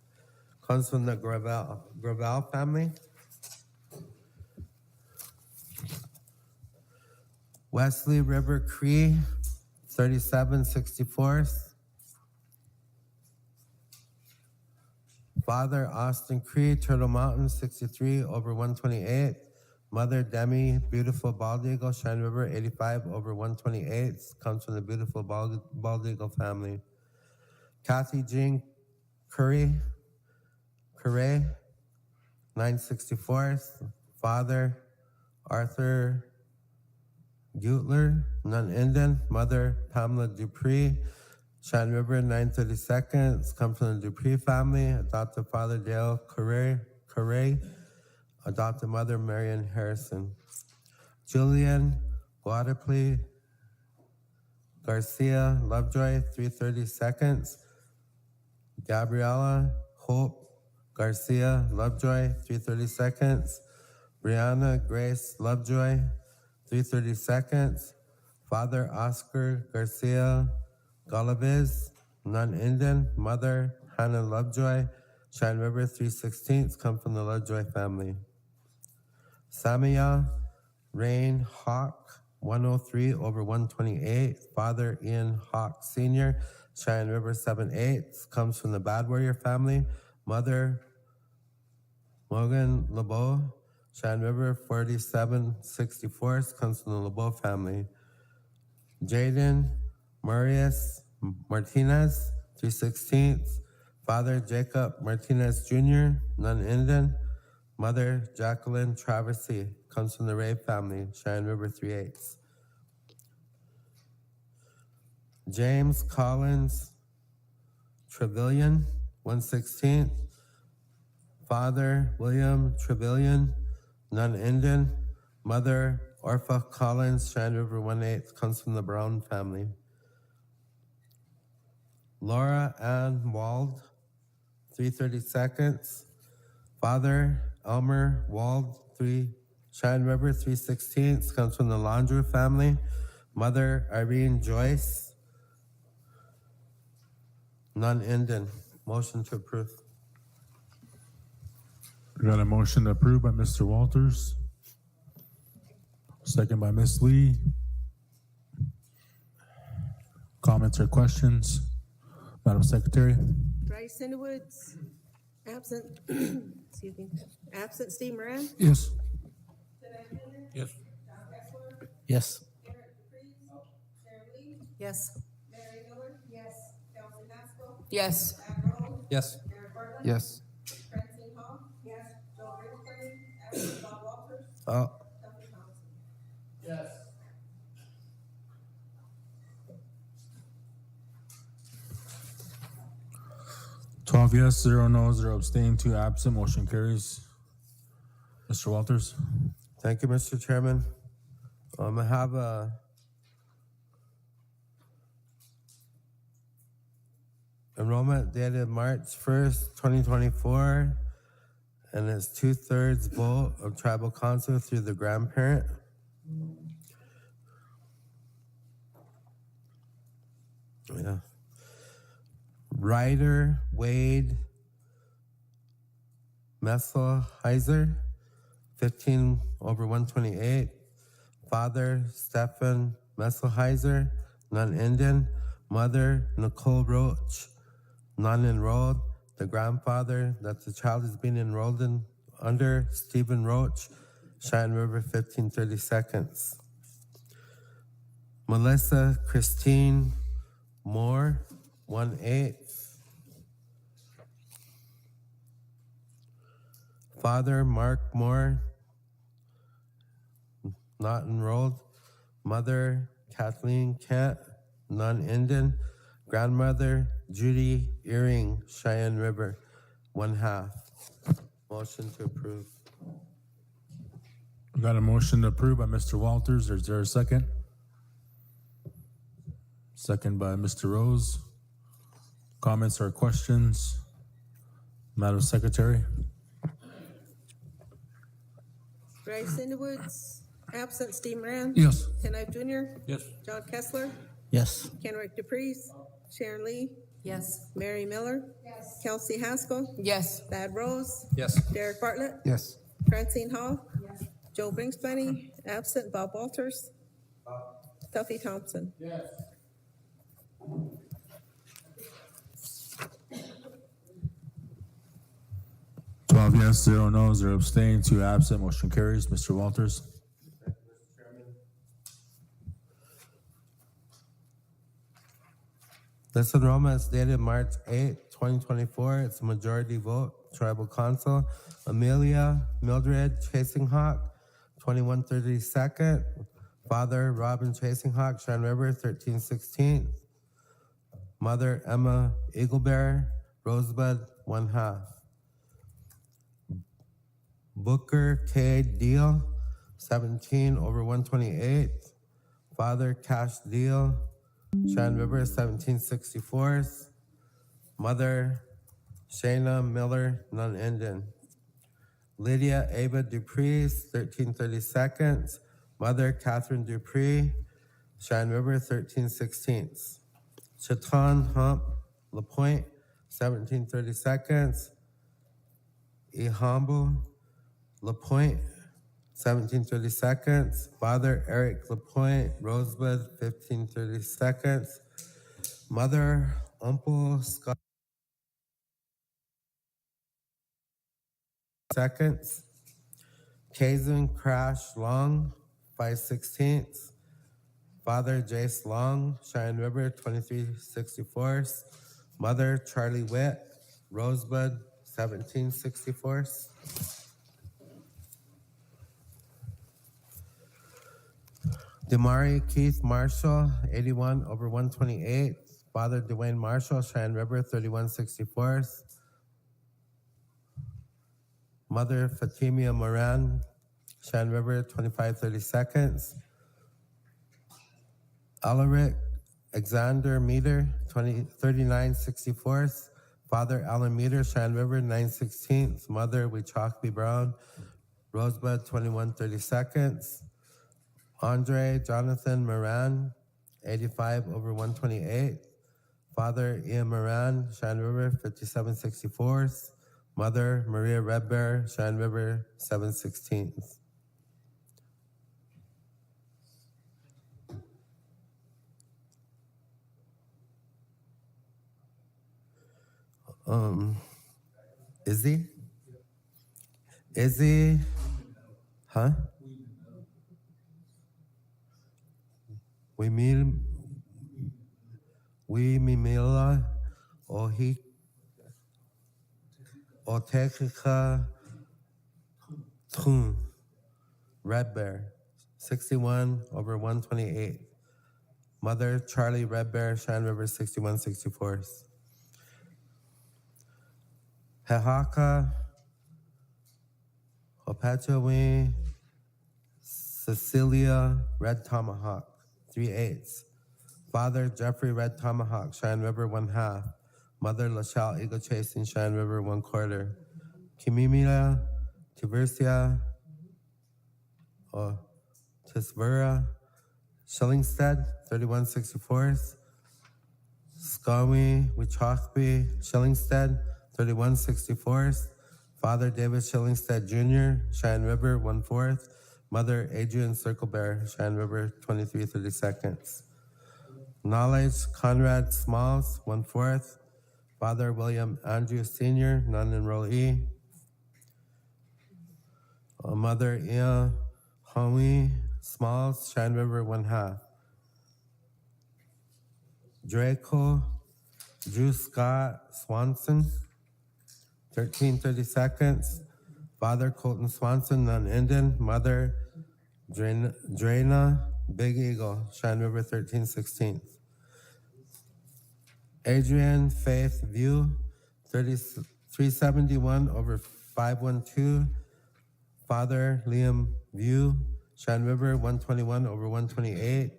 Comes from the Gravel family. Wesley River Cree, 37/64. Father Austin Cree, Turtle Mountain, 63/128. Mother Demi Beautiful Bald Eagle, Cheyenne River, 85/128. Comes from the Beautiful Bald Eagle family. Kathy Jean Curry, 9/64. Father Arthur Gutler, non-Indian. Mother Pamela Dupree, Cheyenne River, 9/32. Comes from the Dupree family. Adopted father Dale Correa. Adopted mother Marion Harrison. Julian Guadalupe Garcia Lovejoy, 3/32. Gabriela Hope Garcia Lovejoy, 3/32. Brianna Grace Lovejoy, 3/32. Father Oscar Garcia Galaviz, non-Indian. Mother Hannah Lovejoy, Cheyenne River, 3/16, come from the Lovejoy family. Samia Rain Hawk, 103/128. Father Ian Hawk Sr., Cheyenne River, 7/8, comes from the Bad Warrior family. Mother Morgan LeBeau, Cheyenne River, 47/64, comes from the LeBeau family. Jaden Marius Martinez, 3/16. Father Jacob Martinez Jr., non-Indian. Mother Jacqueline Traversy, comes from the Ray family, Cheyenne River, 3/8. James Collins Trevelyan, 1/16. Father William Trevelyan, non-Indian. Mother Orpha Collins, Cheyenne River, 1/8, comes from the Brown family. Laura Ann Wald, 3/32. Father Elmer Wald, Cheyenne River, 3/16, comes from the Landreau family. Mother Irene Joyce, non-Indian. Motion to approve. We got a motion to approve by Mr. Walters. Second by Ms. Lee. Comments or questions? Madam Secretary? Bryce Woods, absent. Excuse me. Absent. Steve Moran. Yes. Yes. Yes. Yes. Mary Miller? Yes. Kelsey Maxwell? Yes. Yes. Yes. Francine Hall? Yes. Joe Rigsby? Absent. Bob Walters? Oh, Duffy Johnson? Yes. 12 yes, 0 no, 0 abstain, 2 absent. Motion carries. Mr. Walters? thank you, Mr. Chairman. I have a enrollment dated March 1st, 2024, and it's 2/3 vote of tribal council through the grandparent. Yeah. Ryder Wade Messelheiser, 15/128. Father Stephen Messelheiser, non-Indian. Mother Nicole Roach, non-enrolled. The grandfather that the child is being enrolled in under, Stephen Roach, Cheyenne River, 15/32. Melissa Christine Moore, 1/8. Father Mark Moore, not enrolled. Mother Kathleen Kent, non-Indian. Grandmother Judy Earring, Cheyenne River, 1/2. Motion to approve. We got a motion to approve by Mr. Walters. Is there a second? Second by Mr. Rose. Comments or questions? Madam Secretary? Bryce Cinderwoods, absent. Steve Moran. Yes. Ken Ive Jr. Yes. John Kessler, Yes. Kenrick Dupreez, Sharon Lee, Yes. Mary Miller, Kelsey Haskell, Yes. Thad Rose, Yes. Derek Bartlett, Yes. Francine Hall, Joe Brinkspani, absent. Bob Walters, Tuffy Thompson. 12 yes, 0 no, 0 abstain, 2 absent. Motion carries. Mr. Walters? This enrollment is dated March 8, 2024. It's a majority vote. Tribal Council, Amelia Mildred Chasing Hawk, 2132nd. Father, Robin Chasing Hawk, Cheyenne River, 1316th. Mother, Emma Eaglebear, Rosebud, 1/2. Booker K. Deal, 17/128. Father, Cash Deal, Cheyenne River, 1764th. Mother, Shayna Miller, non-Indian. Lydia Ava Dupreez, 1332nd. Mother, Catherine Dupree, Cheyenne River, 1316th. Chaton Hump LaPointe, 1732nd. Ihambo LaPointe, 1732nd. Father, Eric LaPointe, Rosebud, 1532nd. Mother, Uncle Scott, seconds. Kazan Crash Long, 5/16. Father, Jace Long, Cheyenne River, 2364th. Mother, Charlie Witt, Rosebud, 1764th. Damari Keith Marshall, 81/128. Father, Dwayne Marshall, Cheyenne River, 3164th. Mother, Fatimia Moran, Cheyenne River, 2532nd. Alaric Alexander Meter, 3964th. Father, Alan Meter, Cheyenne River, 916th. Mother, Wichakby Brown, Rosebud, 2132nd. Andre Jonathan Moran, 85/128. Father, Ian Moran, Cheyenne River, 5764th. Mother, Maria Red Bear, Cheyenne River, 716th. Izzy, huh? Mimila Otekika Tun, Red Bear, 61/128. Mother, Charlie Red Bear, Cheyenne River, 6164th. Hehaka Hopachawi Cecilia Red Tomahawk, 3/8. Father, Jeffrey Red Tomahawk, Cheyenne River, 1/2. Mother, Lachelle Eagle Chasing, Cheyenne River, 1/4. Kimimila Tiversia Tisvera Shillingstead, 3164th. Skawi Wichakby Shillingstead, 3164th. Father, David Shillingstead Jr., Cheyenne River, 1/4. Mother, Adrian Circlebear, Cheyenne River, 2332nd. Knowledge, Conrad Smalls, 1/4. Father, William Andrew Sr., non-enrollee. Mother, Ia Howie Smalls, Cheyenne River, 1/2. Draco Drew Scott Swanson, 1332nd. Father, Colton Swanson, non-Indian. Mother, Drana Big Eagle, Cheyenne River, 1316th. Adrian Faith View, 371/5 512, Father Liam View, Cheyenne River, 121 over 128.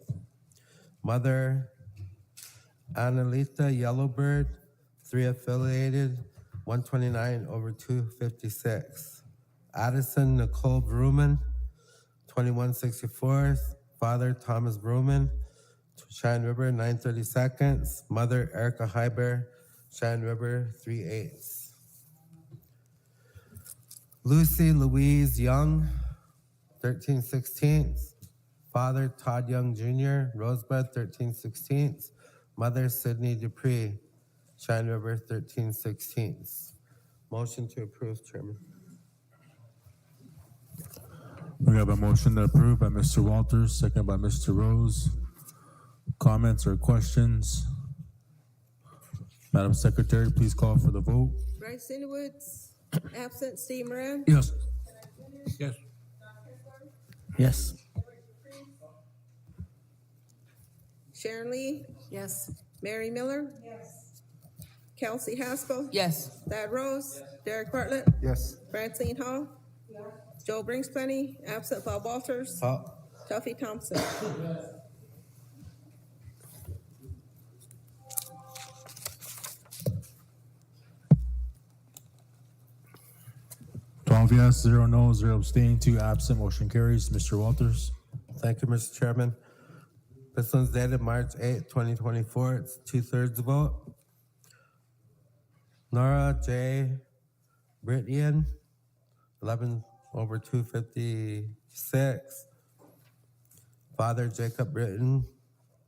Mother Annalita Yellowbird, 3 affiliated, 129 over 256. Addison Nicole Bruman, 2164. Father Thomas Bruman, Cheyenne River, 930 seconds. Mother Erica Hyber, Cheyenne River, 3/8. Lucy Louise Young, 13/16. Father Todd Young Jr., Rosebud, 13/16. Mother Sydney Dupree, Cheyenne River, 13/16. Motion to approve, Chairman. We have a motion to approve by Mr. Walters, second by Mr. Rose. Comments or questions? Madam Secretary, please call for the vote. Bryce Woods, absent. Steve Moran. Yes. Yes. Yes. Sharon Lee. Yes. Mary Miller. Yes. Kelsey Haskell. Yes. Thad Rose. Yes. Derek Bartlett. Yes. Francine Hall. Yes. Joe Brinksplenny, absent. Bob Walters. Tuffy Thompson. Yes. 12 yes, 0 no, 0 abstain, 2 absent. Motion carries. Mr. Walters. Thank you, Mr. Chairman. This one's dated March 8, 2024. It's 2/3 vote. Nora J. Brittian, 11 over 256. Father Jacob Britton,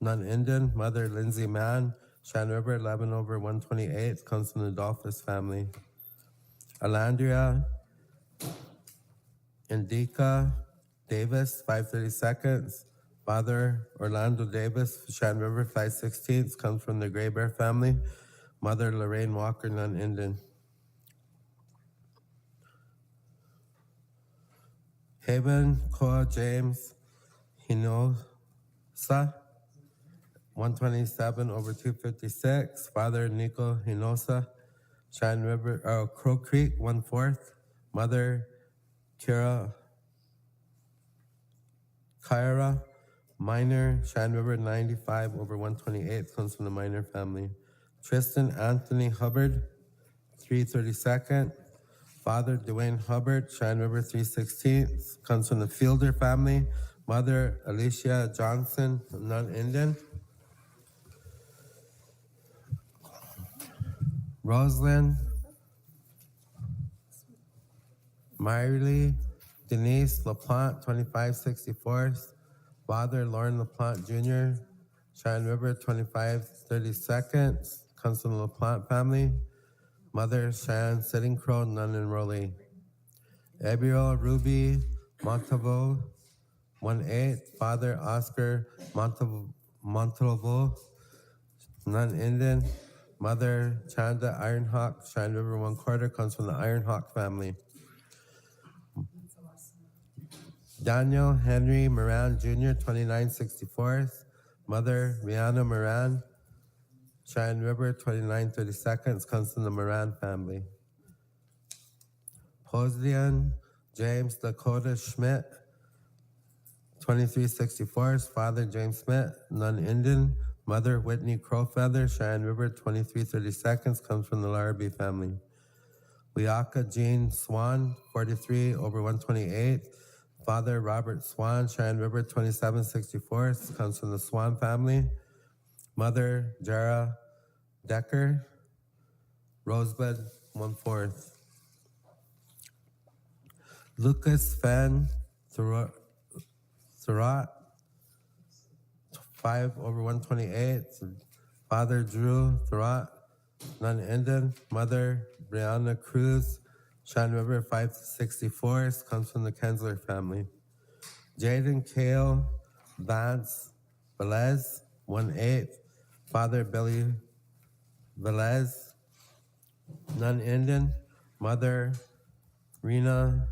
non-Indian. Mother Lindsay Mann, Cheyenne River, 11 over 128. Comes from the Dolphus family. Alandria Indica Davis, 530 seconds. Father Orlando Davis, Cheyenne River, 5/16, comes from the Gray Bear family. Mother Lorraine Walker, non-Indian. Haven Koa James Hinosa, 127 over 256. Father Nico Hinosa, Cheyenne River, Crow Creek, 1/4. Mother Kyra Minor, Cheyenne River, 95 over 128, comes from the Minor family. Tristan Anthony Hubbard, 3/32. Father Dwayne Hubbard, Cheyenne River, 3/16, comes from the Fielder family. Mother Alicia Johnson, non-Indian. Rosalind Myrie Denise LaPlante, 2564. Father Lauren LaPlante Jr., Cheyenne River, 25/32, comes from the LaPlante family. Mother Cheyenne Sitting Crow, non-enrollee. Abiel Ruby Montalvo, 1/8. Father Oscar Montalvo, non-Indian. Mother Chanda Ironhawk, Cheyenne River, 1/4, comes from the Ironhawk family. Daniel Henry Moran Jr., 2964. Mother Rihanna Moran, Cheyenne River, 29/32, comes from the Moran family. Posian James Dakota Schmidt, 2364. Father James Schmidt, non-Indian. Mother Whitney Crowfeather, Cheyenne River, 23/32, comes from the Larrabee family. Wiaka Jean Swan, 43 over 128. Father Robert Swan, Cheyenne River, 2764, comes from the Swan family. Mother Jara Decker, Rosebud, 1/4. Lucas Fan Thurat, 5 over 128. Father Drew Thurat, non-Indian. Mother Brianna Cruz, Cheyenne River, 564, comes from the Kensler family. Jaden Kale Vance Velez, 1/8. Father Billy Velez, non-Indian. Mother Renia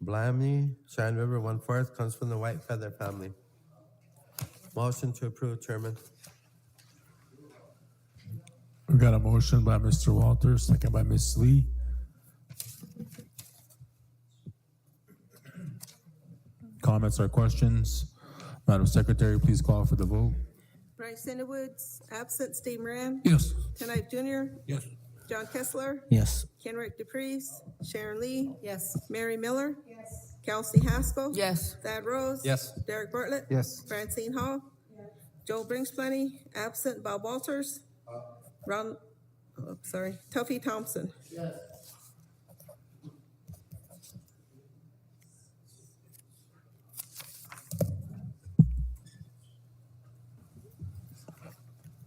Blamney, Cheyenne River, 1/4, comes from the White Feather family. Motion to approve, Chairman. We got a motion by Mr. Walters, second by Ms. Lee. comments or questions? Madam Secretary, please call for the vote. Bryce Woods, absent. Steve Moran. Yes. Knight Jr. Yes. John Kessler. Yes. Kenrick DePreez. Sharon Lee. Yes. Mary Miller. Kelsey Haskell. Yes. Thad Rose. Yes. Derek Bartlett. Yes. Francine Hall. Joe Brinksplenny, absent. Bob Walters. Tuffy Thompson. Yes.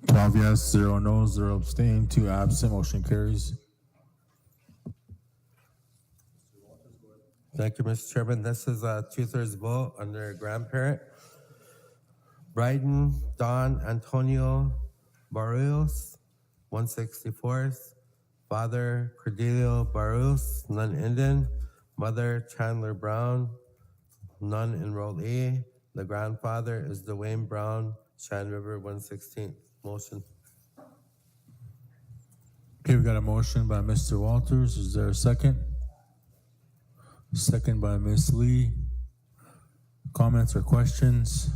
Twelve yes, 0 no, 0 abstain, 2 absent, motion carries. Thank you, Mr. Chairman. This is a 2/3 vote under grandparent. Bryden Don Antonio Barrios, 164th. Father Cordelio Barrios, non-Indian. Mother Chandler Brown, non-enrollee. The grandfather is Dwayne Brown, Cheyenne River, 116th. Motion. Okay, we got a motion by Mr. Walters. Is there a second? Second by Ms. Lee. Comments or questions?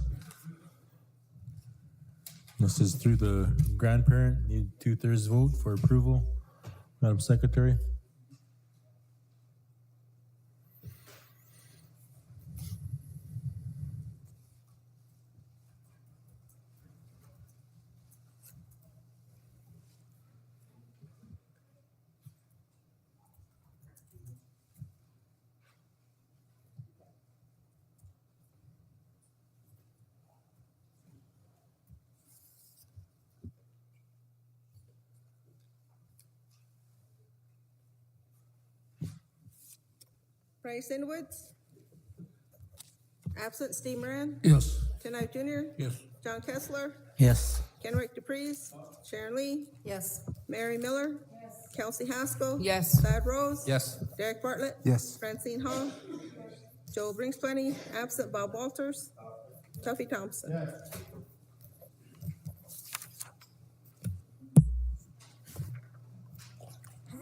This is through the grandparent. Need 2/3 vote for approval. Madam Secretary. Bryce Woods, absent. Steve Moran. Yes. Knight Jr. Yes. John Kessler. Yes. Kenrick DePreez. Sharon Lee. Yes. Mary Miller. Kelsey Haskell. Yes. Thad Rose. Yes. Derek Bartlett. Yes. Francine Hall. Joe Brinksplenny, absent. Bob Walters. Tuffy Thompson. Yes.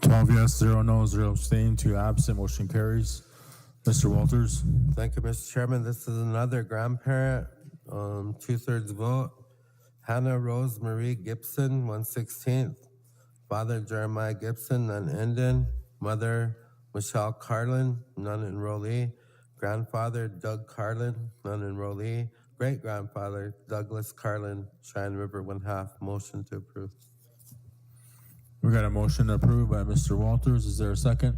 12 yes, 0 no, 0 abstain, 2 absent, motion carries. Mr. Walters. Thank you, Mr. Chairman. This is another grandparent, 2/3 vote. Hannah Rose Marie Gibson, 116th. Father Jeremiah Gibson, non-Indian. Mother Michelle Carlin, non-enrollee. Grandfather Doug Carlin, non-enrollee. Great-grandfather Douglas Carlin, Cheyenne River, 1/2. Motion to approve. We got a motion approved by Mr. Walters. Is there a second?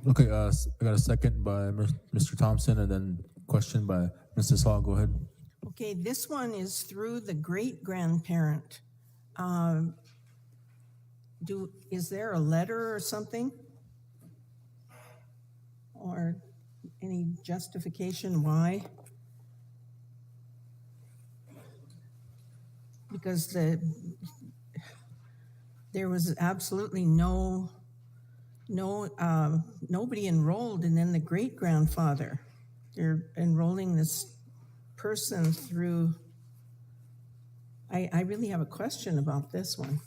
Okay, I got a second by Mr. Thompson and then question by Mrs. Hall. Go ahead. Okay, this one is through the great-grandparent. Is there a letter or something? Or any justification why? Because there was absolutely nobody enrolled, and then the great-grandfather. They're enrolling this person through. I really have a question about this one.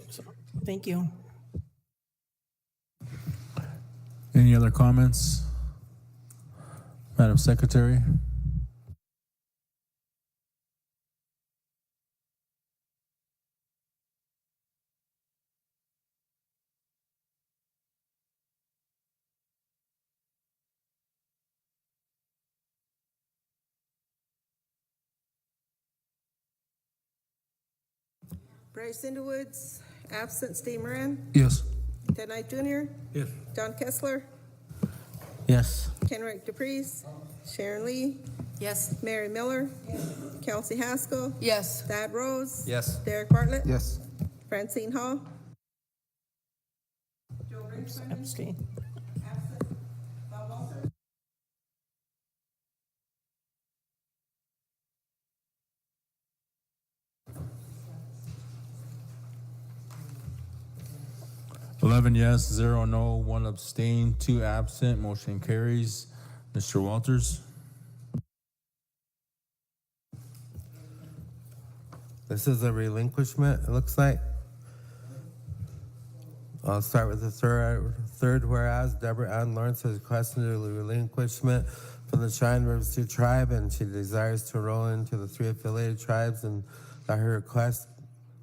So, thank you. Any other comments? Madam Secretary. Bryce Woods, absent. Steve Moran. Yes. Ted Knight Jr. Yes. John Kessler. Yes. Kenrick DePreez. Sharon Lee. Yes. Mary Miller. Kelsey Haskell. Yes. Thad Rose. Yes. Derek Bartlett. Yes. Francine Hall. Abstain. Absent. Bob Walters. 11 yes, 0 no, 1 abstain, 2 absent, motion carries. Mr. Walters? This is a relinquishment, it looks like. I'll start with the third whereas Deborah Ann Lawrence has requested a relinquishment from the Cheyenne River Sioux tribe, and she desires to enroll into the 3 affiliated tribes, and that her request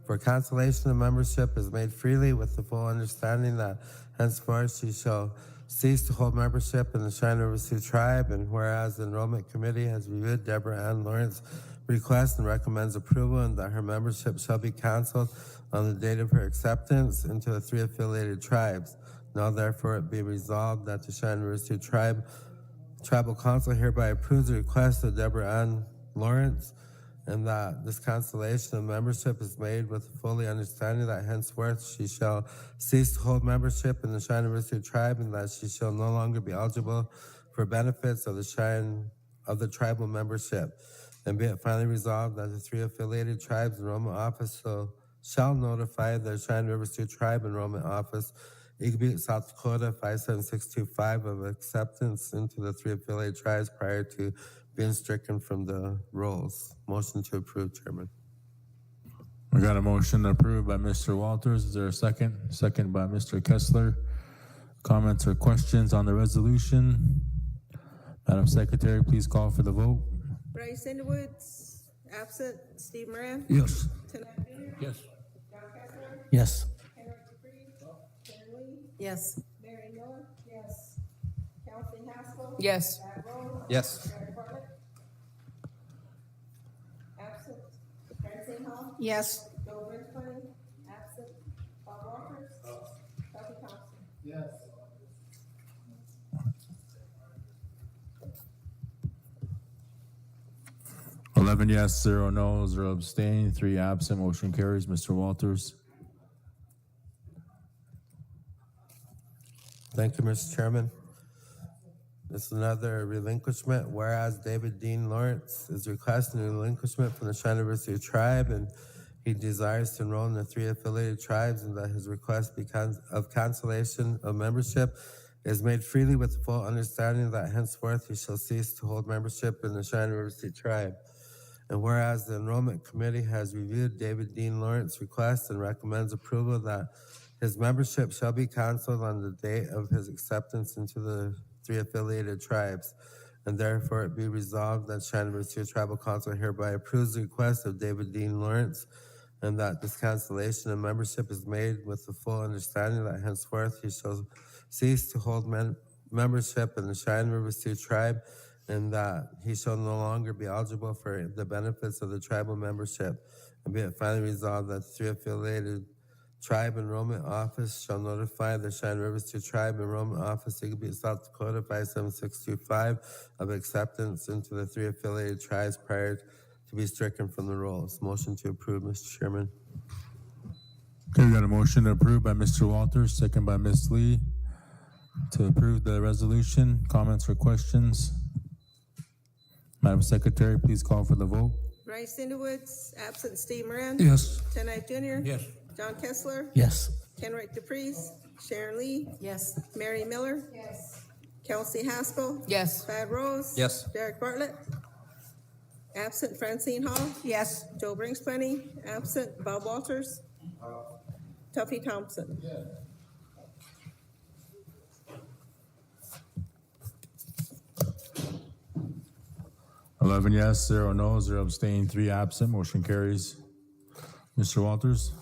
for cancellation of membership is made freely with the full understanding that henceforth she shall cease to hold membership in the Cheyenne River Sioux tribe, and whereas the enrollment committee has reviewed Deborah Ann Lawrence's request and recommends approval, and that her membership shall be canceled on the date of her acceptance into the 3 affiliated tribes. Now therefore it be resolved that the Cheyenne River Sioux Tribal Council hereby approves the request of Deborah Ann Lawrence, and that this cancellation of membership is made with the fully understanding that henceforth she shall cease to hold membership in the Cheyenne River Sioux tribe, and that she shall no longer be eligible for benefits of the tribal membership. And be it finally resolved that the 3 affiliated tribes enrollment office shall notify the Cheyenne River Sioux Tribe Enrollment Office, Eagle Butte, South Dakota, 57625 of acceptance into the 3 affiliated tribes prior to being stricken from the rolls. Motion to approve, Chairman. We got a motion approved by Mr. Walters. Is there a second? Second by Mr. Kessler. Comments or questions on the resolution? Madam Secretary, please call for the vote. Bryce Underwoods, absent. Steve Moran. Yes. Yes. John Kessler. Yes. Henry Dupree. Sharon Lee. Yes. Mary Miller. Yes. Kelsey Haskell. Yes. Brad Rose. Yes. Derek Bartlett. Absent. Francine Hall. Yes. Joe Brinkman. Absent. Bob Walters. Duffy Thompson. Yes. Eleven yes, 0 no, 0 abstain, 3 absent. Motion carries. Mr. Walters. Thank you, Mr. Chairman. This is another relinquishment, whereas David Dean Lawrence is requesting a relinquishment from the Cheyenne River Sioux tribe, and he desires to enroll in the 3 affiliated tribes, and that his request of cancellation of membership is made freely with the full understanding that henceforth he shall cease to hold membership in the Cheyenne River Sioux tribe. And whereas the enrollment committee has reviewed David Dean Lawrence's request and recommends approval that his membership shall be canceled on the date of his acceptance into the 3 affiliated tribes, and therefore it be resolved that Cheyenne River Sioux Tribal Council hereby approves the request of David Dean Lawrence, and that this cancellation of membership is made with the full understanding that henceforth he shall cease to hold membership in the Cheyenne River Sioux tribe, and that he shall no longer be eligible for the benefits of the tribal membership. And be it finally resolved that the 3 affiliated tribe enrollment office shall notify the Cheyenne River Sioux Tribe Enrollment Office, Eagle Butte, South Dakota, 57625 of acceptance into the 3 affiliated tribes prior to be stricken from the rolls. Motion to approve, Mr. Chairman. Okay, we got a motion to approve by Mr. Walters, second by Ms. Lee, to approve the resolution. Comments or questions? Madam Secretary, please call for the vote. Bryce Underwoods, absent. Steve Moran. Yes. Tenai Junior. Yes. John Kessler. Yes. Kenrick Dupree. Sharon Lee. Yes. Mary Miller. Yes. Kelsey Haskell. Yes. Brad Rose. Yes. Derek Bartlett. Absent. Francine Hall. Yes. Joe Brinkman. Absent. Bob Walters. Tuffy Thompson. 11 yes, 0 no, 0 abstain, 3 absent. Motion carries. Mr. Walters.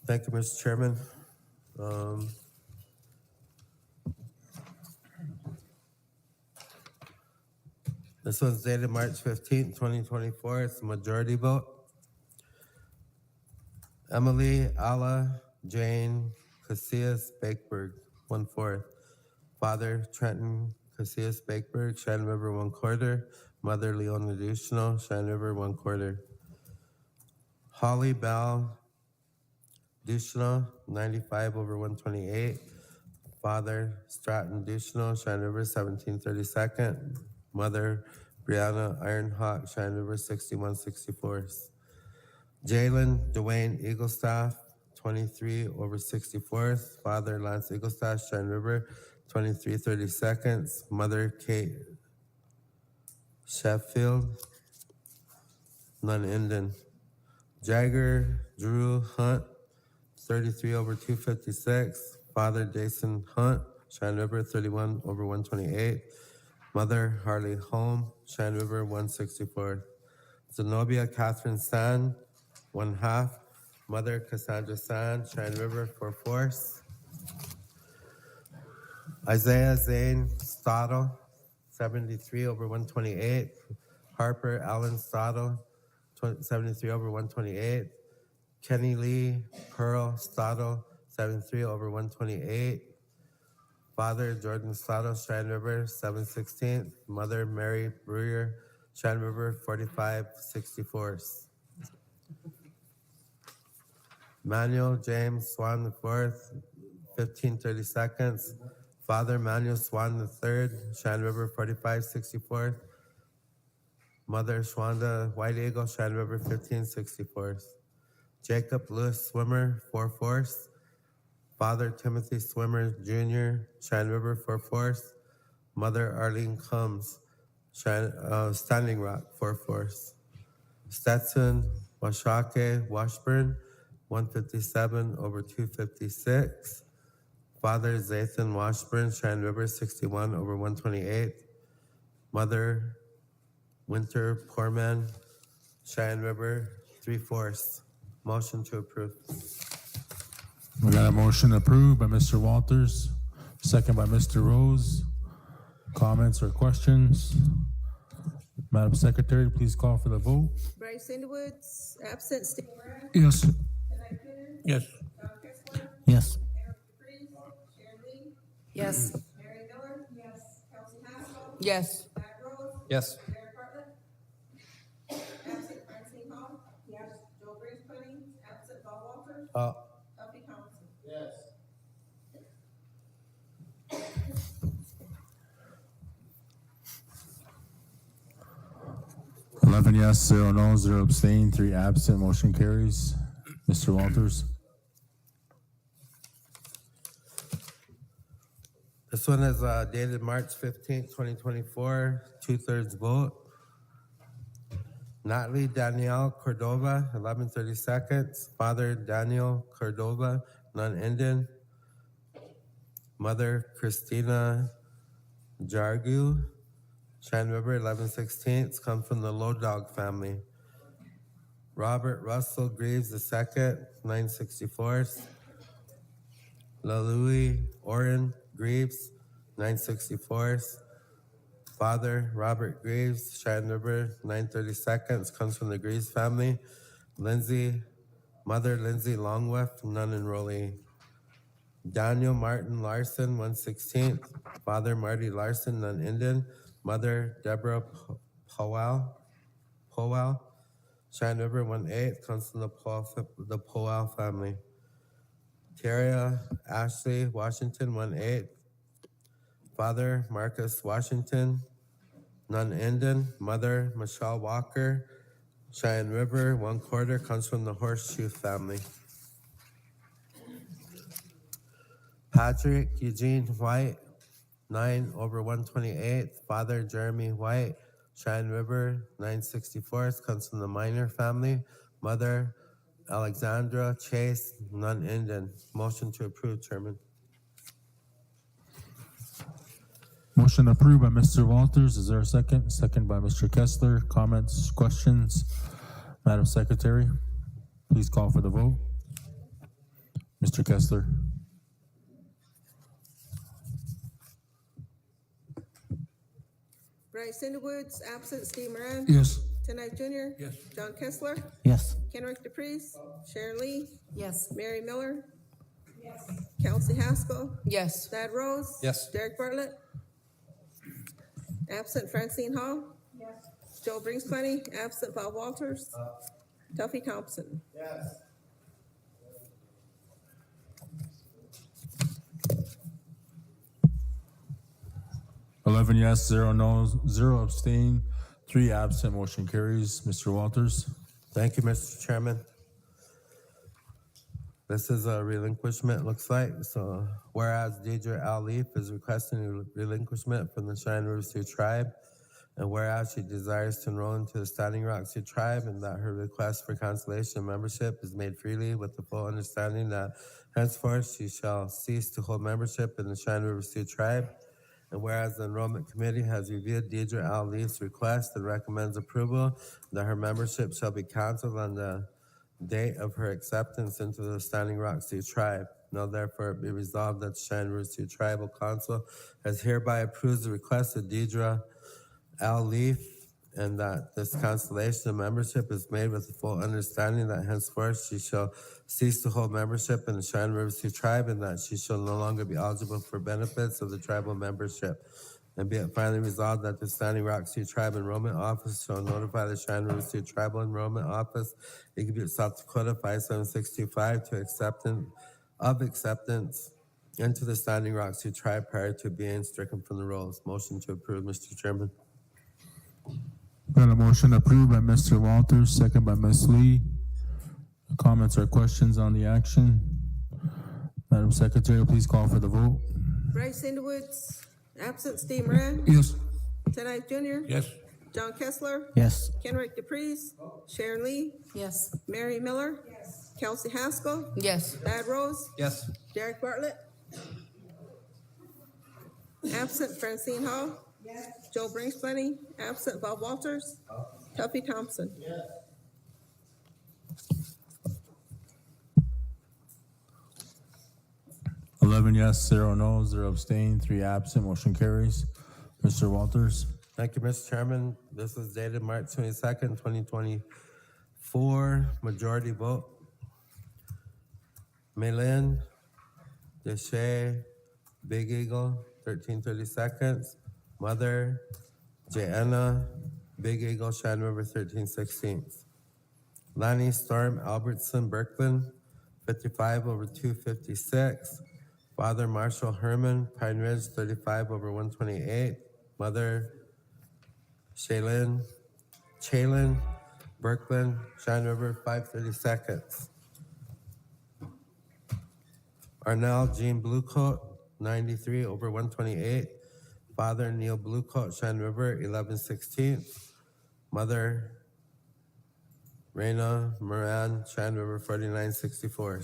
Thank you, Mr. Chairman. This one's dated March 15th, 2024. It's a majority vote. Emily Alla Jane Casillas Bakeberg, 1/4. Father Trenton Casillas Bakeberg, Cheyenne River, 1/4. Mother Leona Duchino, Cheyenne River, 1/4. Holly Bell Duchino, 95/128. Father Stratton Duchino, Cheyenne River, 1732nd. Mother Brianna Ironhawk, Cheyenne River, 6164. Jalen Dwayne Eaglestaff, 23 over 64th. Father Lance Eaglestaff, Cheyenne River, 23 32nds. Mother Kate Sheffield, Nunenden. Jagger Drew Hunt, 33 over 256. Father Jason Hunt, Cheyenne River, 31 over 128. Mother Harley Holm, Cheyenne River, 164. Zenobia Catherine Sand, 1/2. Mother Cassandra Sand, Cheyenne River, 4/4. Isaiah Zane Stottle, 73 over 128. Harper Allen Stottle, 73 over 128. Kenny Lee Pearl Stottle, 73 over 128. Father Jordan Stottle, Cheyenne River, 7/16. Mother Mary Brewer, Cheyenne River, 45/64. Manuel James Swan IV, 15 32nds. Father Manuel Swan III, Cheyenne River, 45/64. Mother Shwanda White Eagle, Cheyenne River, 15/64. Jacob Lewis Swimmer, 4/4. Father Timothy Swimmer Jr., Cheyenne River, 4/4. Mother Arlene Combs, Standing Rock, 4/4. Stetson Washake Washburn, 157 over 256. Father Zathan Washburn, Cheyenne River, 61 over 128. Mother Winter Poorman, Cheyenne River, 3/4. Motion to approve. We got a motion approved by Mr. Walters, second by Mr. Rose. Comments or questions? Madam Secretary, please call for the vote. Bryce Woods, absent. Steve Moran. Yes. Tonight Junior. Yes. John Kessler. Yes. Eric DeFreeze. Sharon Lee. Yes. Mary Miller. Yes. Kelsey Haskell. Yes. Zach Rose. Yes. Derek Bartlett. Absent Francine Hall. Yes. Joe Grigsby. Absent Bob Walters. Duffy Thompson. Yes. 11 yes, 0 no, 0 abstain, 3 absent, motion carries. Mr. Walters? This one is dated March 15th, 2024, 2/3 vote. Natalie Danielle Cordova, 11 32nds. Father Daniel Cordova, non-Indian. Mother Christina Jargu, Cheyenne River, 11/16, come from the Low Dog family. Robert Russell Greaves II, 9/64. LaLouis Oren Greaves, 9/64. Father Robert Greaves, Cheyenne River, 9/32, comes from the Greaves family. Mother Lindsay Longweth, non-enrollee. Daniel Martin Larson, 1/16. Father Marty Larson, non-Indian. Mother Deborah Powell, Cheyenne River, 1/8, comes from the Powell family. Terria Ashley Washington, 1/8. Father Marcus Washington, non-Indian. Mother Michelle Walker, Cheyenne River, 1/4, comes from the Horseshoe family. Patrick Eugene White, 9 over 128. Father Jeremy White, Cheyenne River, 9/64, comes from the Minor family. Mother Alexandra Chase, non-Indian. Motion to approve, Chairman. Motion approved by Mr. Walters. Is there a second? Second by Mr. Kessler. Comments, questions? Madam Secretary, please call for the vote. Mr. Kessler? Bryce Woods, absent. Steve Moran. Yes. Tonight Junior. Yes. John Kessler. Yes. Kenrick DePreez. Sharon Lee. Yes. Mary Miller. Yes. Kelsey Haskell. Yes. Thad Rose. Yes. Derek Bartlett. Absent Francine Hall. Yes. Joe Bringsponey. Absent Bob Walters. Duffy Thompson. Yes. Eleven yes, 0 no, 0 abstain, 3 absent, motion carries. Mr. Walters? Thank you, Mr. Chairman. This is a relinquishment, looks like. So whereas Deidre Al Leaf is requesting a relinquishment from the Cheyenne River Sioux Tribe, and whereas she desires to enroll into the Standing Rock Sioux Tribe, and that her request for cancellation of membership is made freely with the full understanding that henceforth she shall cease to hold membership in the Cheyenne River Sioux Tribe. And whereas the Enrollment Committee has reviewed Deidre Al Leaf's request and recommends approval, that her membership shall be canceled on the date of her acceptance into the Standing Rock Sioux Tribe. Now therefore it be resolved that the Cheyenne River Sioux Tribal Council has hereby approved the request of Deidre Al Leaf, and that this cancellation of membership is made with the full understanding that henceforth she shall cease to hold membership in the Cheyenne River Sioux Tribe, and that she shall no longer be eligible for benefits of the tribal membership. And be it finally resolved that the Standing Rock Sioux Tribe Enrollment Office shall notify the Cheyenne River Sioux Tribal Enrollment Office, Igabute, South Dakota 57625 to acceptance into the Standing Rock Sioux Tribe prior to being stricken from the rolls. Motion to approve, Mr. Chairman. Got a motion approved by Mr. Walters, second by Ms. Lee. Comments or questions on the action? Madam Secretary, please call for the vote. Bryce Underwoods, absent Steve Moran. Yes. Tenight Junior. Yes. John Kessler. Yes. Kenrick DePreez. Sharon Lee. Yes. Mary Miller. Kelsey Haskell. Yes. Thad Rose. Yes. Derek Bartlett. Absent Francine Hall. Joe Brinksplenny. Absent Bob Walters. Tuffy Thompson. 11 yes, 0 no, 0 abstain, 3 absent, motion carries. Mr. Walters. Thank you, Mr. Chairman. This is dated March 22nd, 2024. Majority vote. Malin, Deshay, Big Eagle, 1330 seconds. Mother, Jeanna, Big Eagle, Cheyenne River, 1316. Lanny Storm, Albertson, Berkland, 55 over 256. Father Marshall Herman, Pine Ridge, 35 over 128. Mother Shaylin, Berkland, Cheyenne River, 530 seconds. Arnell Jean Bluecoat, 93 over 128. Father Neil Bluecoat, Cheyenne River, 1116. Mother Raina Moran, Cheyenne River, 4964.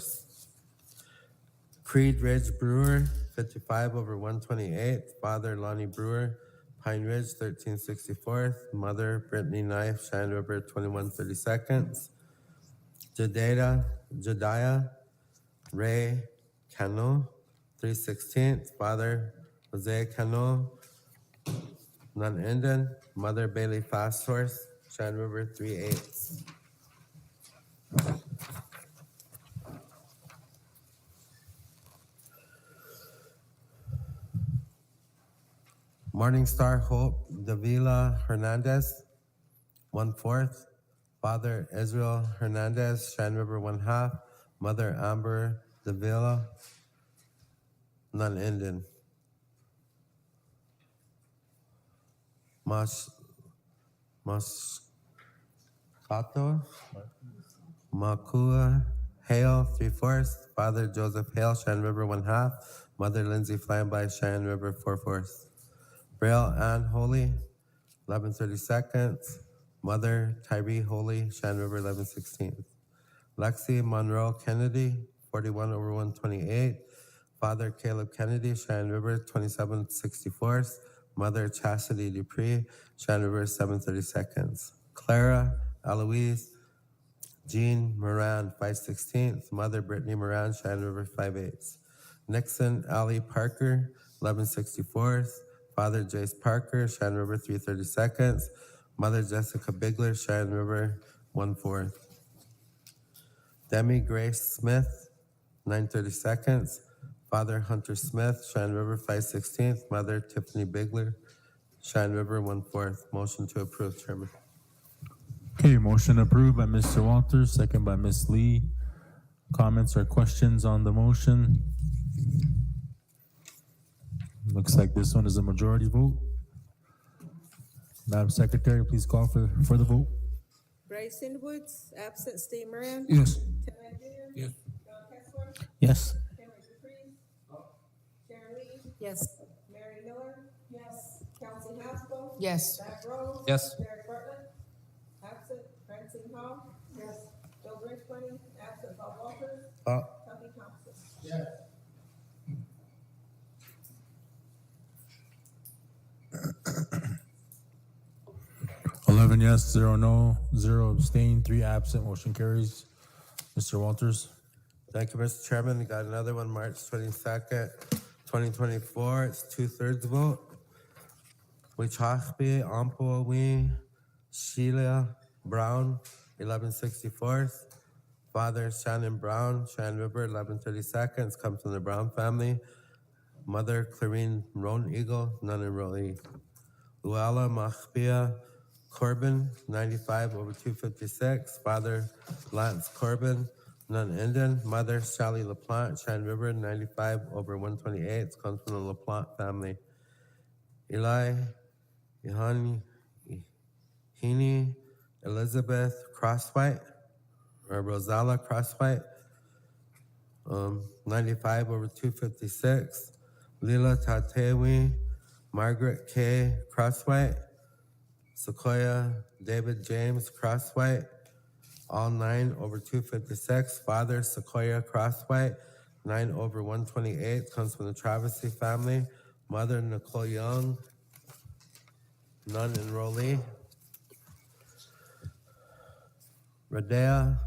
Creed Ridge Brewer, 55 over 128. Father Lonnie Brewer, Pine Ridge, 1364. Mother Brittany Knife, Cheyenne River, 2132. Jediah Ray Cano, 316. Father Jose Cano, Nunenden. Mother Bailey Fast Horse, Cheyenne River, 38. Morning Star Hope Davila Hernandez, 1/4. Father Israel Hernandez, Cheyenne River, 1/2. Mother Amber Davila, Nunenden. Moscato, Makua Hale, 3/4. Father Joseph Hale, Cheyenne River, 1/2. Mother Lindsay Flyby, Cheyenne River, 4/4. Braille Ann Holy, 1130 seconds. Mother Tyree Holy, Cheyenne River, 1116. Lexi Monroe Kennedy, 41 over 128. Father Caleb Kennedy, Cheyenne River, 2764. Mother Chastity Dupree, Cheyenne River, 730 seconds. Clara Eloise Jean Moran, 5/16. Mother Brittany Moran, Cheyenne River, 5/8. Nixon Ali Parker, 1164. Father Jace Parker, Cheyenne River, 330 seconds. Mother Jessica Bigler, Cheyenne River, 1/4. Demi Grace Smith, 930 seconds. Father Hunter Smith, Cheyenne River, 5/16. Mother Tiffany Bigler, Cheyenne River, 1/4. Motion to approve, Chairman. Okay, motion approved by Mr. Walters, second by Ms. Lee. Comments or questions on the motion? Looks like this one is a majority vote. Madam Secretary, please call for the vote. Bryson Woods, absent Steve Moran. Yes. Tim Wright Jr. Yes. John Kessler. Yes. Henry Dupree. Sharon Lee. Yes. Mary Miller. Yes. Kelsey Haskell. Yes. Zach Rose. Yes. Derek Bartlett. Absent Francine Hall. Yes. Joe Bridgewater. Absent Bob Walters. Tuffy Thompson. Yes. Eleven yes, 0 no, 0 abstain, 3 absent, motion carries. Mr. Walters? Thank you, Mr. Chairman. We got another one, March 22nd, 2024. It's 2/3 vote. Wichachbe, Ampowi, Sheila Brown, 1164th. Father Shannon Brown, Cheyenne River, 1132nd. Comes from the Brown family. Mother Clarine Roan Eagle, none enrollee. Luella Machbia Corbin, 95 over 256. Father Lance Corbin, none Indian. Mother Sally LaPlante, Cheyenne River, 95 over 128. Comes from the LaPlante family. Eli Ihani Heaney Elizabeth Crosswhite, or Rosella Crosswhite, 95 over 256. Lila Tatewi Margaret K. Crosswhite, Sequoia David James Crosswhite, all 9 over 256. Father Sequoia Crosswhite, 9 over 128, comes from the Travesty family. Mother Nicole Young, none enrollee. Radea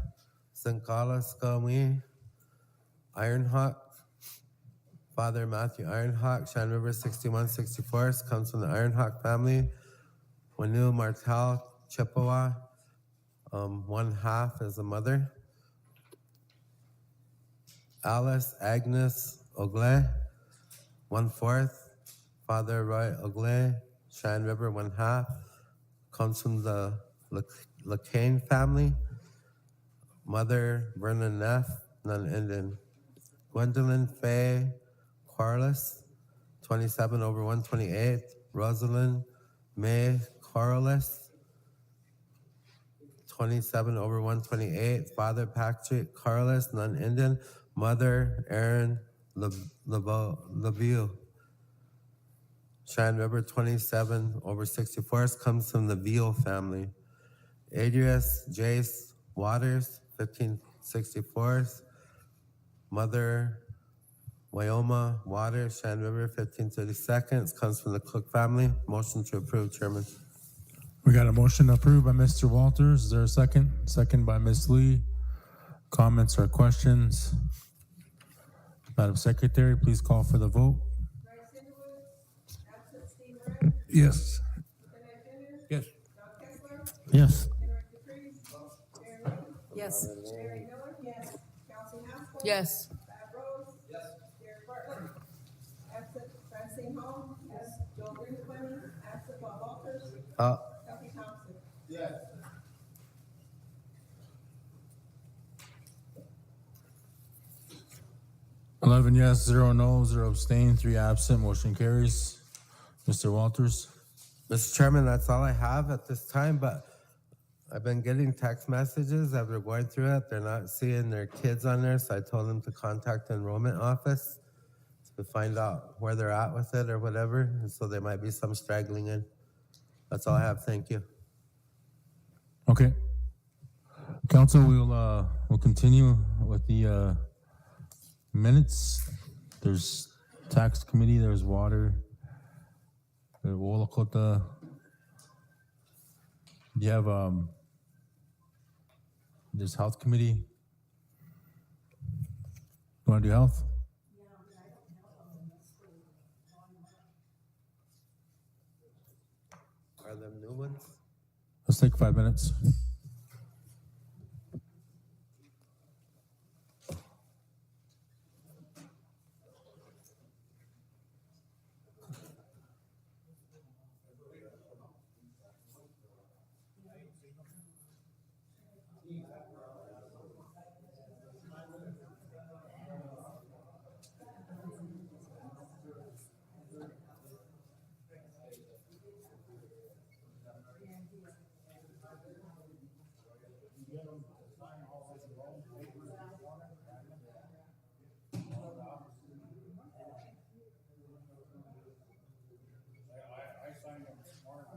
Sankala Skami Ironhawk, Father Matthew Ironhawk, Cheyenne River 6164, comes from the Ironhawk family. Wanu Martel Chippewa, 1/2 is a mother. Alice Agnes Ogle, 1/4. Father Roy Ogle, Cheyenne River, 1/2. Comes from the LeCain family. Mother Vernon Neff, none Indian. Gwendolyn Faye Quarles, 27 over 128. Rosalind May Quarles, 27 over 128. Father Patrick Carlos, none Indian. Mother Aaron LeVille. Cheyenne River, 27 over 64, comes from the Veal family. Adrius Jace Waters, 1564. Mother Wyoma Waters, Cheyenne River, 1532, comes from the Cook family. Motion to approve, Chairman. We got a motion approved by Mr. Walters. Is there a second? Second by Ms. Lee. Comments or questions? Madam Secretary, please call for the vote. Bryson Woods, absent Steve Moran. Yes. Tim Wright Jr. Yes. John Kessler. Yes. Henry Dupree. Sharon Lee. Yes. Mary Miller. Yes. Kelsey Haskell. Yes. Zach Rose. Yes. Derek Bartlett. Absent Francine Hall. Yes. Joe Bridgewater. Absent Bob Walters. Tuffy Thompson. Yes. 11 yes, 0 no, 0 abstain, 3 absent, motion carries. Mr. Walters? Mr. Chairman, that's all I have at this time, but I've been getting text messages as we're going through it. They're not seeing their kids on there, so I told them to contact the enrollment office to find out where they're at with it or whatever, and so there might be some straggling in. That's all I have, thank you. Okay. Council, we'll continue with the minutes. There's tax committee, there's water, there's Wolacota. You have there's health committee. You want to do health? Are there new ones? Let's take 5 minutes. get them to sign all of their own papers if you want it. I signed them this morning.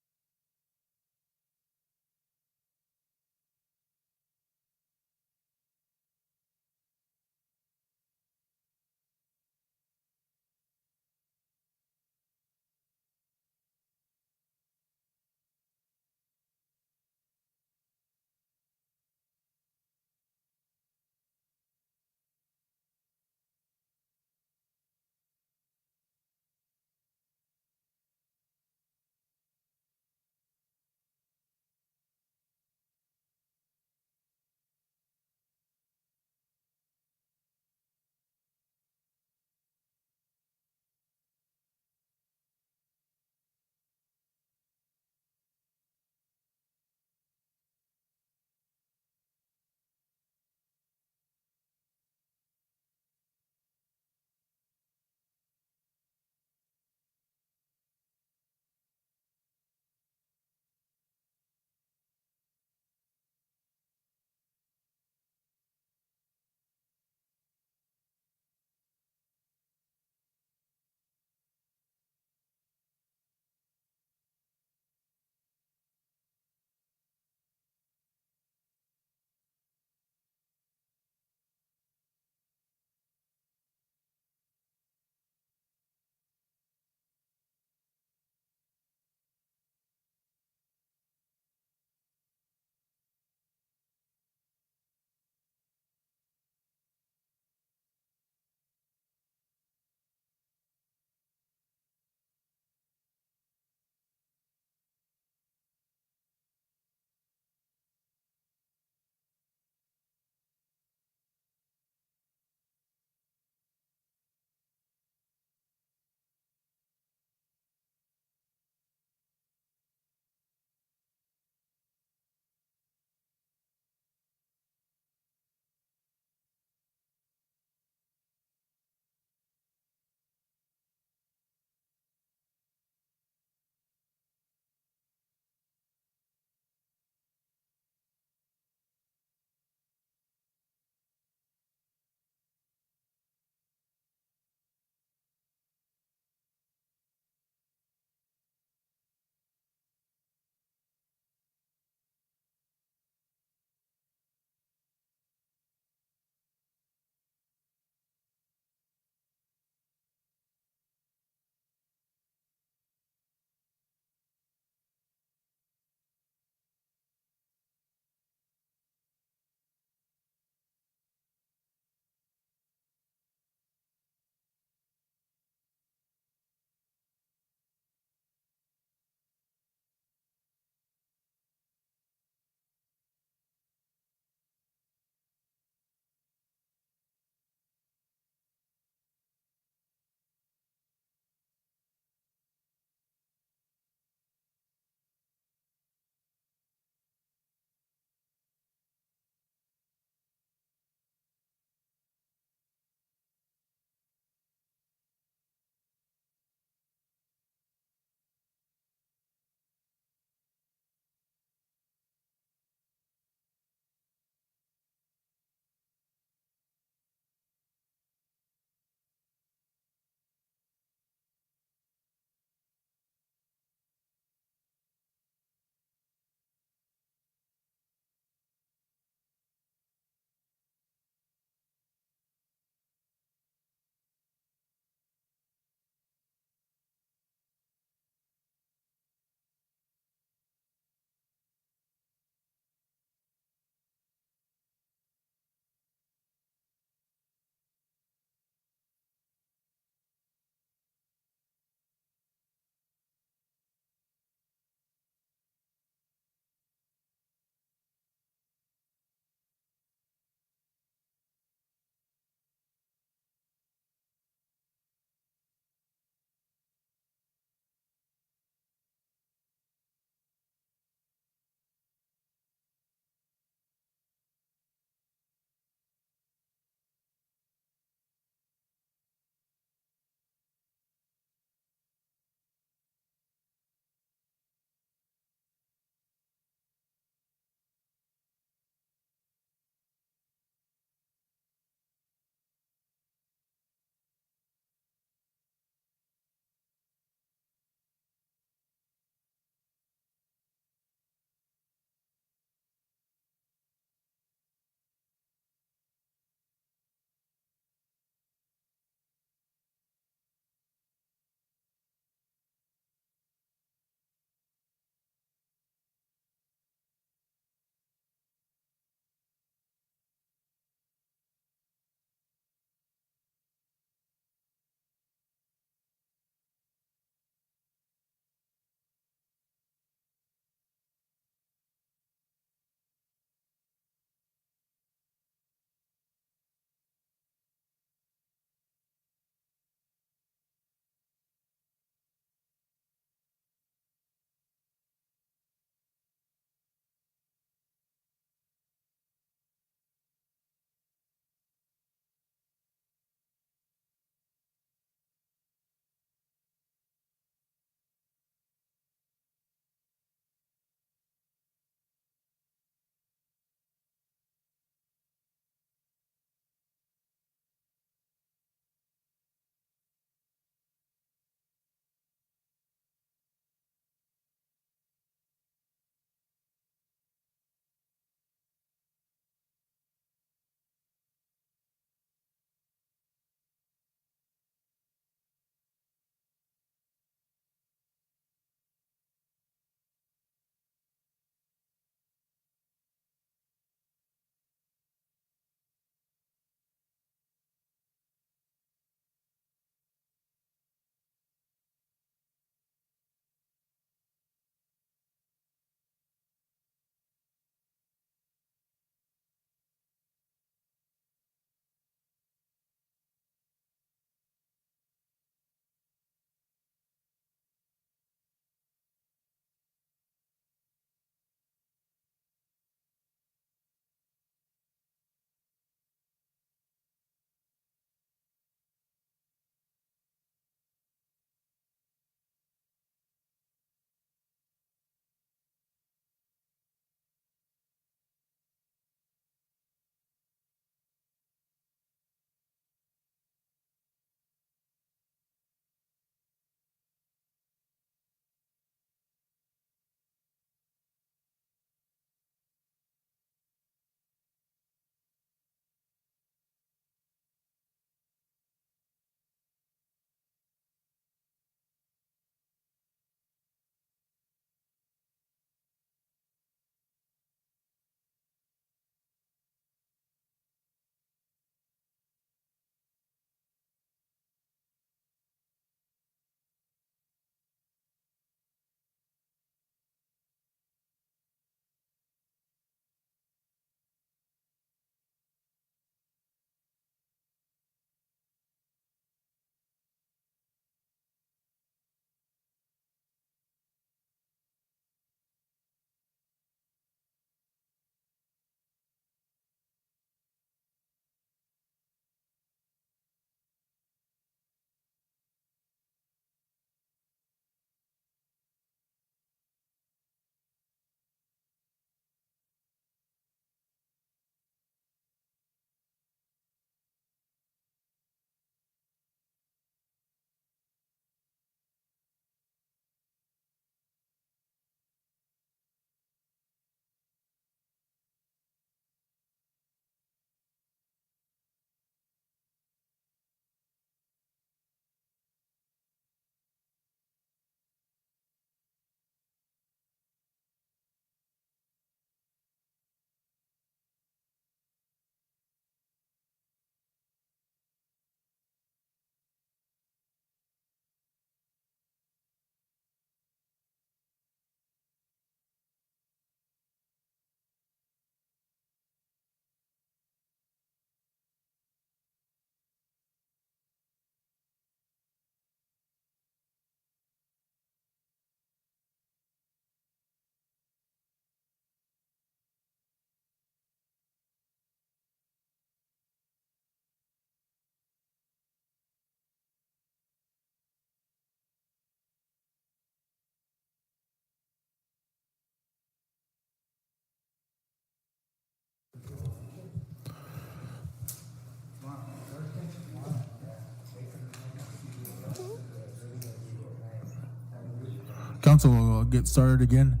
Council will get started again.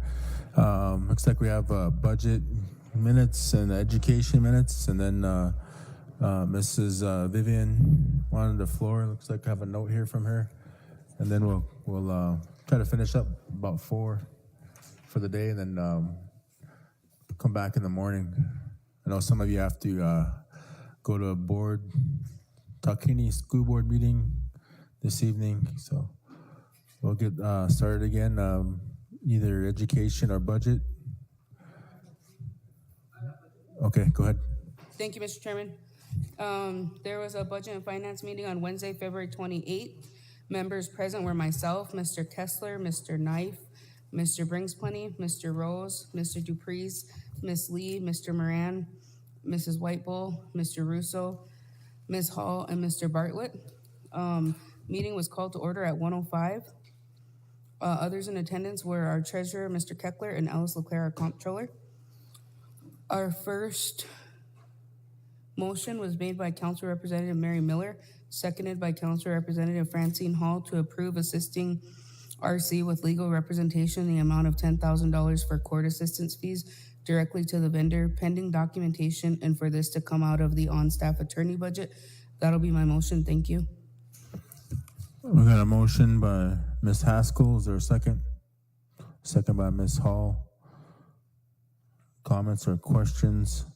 Looks like we have budget minutes and education minutes, and then Mrs. Vivian wanted the floor. Looks like I have a note here from her, and then we'll try to finish up about 4 for the day, and then come back in the morning. I know some of you have to go to a board, Takini school board meeting this evening, so we'll get started again, either education or budget. Okay, go ahead. Thank you, Mr. Chairman. There was a budget and finance meeting on Wednesday, February 28th. Members present were myself, Mr. Kessler, Mr. Knife, Mr. Bringsplenty, Mr. Rose, Mr. Dupreez, Ms. Lee, Mr. Moran, Mrs. Whitebull, Mr. Russo, Ms. Hall, and Mr. Bartlett. Meeting was called to order at 1:05. Others in attendance were our treasurer, Mr. Keckler, and Alice LeClaire, our comptroller. Our first motion was made by Council Representative Mary Miller, seconded by Council Representative Francine Hall to approve assisting RC with legal representation in the amount of $10,000 for court assistance fees directly to the vendor, pending documentation, and for this to come out of the on-staff attorney budget. That'll be my motion. Thank you. We got a motion by Ms. Haskell. Is there a second? Second by Ms. Hall. Comments or questions?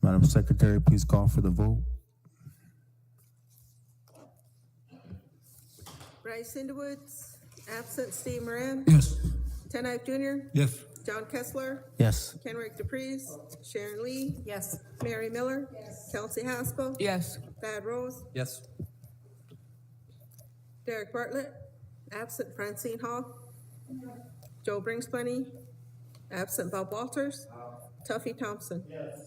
Madam Secretary, please call for the vote. Bryce Underwoods, absent. Steve Moran. Yes. Ted Knife Jr. Yes. John Kessler. Yes. Kenrick Dupreez. Sharon Lee. Yes. Mary Miller. Yes. Kelsey Haskell. Yes. Thad Rose. Yes. Derek Bartlett, absent. Francine Hall. Joe Bringsplenty, absent. Bob Walters. Tuffy Thompson. Yes.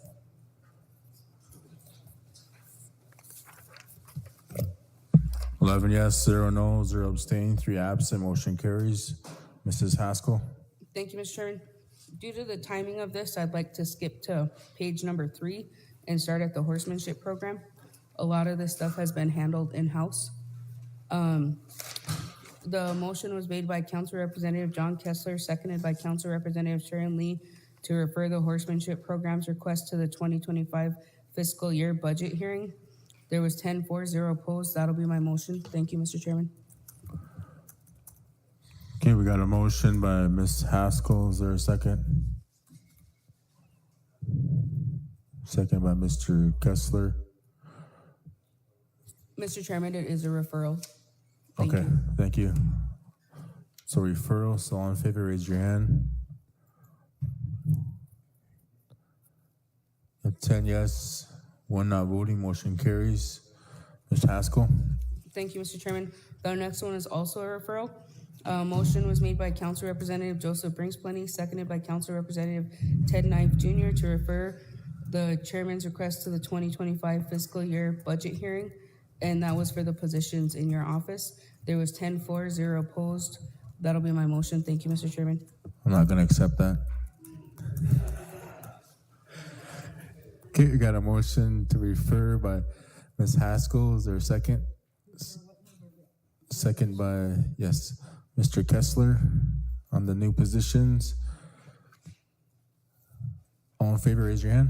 $11 yes, 0 no, 0 abstain, 3 absent. Motion carries. Mrs. Haskell. Thank you, Mr. Chairman. Due to the timing of this, I'd like to skip to page number 3 and start at the horsemanship program. A lot of this stuff has been handled in-house. The motion was made by Council Representative John Kessler, seconded by Council Representative Sharon Lee, to refer the horsemanship program's request to the 2025 fiscal year budget hearing. There was 10 for, 0 opposed. That'll be my motion. Thank you, Mr. Chairman. Okay, we got a motion by Ms. Haskell. Is there a second? Second by Mr. Kessler. Mr. Chairman, it is a referral. Okay, thank you. So referral, so all in favor, raise your hand. 10 yes, 1 not voting, motion carries. Ms. Haskell. Thank you, Mr. Chairman. The next one is also a referral. Motion was made by Council Representative Joseph Bringsplenty, seconded by Council Representative Ted Knife Jr. to refer the chairman's request to the 2025 fiscal year budget hearing, and that was for the positions in your office. There was 10 for, 0 opposed. That'll be my motion. Thank you, Mr. Chairman. I'm not gonna accept that. Okay, we got a motion to refer by Ms. Haskell. Is there a second? Second by, yes, Mr. Kessler on the new positions. All in favor, raise your hand.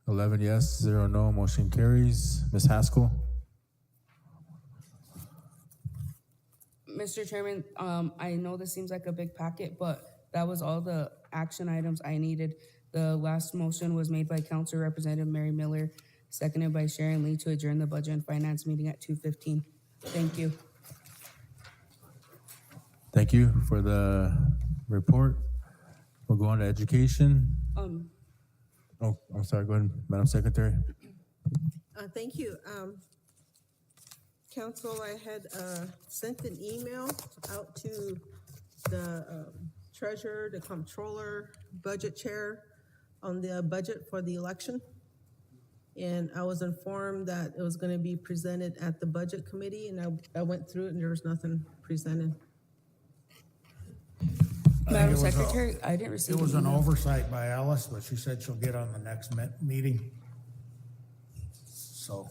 11 yes, 0 no, motion carries. Ms. Haskell. Mr. Chairman, I know this seems like a big packet, but that was all the action items I needed. The last motion was made by Council Representative Mary Miller, seconded by Sharon Lee, to adjourn the Budget and Finance meeting at 2:15. Thank you. Thank you for the report. We'll go on to education. Oh, I'm sorry, go ahead, Madam Secretary. Thank you. Council, I had sent an email out to the treasurer, the comptroller, budget chair on the budget for the election. And I was informed that it was going to be presented at the budget committee, and I went through it and there was nothing presented. Madam Secretary, I didn't receive It was an email. oversight by Alice, but she said she'll get on the next meeting. So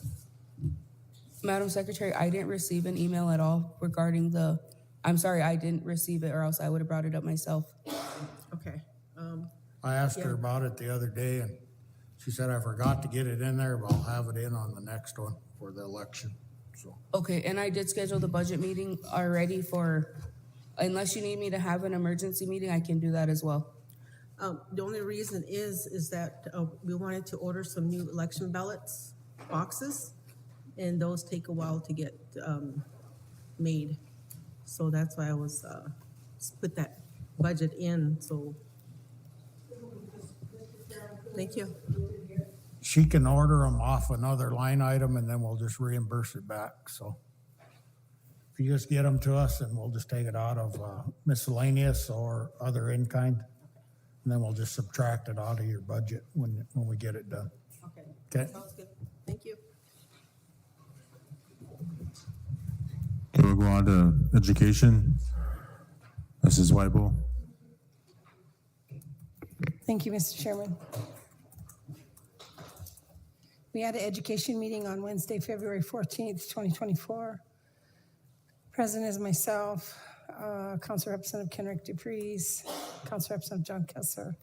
Madam Secretary, I didn't receive an email at all regarding I'm sorry, I didn't receive it, or else I would have brought it up myself. Okay. I asked her about it the other day, and she said, I forgot to get it in there, but I'll have it in on the next one for the election, so. Okay, and I did schedule the budget meeting already unless you need me to have an emergency meeting, I can do that as well. The only reason is that we wanted to order some new election ballots boxes, and those take a while to get made. So that's why I was put that budget in. So thank you. She can order them off another line item, and then we'll just reimburse it back, so. If you just get them to us, and we'll just take it out of miscellaneous or other in-kind, and then we'll just subtract it out of your budget when we get it done. Okay? Sounds good. Thank you. Okay, we'll go on to education. Mrs. Weibel. Thank you, Mr. Chairman. We had an education meeting on Wednesday, February 14th, 2024. Present is myself, Council Representative Kenrick Dupreez, Council Representative John Kessler,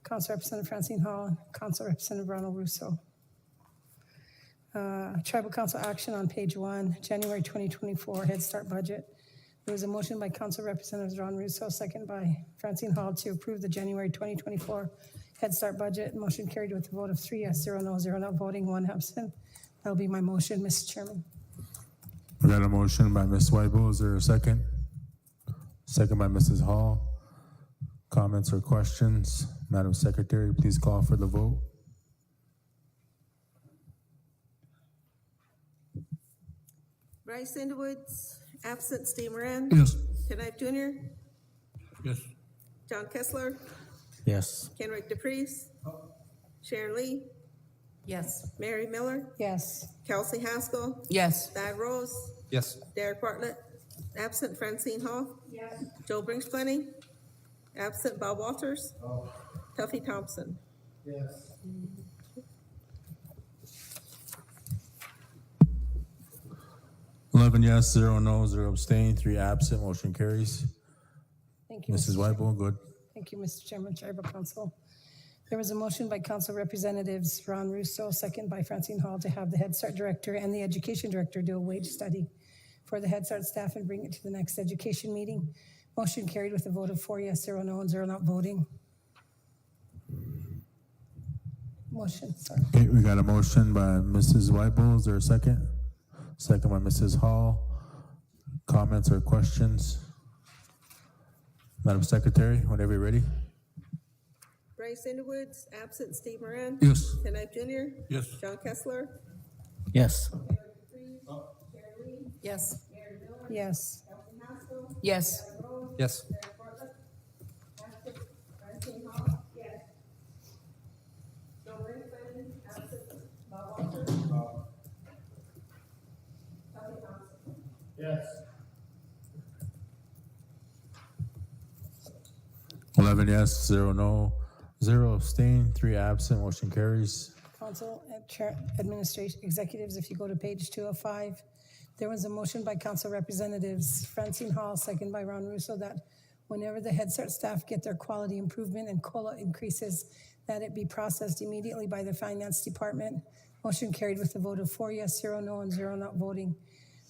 Council Representative Francine Hall, Council Representative Ronald Russo. Tribal Council action on page 1, January 2024 Head Start budget. There was a motion by Council Representative Ron Russo, second by Francine Hall, to approve the January 2024 Head Start budget. Motion carried with a vote of 3 yes, 0 no, 0 not voting, 1 absent. That'll be my motion, Mr. Chairman. We got a motion by Ms. Weibel. Is there a second? Second by Mrs. Hall. Comments or questions? Madam Secretary, please call for the vote. Bryce Underwoods, absent. Steve Moran. Yes. Ken Knife Jr. Yes. John Kessler. Yes. Kenrick Dupreez. Sharon Lee. Yes. Mary Miller. Yes. Kelsey Haskell. Yes. Thad Rose. Yes. Derek Bartlett. Absent. Francine Hall. Yes. Joe Brings Plenty. Absent. Bob Walters. Tuffy Thompson. Yes. 11 yes, 0 no, 0 abstain, 3 absent. Motion carries. Thank you, Mrs. Mr. Chairman. Weibel, good. Thank you, Mr. Chairman, Tribal Council. There was a motion by Council Representatives Ron Russo, second by Francine Hall, to have the Head Start Director and the Education Director do a wage study for the Head Start staff and bring it to the next education meeting. Motion carried with a vote of 4 yes, 0 no, and 0 not voting. Motion, sorry. Okay, we got a motion by Mrs. Weibel. Is there a second? Second by Mrs. Hall. Comments or questions? Madam Secretary, whenever you're ready. Bryce Underwoods, absent. Steve Moran. Yes. Ken Knife Jr. Yes. John Kessler. Yes. Yes. Yes. Yes. Yes. Yes. 11 yes, 0 no, 0 abstain, 3 absent. Motion carries. Council Administration Executives, if you go to page 205, there was a motion by Council Representatives Francine Hall, second by Ron Russo, that whenever the Head Start staff get their quality improvement and COLA increases, that it be processed immediately by the Finance Department. Motion carried with a vote of 4 yes, 0 no, and 0 not voting.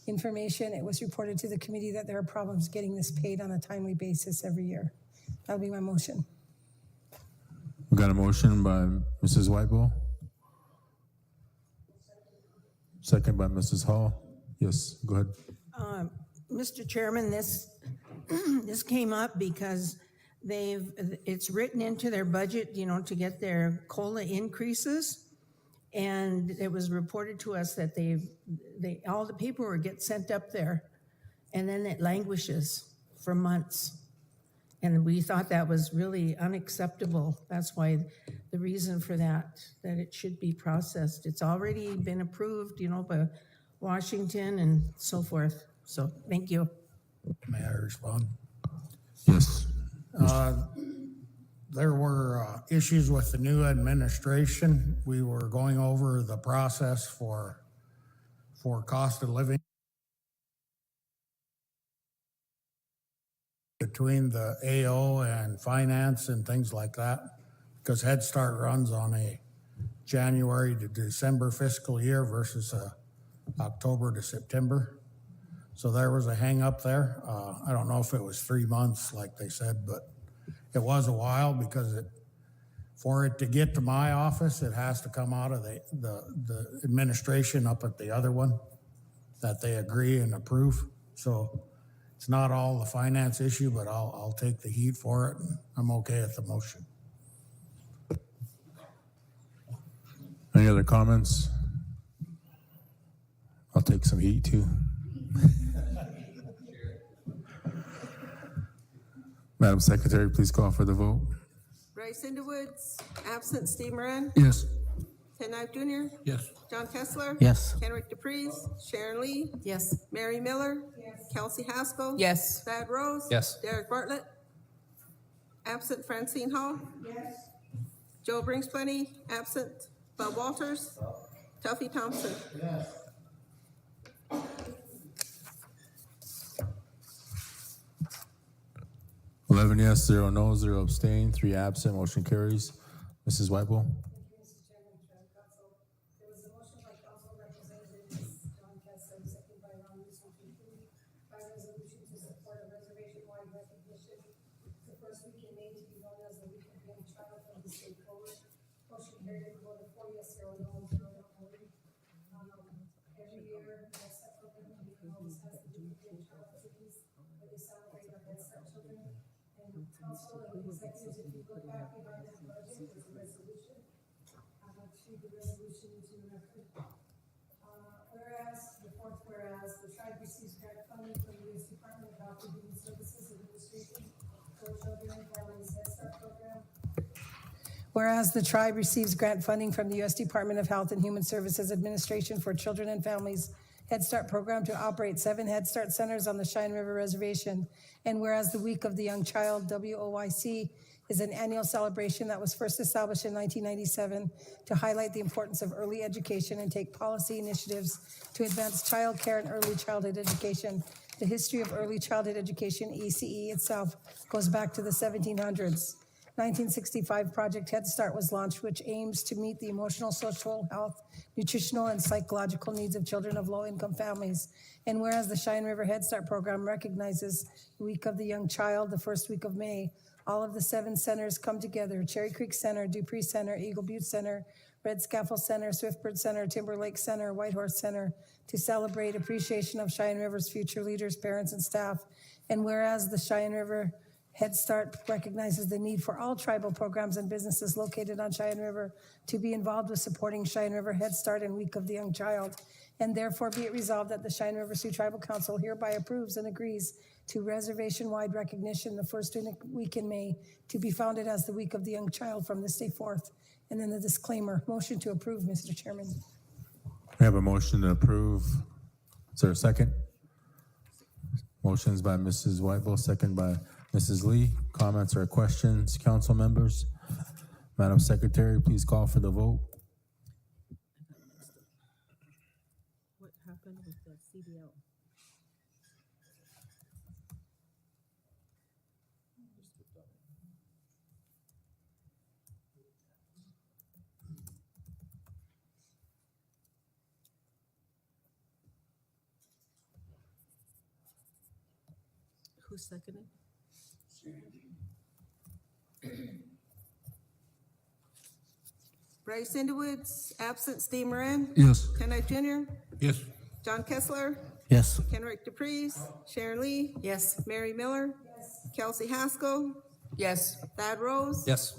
Information, it was reported to the committee that there are problems getting this paid on a timely basis every year. That'll be my motion. We got a motion by Mrs. Weibel. Second by Mrs. Hall. Yes, go ahead. Mr. Chairman, this this came up because it's written into their budget, to get their COLA increases. And it was reported to us that all the paperwork gets sent up there and then it languishes for months. And we thought that was really unacceptable. That's why the reason for that it should be processed. It's already been approved, by Washington and so forth. So thank you. May I respond? Yes. There were issues with the new administration. We were going over the process for for cost of living between the AO and finance and things like that, because Head Start runs on a January to December fiscal year versus a October to September. So there was a hang up there. I don't know if it was 3 months like they said, but it was a while because for it to get to my office, it has to come out of the administration up at the other one that they agree and approve. So it's not all the finance issue, but I'll take the heat for it, and I'm okay with the motion. Any other comments? I'll take some heat too. Madam Secretary, please call for the vote. Bryce Underwoods, absent Steve Moran, Yes. Ken Knife Jr., Yes. John Kessler. Yes. Kenrick DePreez, Sharon Lee, Yes. Mary Miller, Kelsey Haskell. Yes. Thad Rose. Yes. Derek Bartlett, absent Francine Hall. Joe Brinksplenny, absent Bob Walters. Tuffy Thompson. 11 yes, 0 no, 0 abstain, 3 absent, motion carries. Mrs. Whitewell? There was a motion by Council Representative John Kessler, second by Ron Russo, to approve by resolution to support a reservation-wide recognition the first week in May to be known as the week of young child from the state forward. Motion carried with a vote of 4 yes, 0 no, 0 opposed. Every year, Head Start program always has the week of young child activities where they celebrate our Head Start children. And council and executives, if you look back behind that budget, there's a resolution. I'd like to read the resolution into the record. Whereas, the fourth whereas, the tribe receives grant funding from the U.S. Department of Health and Human Services Administration for Children and Families Head Start program. Whereas the tribe receives grant funding from the U.S. Department of Health and Human Services Administration for Children and Families Head Start program to operate 7 Head Start centers on the Cheyenne River Reservation. And whereas the Week of the Young Child, WOYC, is an annual celebration that was first established in 1997 to highlight the importance of early education and take policy initiatives to advance child care and early childhood education. The history of early childhood education, ECE itself, goes back to the 1700s. 1965 Project Head Start was launched, which aims to meet the emotional, social, health, nutritional, and psychological needs of children of low-income families. And whereas the Cheyenne River Head Start program recognizes the Week of the Young Child, the first week of May, all of the 7 centers come together: Cherry Creek Center, Dupree Center, Eagle Butte Center, Red Scaffold Center, Swiftbird Center, Timberlake Center, Whitehorse Center, to celebrate appreciation of Cheyenne River's future leaders, parents, and staff. And whereas the Cheyenne River Head Start recognizes the need for all tribal programs and businesses located on Cheyenne River to be involved with supporting Cheyenne River Head Start and Week of the Young Child. And therefore be it resolved that the Cheyenne River Sioux Tribal Council hereby approves and agrees to reservation-wide recognition the first week in May to be founded as the Week of the Young Child from this day forth. And then the disclaimer, motion to approve, Mr. Chairman. We have a motion to approve. Is there a second? Motion's by Mrs. Whiteville, second by Mrs. Lee. Comments or questions, council members? Madam Secretary, please call for the vote. What happened with the CDL? Who seconded? Bryce Underwoods, absent Steve Moran. Yes. Ken Knife Jr., Yes. John Kessler, Yes. Kenrick DePreez, Sharon Lee, Yes. Mary Miller, Kelsey Haskell, Yes. Thad Rose, Yes.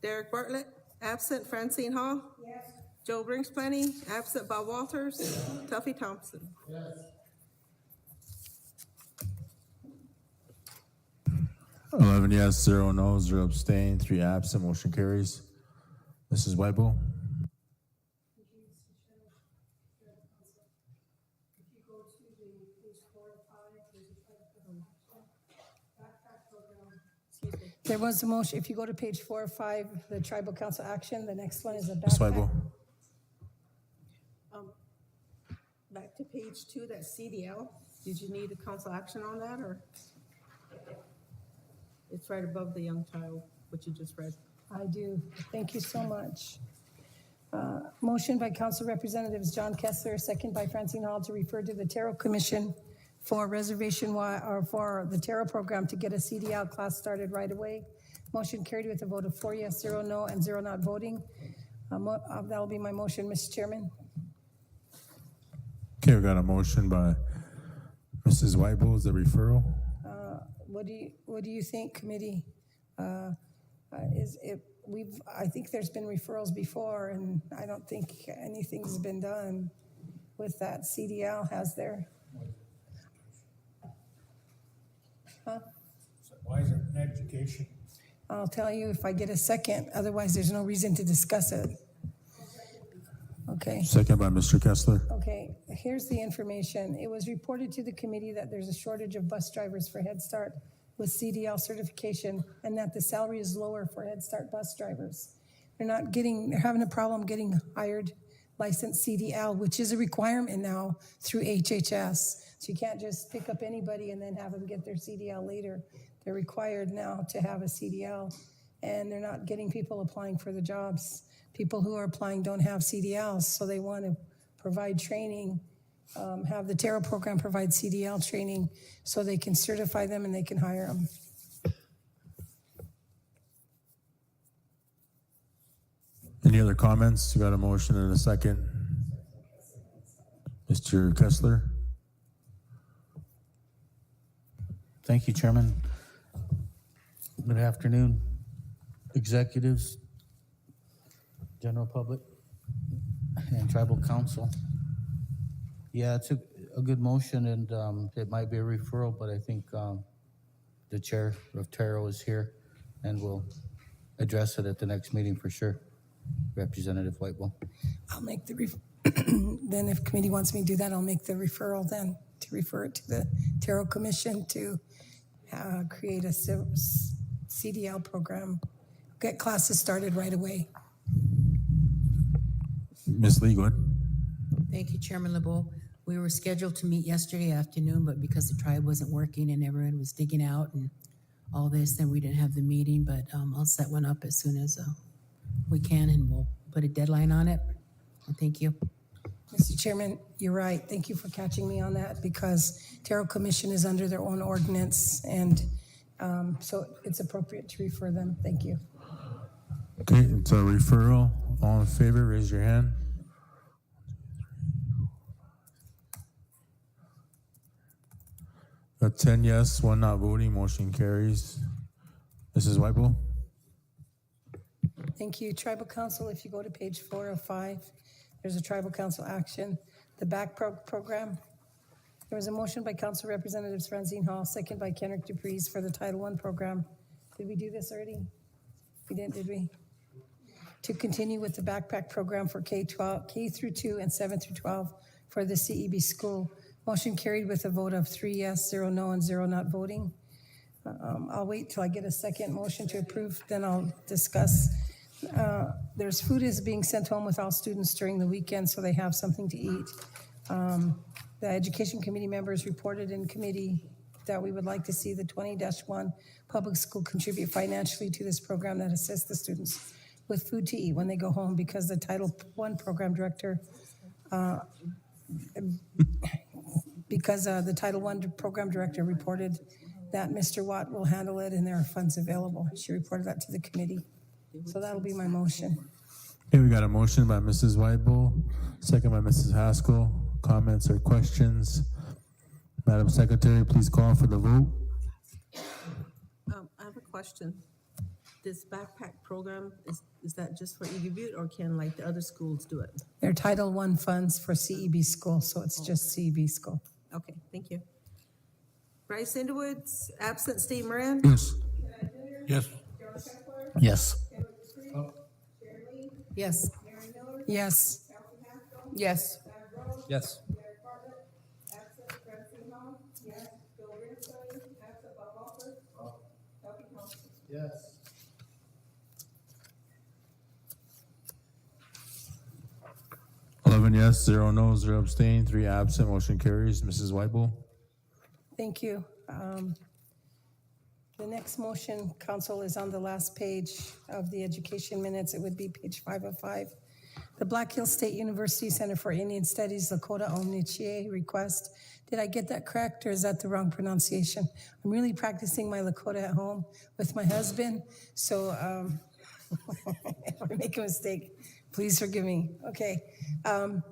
Derek Bartlett, absent Francine Hall, Joe Brinksplenny, absent Bob Walters, Tuffy Thompson. 11 yes, 0 no, 0 abstain, 3 absent, motion carries. Mrs. Whiteville? If you go to the page 4 or 5, there's a backpack program. There was a motion, if you go to page 4 or 5, the tribal council action, the next one is a Ms. backpack. Whiteville? page 2, that CDL, did you need a council action on that, or? It's right above the young child, what you just read. I do. Thank you so much. Motion by Council Representatives John Kessler, second by Francine Hall, to refer to the Terrell Commission for or for the Terrell program to get a CDL class started right away. Motion carried with a vote of 4 yes, 0 no, and 0 not voting. That'll be my motion, Mr. Chairman. Okay, we got a motion by Mrs. Weibel as a referral. What do you think, committee? I think there's been referrals before, and I don't think anything's been done with that CDL, has there? Huh? Why is it in education? I'll tell you if I get a second, otherwise there's no reason to discuss it. Okay. Second by Mr. Kessler. Okay, here's the information. It was reported to the committee that there's a shortage of bus drivers for Head Start with CDL certification, and that the salary is lower for Head Start bus drivers. They're having a problem getting hired licensed CDL, which is a requirement now through HHS. So you can't just pick up anybody and then have them get their CDL later. They're required now to have a CDL, and they're not getting people applying for the jobs. People who are applying don't have CDLs, so they want to provide training, have the Terrell program provide CDL training so they can certify them and they can hire them. Any other comments? We got a motion and a second. Mr. Kessler. Thank you, Chairman. Good afternoon, executives, general public, and tribal council. Yeah, it's a good motion, and it might be a referral, but I think the chair of Terrell is here, and we'll address it at the next meeting for sure. Representative Whitewell. I'll make the then if committee wants me to do that, I'll make the referral then to refer it to the Terrell Commission to create a CDL program, get classes started right away. Ms. Lee, go ahead. Thank you, Chairman LeBeau. We were scheduled to meet yesterday afternoon, but because the tribe wasn't working and everyone was digging out and all this, then we didn't have the meeting, but I'll set one up as soon as we can, and we'll put a deadline on it. Thank you. Mr. Chairman, you're right. Thank you for catching me on that, because Terrell Commission is under their own ordinance, and so it's appropriate to refer them. Thank you. Okay, it's a referral. All in favor, raise your hand. Got 10 yes, 1 not voting, motion carries. Mrs. Weibel? Thank you. Tribal Council, if you go to page 4 of 5, there's a Tribal Council action. The back program. There was a motion by Council Representatives Francine Hall, second by Kenrick Dupreez for the Title I program. Did we do this already? We didn't, did we? To continue with the backpack program for K through 2 and 7 through 12 for the CEB school. Motion carried with a vote of 3 yes, 0 no, and 0 not voting. I'll wait till I get a second motion to approve, then I'll discuss. There's food is being sent home with all students during the weekend, so they have something to eat. The Education Committee members reported in committee that we would like to see the 20-1 public school contribute financially to this program that assists the students with food to eat when they go home, because the Title I program director, the Title I program director reported that Mr. Watt will handle it and there are funds available. She reported that to the committee. So that'll be my motion. Okay, we got a motion by Mrs. Weibel, second by Mrs. Haskell. Comments or questions? Madam Secretary, please call for the vote. I have a question. This backpack program, is that just for EB Butte, or can like the other schools do it? They're Title I funds for CEB school, so it's just CEB school. Okay, thank you. Bryce Underwood's absent. Steve Moran? Yes. Yes. Yes. Yes. Yes. Yes. Yes. Yes. 11 yes, 0 no, 0 abstain, 3 absent. Motion carries. Mrs. Weibel. Thank you. The next motion, council, is on the last page of the education minutes. It would be page 505. The Black Hills State University Center for Indian Studies Lakota Omnichie request. Did I get that correct, or is that the wrong pronunciation? I'm really practicing my Lakota at home with my husband, so if I make a mistake, please forgive me. Okay.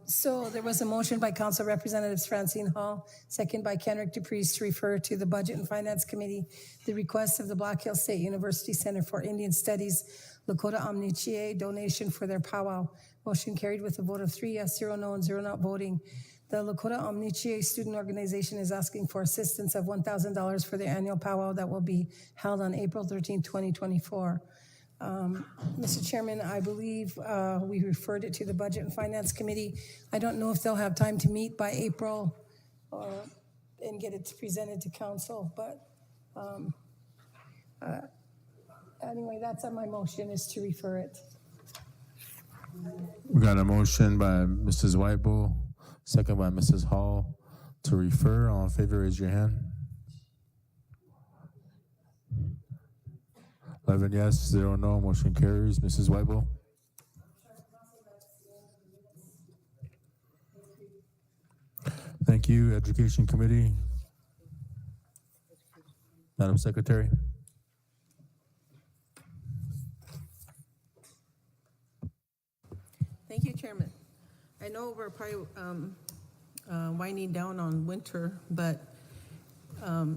So there was a motion by Council Representatives Francine Hall, second by Kenrick DePriest, to refer to the Budget and Finance Committee the request of the Black Hills State University Center for Indian Studies Lakota Omnichie donation for their powwow. Motion carried with a vote of 3 yes, 0 no, and 0 not voting. The Lakota Omnichie Student Organization is asking for assistance of $1,000 for their annual powwow that will be held on April 13, 2024. Mr. Chairman, I believe we referred it to the Budget and Finance Committee. I don't know if they'll have time to meet by April and get it presented to council, but anyway, that's on my motion, is to refer it. We got a motion by Mrs. Weibel, second by Mrs. Hall, to refer. All in favor, raise your hand. 11 yes, 0 no. Motion carries. Mrs. Weibel. Thank you. Education Committee. Madam Secretary. Thank you, Chairman. I know we're probably winding down on winter, but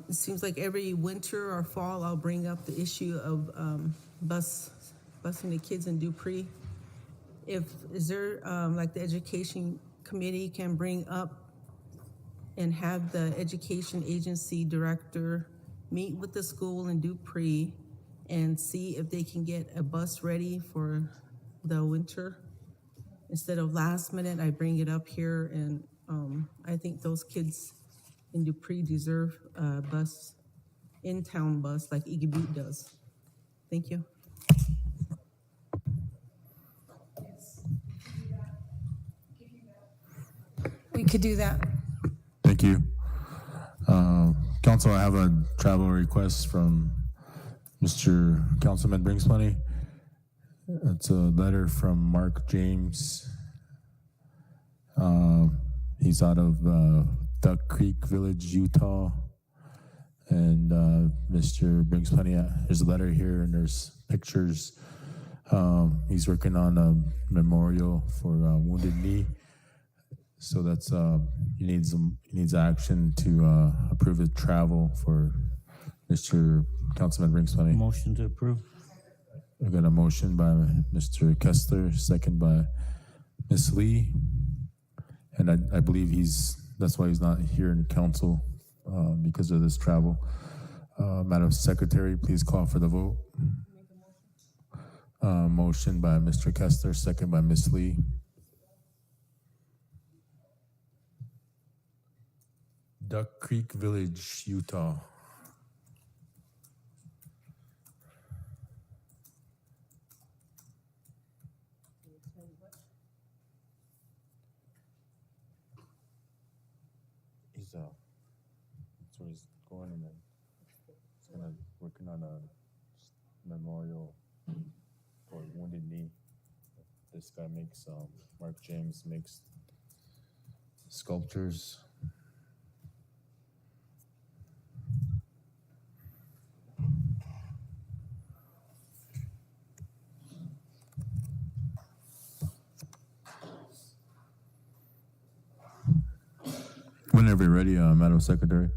it seems like every winter or fall, I'll bring up the issue of busing the kids in Dupree. Is there, like the Education Committee can bring up and have the Education Agency Director meet with the school in Dupree and see if they can get a bus ready for the winter? Instead of last minute, I bring it up here, and I think those kids in Dupree deserve a bus, in-town bus like Iggy Butte does. Thank you. We could do that. Thank you. Council, I have a travel request from Mr. Councilman Brings Plenty. It's a letter from Mark James. He's out of Duck Creek Village, Utah. And Mr. Brings Plenty, there's a letter here and there's pictures. He's working on a memorial for Wounded Knee. So that's he needs action to approve his travel for Mr. Councilman Brings Plenty. Motion to approve. We got a motion by Mr. Kessler, second by Ms. Lee, and I believe that's why he's not here in council because of this travel. Madam Secretary, please call for the vote. Motion by Mr. Kessler, second by Ms. Lee. Duck Creek Village, Utah. That's where he's going, and then he's gonna working on a memorial for Wounded Knee. This guy makes Mark James makes sculptures. Whenever you're ready, Madam Secretary.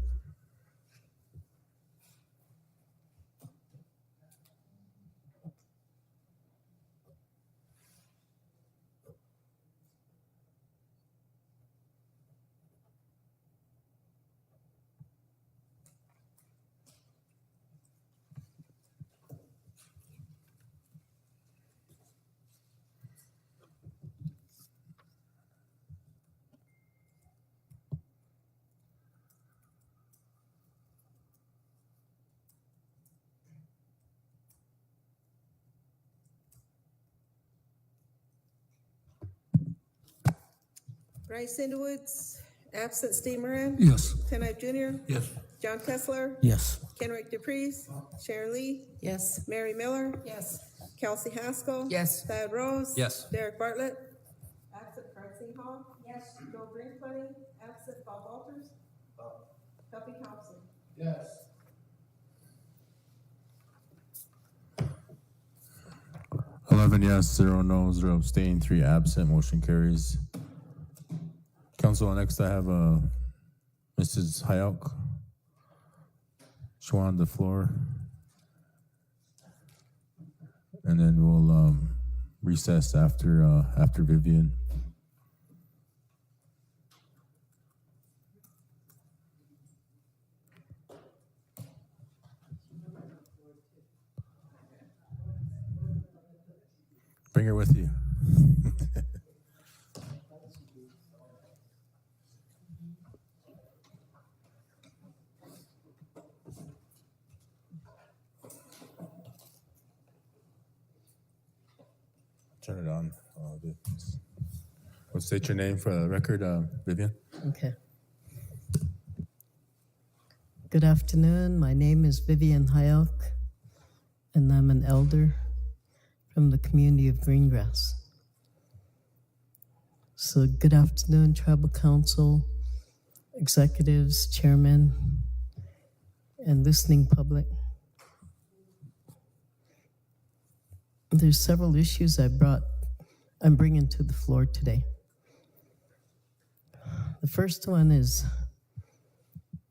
Bryce Sindowitz, absent Steve Moran. Yes. Ken Knight Jr. Yes. John Kessler. Yes. Kenrick Dupreez. Sharon Lee. Yes. Mary Miller. Yes. Kelsey Haskell. Yes. Thad Rose. Yes. Derek Bartlett. Absent Francine Hall. Yes. Joe Brinkmoney. Absent Bob Walters. Duffy Thompson. Yes. 11 yes, 0 no, 0 abstain, 3 absent. Motion carries. Council, next I have Mrs. Hayok. She wanted the floor. And then we'll recess after Vivian. Bring her with you. Turn it on. Well, state your name for the record, Vivian. Okay. Good afternoon. My name is Vivian Hayok, and I'm an elder from the community of Greengrass. So good afternoon, Tribal Council, executives, chairman, and listening public. There's several issues I'm bringing to the floor today. The first one is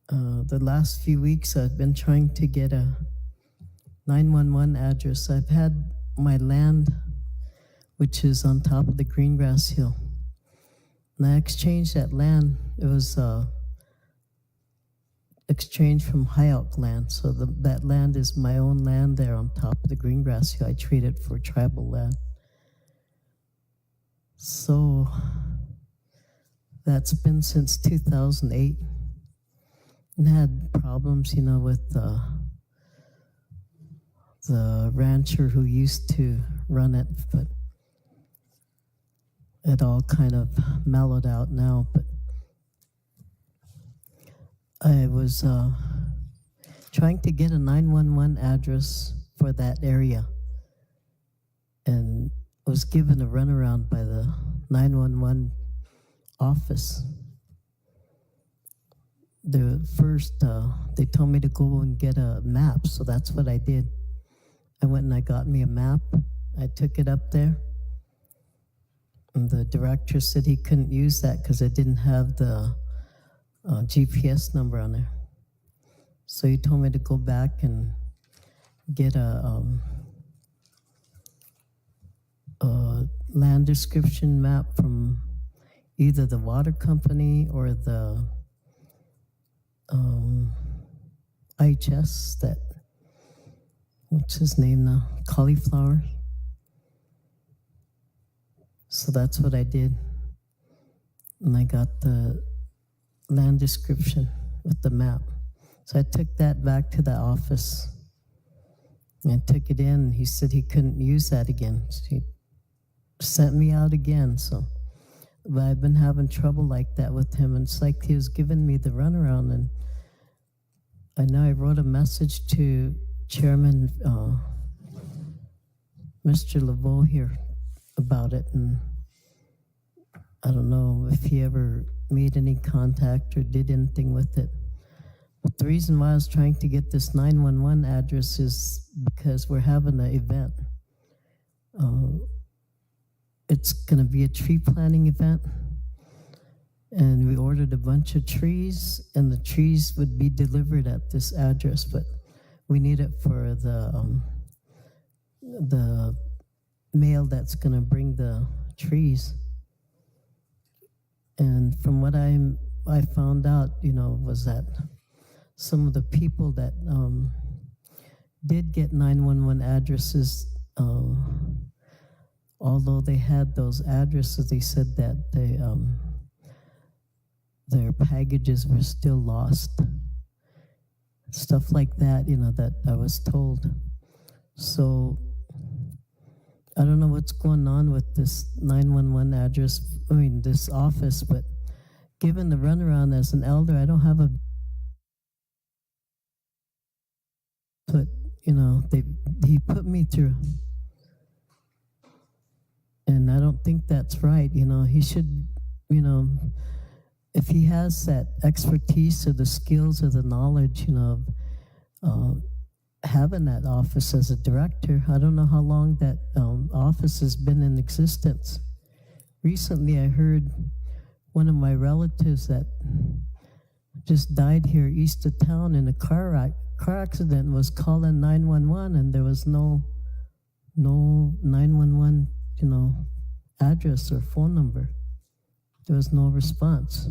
the last few weeks I've been trying to get a 911 address. I've had my land, which is on top of the Greengrass Hill, and I exchanged that land. It was exchanged from Hayok land, so that land is my own land there on top of the Greengrass Hill. I treat it for tribal land. So that's been since 2008, and had problems, with the rancher who used to run it, but it all kind of mellowed out now. But I was trying to get a 911 address for that area, and was given a runaround by the 911 office. They told me to go and get a map, so that's what I did. I went and I got me a map. I took it up there, and the director said he couldn't use that because it didn't have the GPS number on there. So he told me to go back and get a land description map from either the water company or the IHS, what's his name now? Cauliflower. So that's what I did. And I got the land description with the map. So I took that back to the office. And I took it in, and he said he couldn't use that again. So he sent me out again. But I've been having trouble like that with him, and it's like he was giving me the runaround. And I know I wrote a message to Chairman Mr. LeVeaux here about it, and I don't know if he ever made any contact or did anything with it. But the reason why I was trying to get this 911 address is because we're having an event. It's going to be a tree planting event, and we ordered a bunch of trees, and the trees would be delivered at this address, but we need it for the mail that's going to bring the trees. And from what I found out, was that some of the people that did get 911 addresses, although they had those addresses, they said that their packages were still lost. Stuff like that, that I was told. So I don't know what's going on with this 911 address, this office, but given the runaround as an elder, I don't have a, but, he put me through. And I don't think that's right. He should, if he has that expertise or the skills or the knowledge, having that office as a director. I don't know how long that office has been in existence. Recently, I heard one of my relatives that just died here east of town in a car accident was calling 911, and there was no 911, address or phone number. There was no response.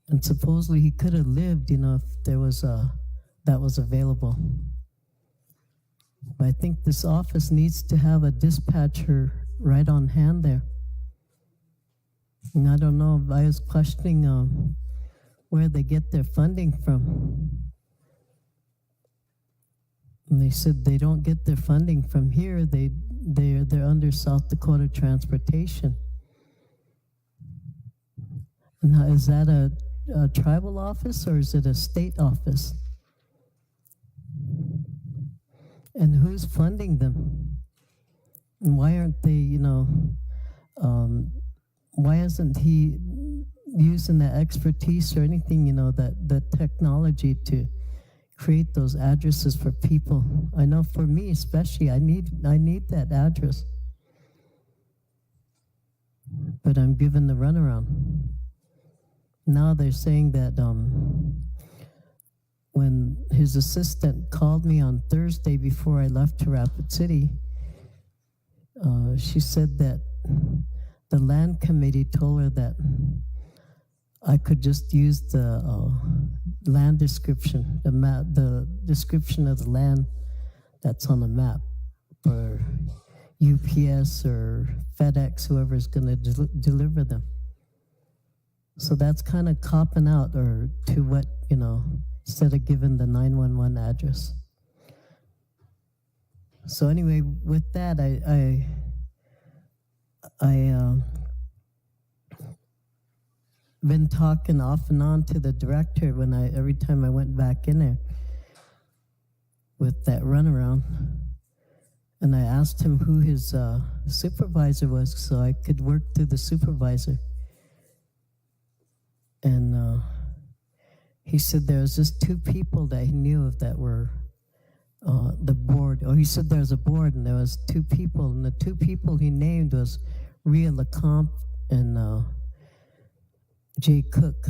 And supposedly he could have lived, if there was that was available. But I think this office needs to have a dispatcher right on hand there. And I don't know, I was questioning where they get their funding from. And they said they don't get their funding from here. They're under South Dakota Transportation. Now, is that a tribal office or is it a state office? And who's funding them? And why aren't they, why isn't he using that expertise or anything, that technology to create those addresses for people? I know for me especially, I need that address. But I'm given the runaround. Now they're saying that when his assistant called me on Thursday before I left to Rapid City, she said that the land committee told her that I could just use the land description, the map, the description of the land that's on the map for UPS or FedEx, whoever is going to deliver them. So that's kind of copping out or to what, instead of giving the 911 address. So anyway, with that, I been talking off and on to the director every time I went back in there with that runaround, and I asked him who his supervisor was so I could work through the supervisor. And he said there was just two people that he knew of that were the board. He said there was a board and there was two people, and the two people he named was Rhea Lecomte and Jay Cook.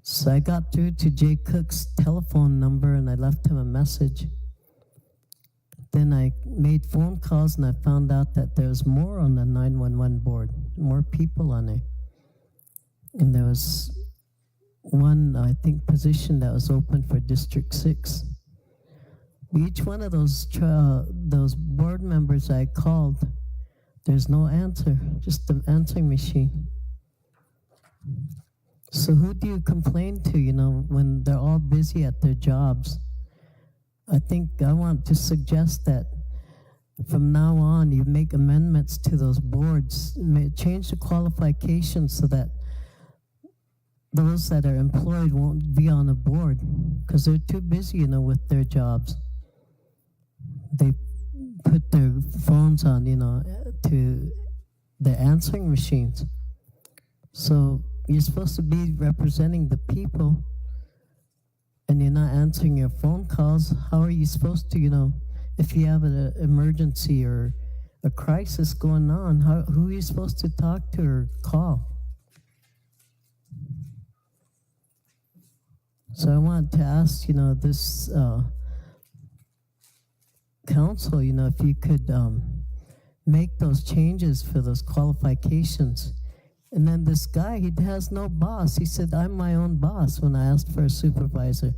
So I got through to Jay Cook's telephone number and I left him a message. Then I made phone calls and I found out that there was more on the 911 board, more people on it. And there was one, I think, position that was open for District 6. Each one of those board members I called, there's no answer, just the answering machine. So who do you complain to, when they're all busy at their jobs? I think I want to suggest that from now on you make amendments to those boards, change the qualifications so that those that are employed won't be on a board because they're too busy, with their jobs. They put their phones on, to their answering machines. So you're supposed to be representing the people and you're not answering your phone calls. How are you supposed to, if you have an emergency or a crisis going on, who are you supposed to talk to or call? So I want to ask, this council, if you could make those changes for those qualifications. And then this guy, he has no boss. He said, I'm my own boss when I asked for a supervisor.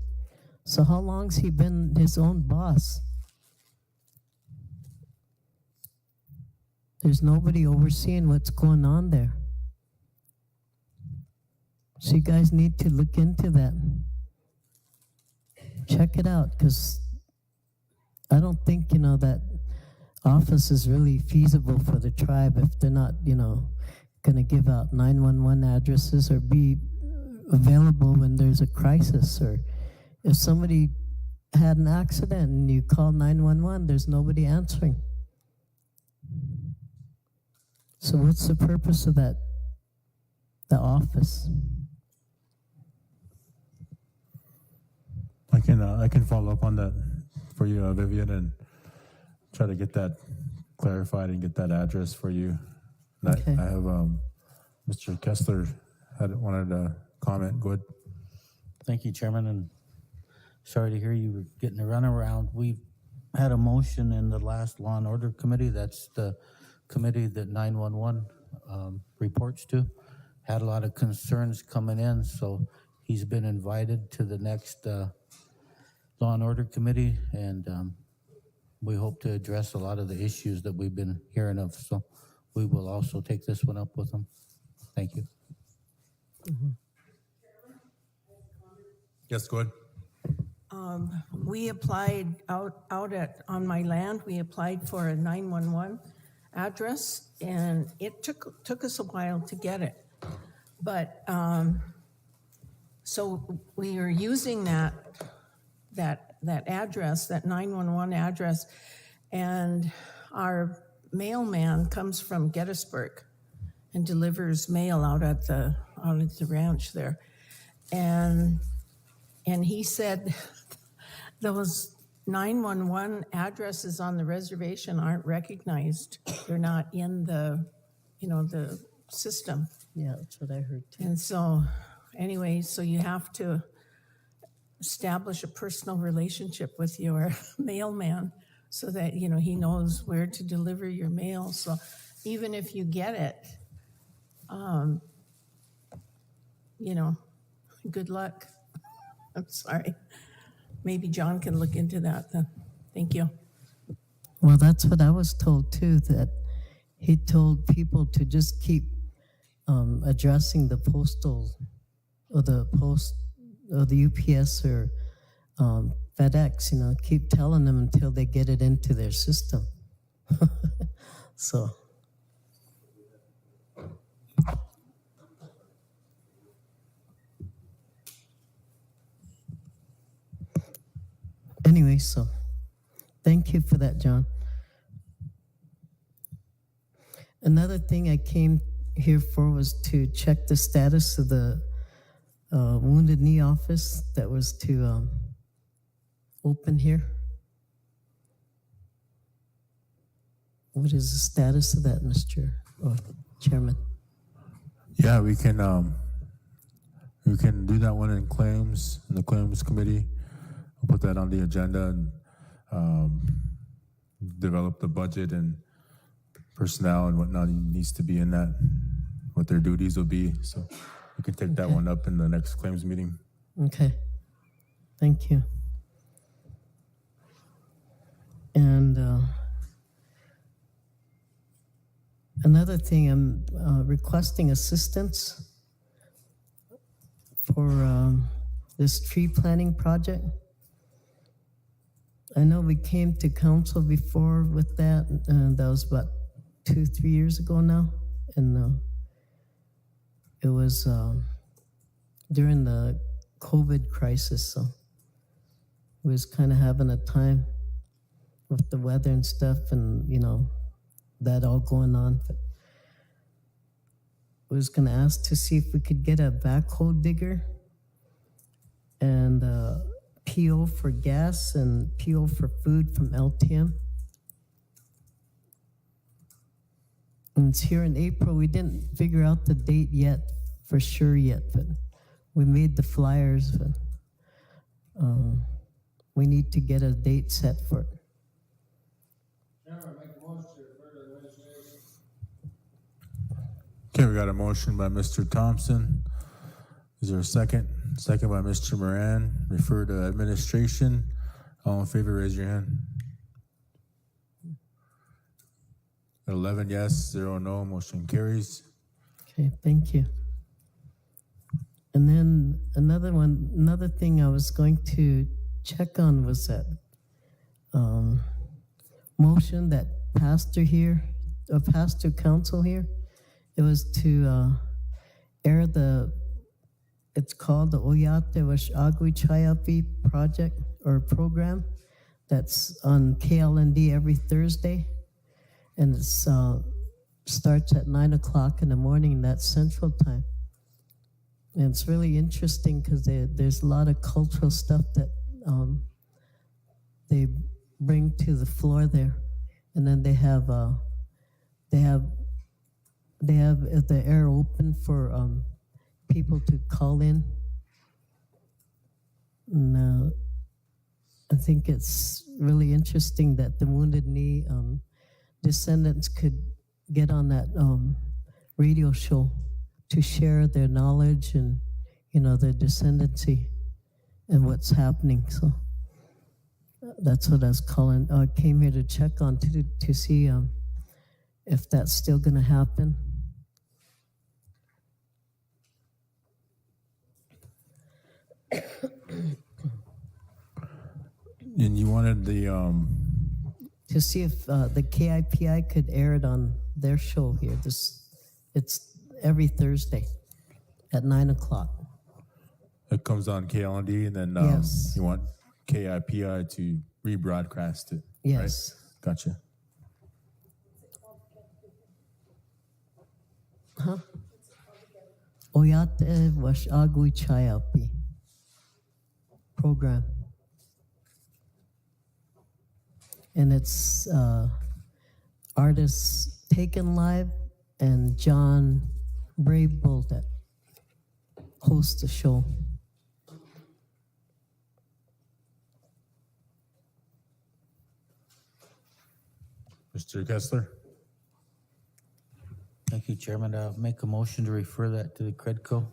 So how long's he been his own boss? There's nobody overseeing what's going on there. So you guys need to look into that. Check it out, because I don't think, that office is really feasible for the tribe if they're not, going to give out 911 addresses or be available when there's a crisis, or if somebody had an accident and you call 911, there's nobody answering. So what's the purpose of the office? I can follow up on that for you, Vivian, and try to get that clarified and get that address for you. And Okay. I have Mr. Kessler wanted to comment. Go ahead. Thank you, Chairman, and sorry to hear you were getting a runaround. We had a motion in the last Law and Order Committee. That's the committee that 911 reports to. Had a lot of concerns coming in, so he's been invited to the next Law and Order Committee, and we hope to address a lot of the issues that we've been hearing of. So we will also take this one up with him. Thank you. Mm-hmm. Yes, go ahead. We applied on my land, we applied for a 911 address, and it took us a while to get it. But, so we are using that address, that 911 address, and our mailman comes from Gettysburg and delivers mail out at the ranch there. And he said those 911 addresses on the reservation aren't recognized. They're not in the system. Yeah, that's what I heard too. And so, anyway, so you have to establish a personal relationship with your mailman so that, he knows where to deliver your mail. So even if you get it, good luck. I'm sorry. Maybe John can look into that then. Thank you. Well, that's what I was told too, that he told people to just keep addressing the postal or the post or the UPS or FedEx, keep telling them until they get it into their system. So. Anyway, so thank you for that, John. Another thing I came here for was to check the status of the Wounded Knee office that was to open here. What is the status of that, Mr. Chairman? Yeah, we can do that one in the claims committee. We'll put that on the agenda and develop the budget and personnel and whatnot needs to be in that, what their duties will be. So we can take that one up in the next claims meeting. Okay. Thank you. And another thing, I'm requesting assistance for this tree planting project. I know we came to council before with that, and that was about 2-3 years ago now, and it was during the COVID crisis, so we was kind of having a time with the weather and stuff, and that all going on. But we was gonna ask to see if we could get a backhoe digger and PO for gas and PO for food from LTM. And it's here in April. We didn't figure out the date yet, for sure yet, but we made the flyers, but we need to get a date set for it. Okay, we got a motion by Mr. Thompson. Is there a second? Second by Mr. Moran. Refer to administration. All in favor, raise your hand. 11 yes, 0 no. Motion carries. Okay, thank you. And then another thing I was going to check on was that motion that pastor here, a pastor council here. It was to air it's called the Oyate Agui Chayapi project or program that's on KLND every Thursday. And it starts at 9 o'clock in the morning, that's Central Time. And it's really interesting because there's a lot of cultural stuff that they bring to the floor there. And then they have the air open for people to call in. And I think it's really interesting that the Wounded Knee descendants could get on that radio show to share their knowledge and, their descendancy and what's happening. So that's what I was calling. I came here to check on to see if that's still going to happen. And you wanted the to see if the KIPI could air it on their show here. It's every Thursday at 9 o'clock. It comes on KLND, and then Yes. you want KIPI to rebroadcast it. Yes. Right? Gotcha. Huh? Oyate Agui Chayapi program. And it's artists Taken Live and John Brave Bull that hosts the show. Mr. Kessler? Thank you, Chairman. Make a motion to refer that to the Credco.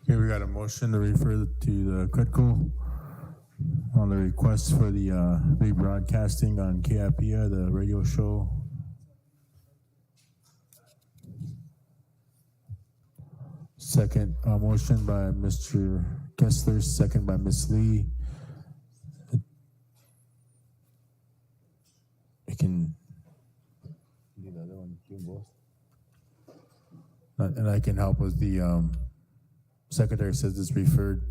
Okay, we got a motion to refer to the Credco on the request for the rebroadcasting on KIPI, the radio show. Second motion by Mr. Kessler, second by Ms. Lee. I can do the other one, do both. And I can help with the secretary says it's referred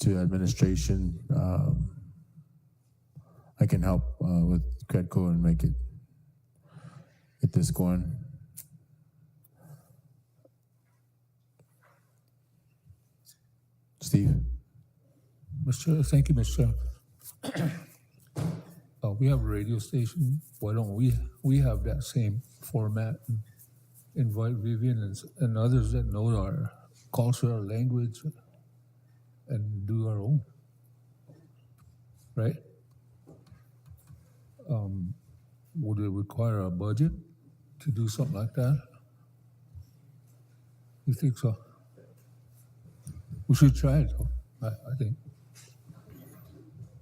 to administration. I can help with Credco and get this going. Steve? Thank you, Mr. We have a radio station. Why don't we have that same format and invite Vivian and others that know our culture, our language, and do our own, right? Would it require a budget to do something like that? You think so? We should try it, though, I think.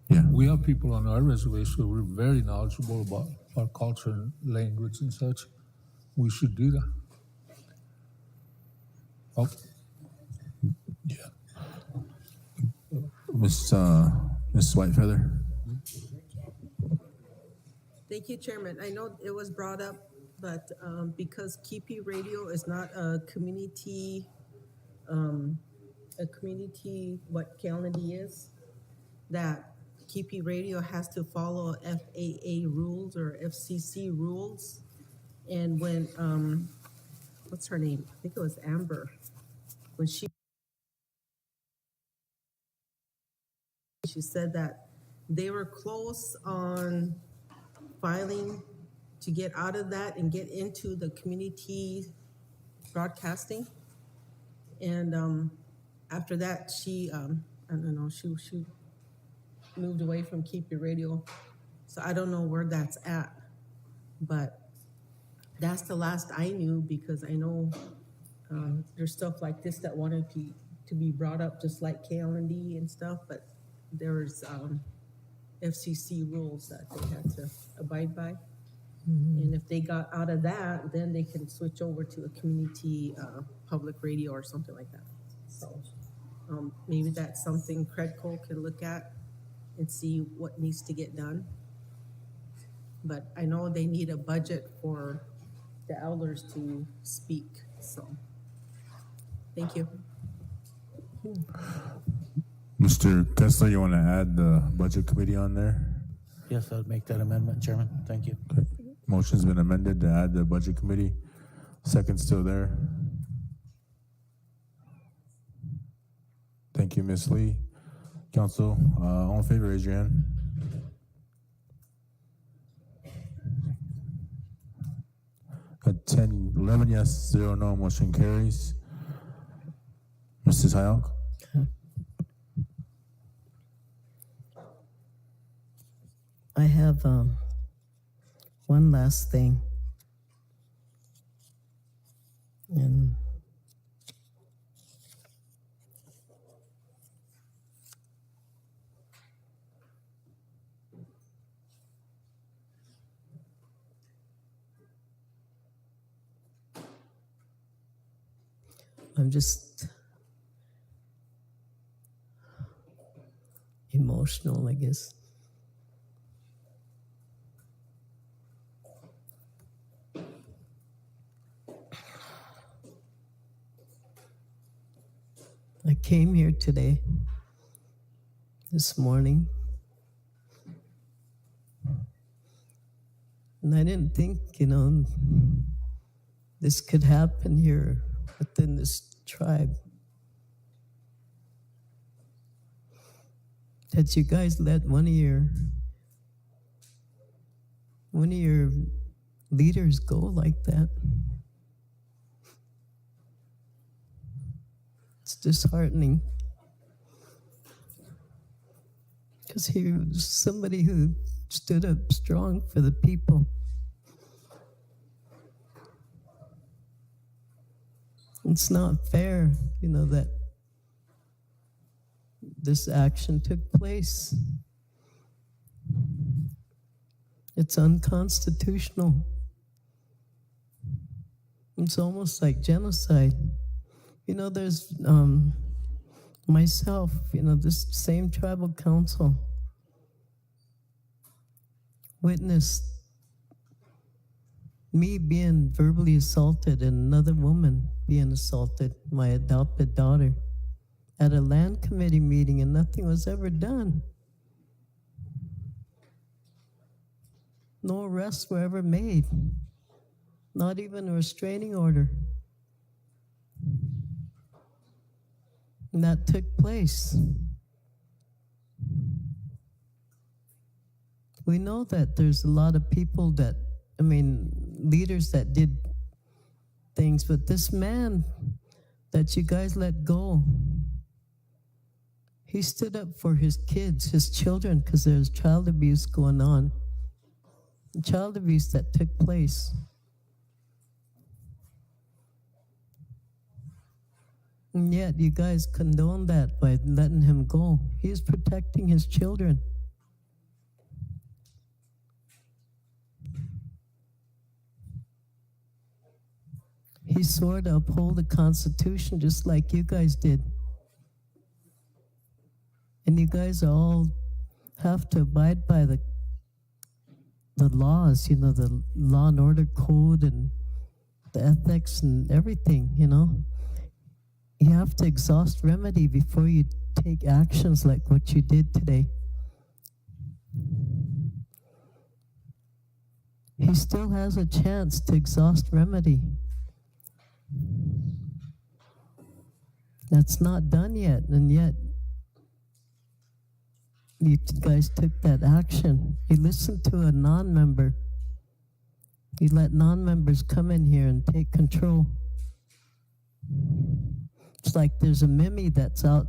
Yeah. We have people on our reservation who are very knowledgeable about our culture and language and such. We should do that. Oh. Yeah. Miss Whitefeather? Thank you, Chairman. I know it was brought up, but because Kipi Radio is not a community, what KLND is, that Kipi Radio has to follow FAA rules or FCC rules. And when, what's her name? I think it was Amber. When she said that they were close on filing to get out of that and get into the community broadcasting. And after that, she, I don't know, she moved away from Keep Your Radio. So I don't know where that's at, but that's the last I knew, because I know there's stuff like this that wanted to be brought up just like KLND and stuff, but there's FCC rules that they had to abide by. Mm-hmm. And if they got out of that, then they can switch over to a community public radio or something like that. So maybe that's something Credco can look at and see what needs to get done. but I know they need a budget for the elders to speak, so, thank you. Mr. Kessler, you want to add the budget committee on there? Yes, I'd make that amendment, Chairman. Thank you. Okay. Motion's been amended to add the budget committee. Second still there. Thank you, Ms. Lee. Council, all in favor, raise your hand. At 10, 11 yes, 0 no, motion carries. Mrs. Hayek? I have one last thing. And I'm just emotional, I guess. I came here today, this morning, and I didn't think, this could happen here within this tribe. That you guys let one of your leaders go like that. It's disheartening, because he was somebody who stood up strong for the people. It's not fair, that this action took place. It's unconstitutional. It's almost like genocide. There's myself, this same tribal council witnessed me being verbally assaulted and another woman being assaulted, my adopted daughter, at a land committee meeting, and nothing was ever done. No arrests were ever made, not even a restraining order. And that took place. We know that there's a lot of people leaders that did things, but this man that you guys let go, he stood up for his kids, his children, because there's child abuse going on. Child abuse that took place. And yet you guys condone that by letting him go. He's protecting his children. He swore to uphold the Constitution just like you guys did. And you guys all have to abide by the laws, the law and order code and the ethics and everything, You have to exhaust remedy before you take actions like what you did today. He still has a chance to exhaust remedy. That's not done yet, and yet you guys took that action. You listened to a non-member. You let non-members come in here and take control. It's like there's a Mimi that's out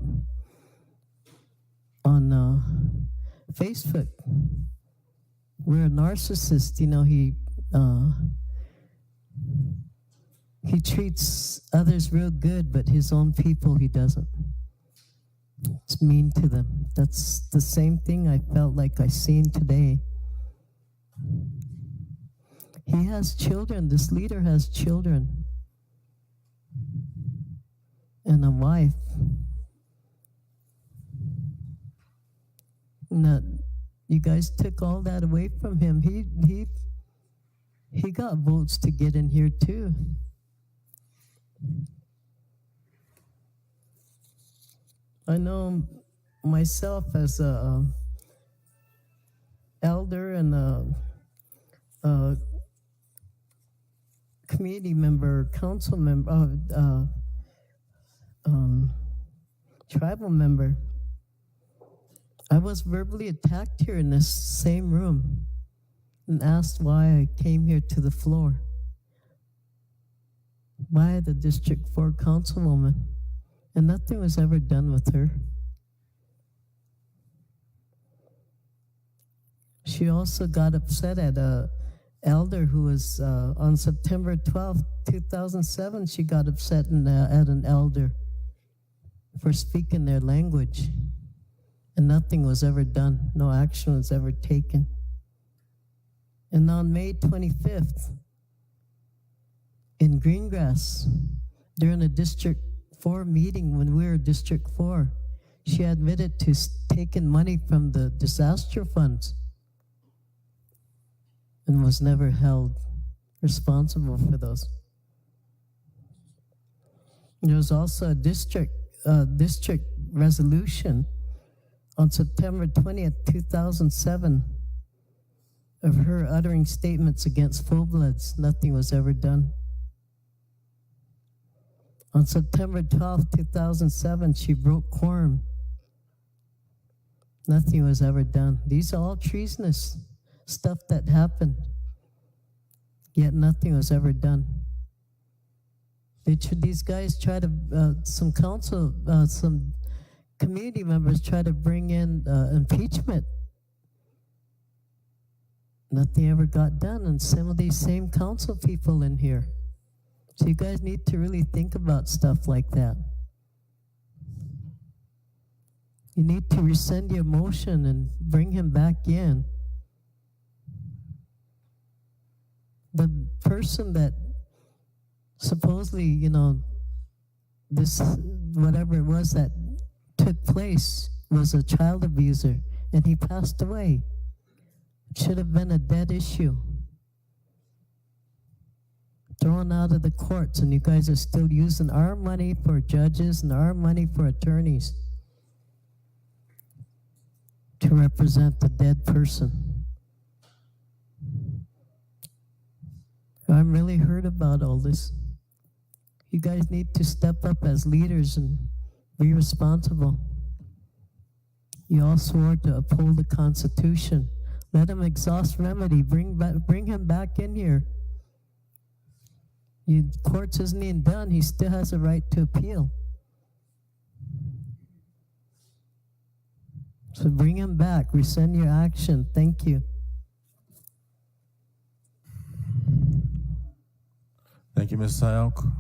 on Facebook. We're a narcissist, he treats others real good, but his own people he doesn't. It's mean to them. That's the same thing I felt like I seen today. He has children. This leader has children and a wife. And that You guys took all that away from him. He got votes to get in here too. I know myself as a elder and a community member, council member, tribal member. I was verbally attacked here in this same room and asked why I came here to the floor by the District 4 councilwoman, and nothing was ever done with her. She also got upset at a elder who was on September 12th, 2007, she got upset at an elder for speaking their language. And nothing was ever done. No action was ever taken. And on May 25th, in Greengrass, during a District 4 meeting when we were District 4, she admitted to taking money from the disaster funds and was never held responsible for those. There was also a district resolution on September 20th, 2007, of her uttering statements against full-bloods. Nothing was ever done. On September 12th, 2007, she broke quorum. Nothing was ever done. These are all treasonous stuff that happened, yet nothing was ever done. These guys try to, some community members try to bring in impeachment. Nothing ever got done, and some of these same council people in here. So you guys need to really think about stuff like that. You need to rescind your motion and bring him back in. The person that supposedly, this, whatever it was that took place, was a child abuser, and he passed away. It should have been a dead issue. Thrown out of the courts, and you guys are still using our money for judges and our money for attorneys to represent the dead person. I'm really hurt about all this. You guys need to step up as leaders and be responsible. You all swore to uphold the Constitution. Let him exhaust remedy. Bring him back in here. Courts isn't even done. He still has a right to appeal. So bring him back. Rescind your action. Thank you. Thank you, Ms. Sayok.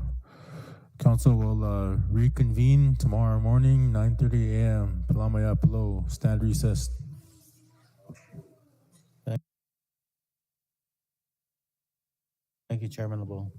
Council will reconvene tomorrow morning, 9:30 a.m. Palamaya Palo. Stand recessed. Thank you, Chairman LeBeau.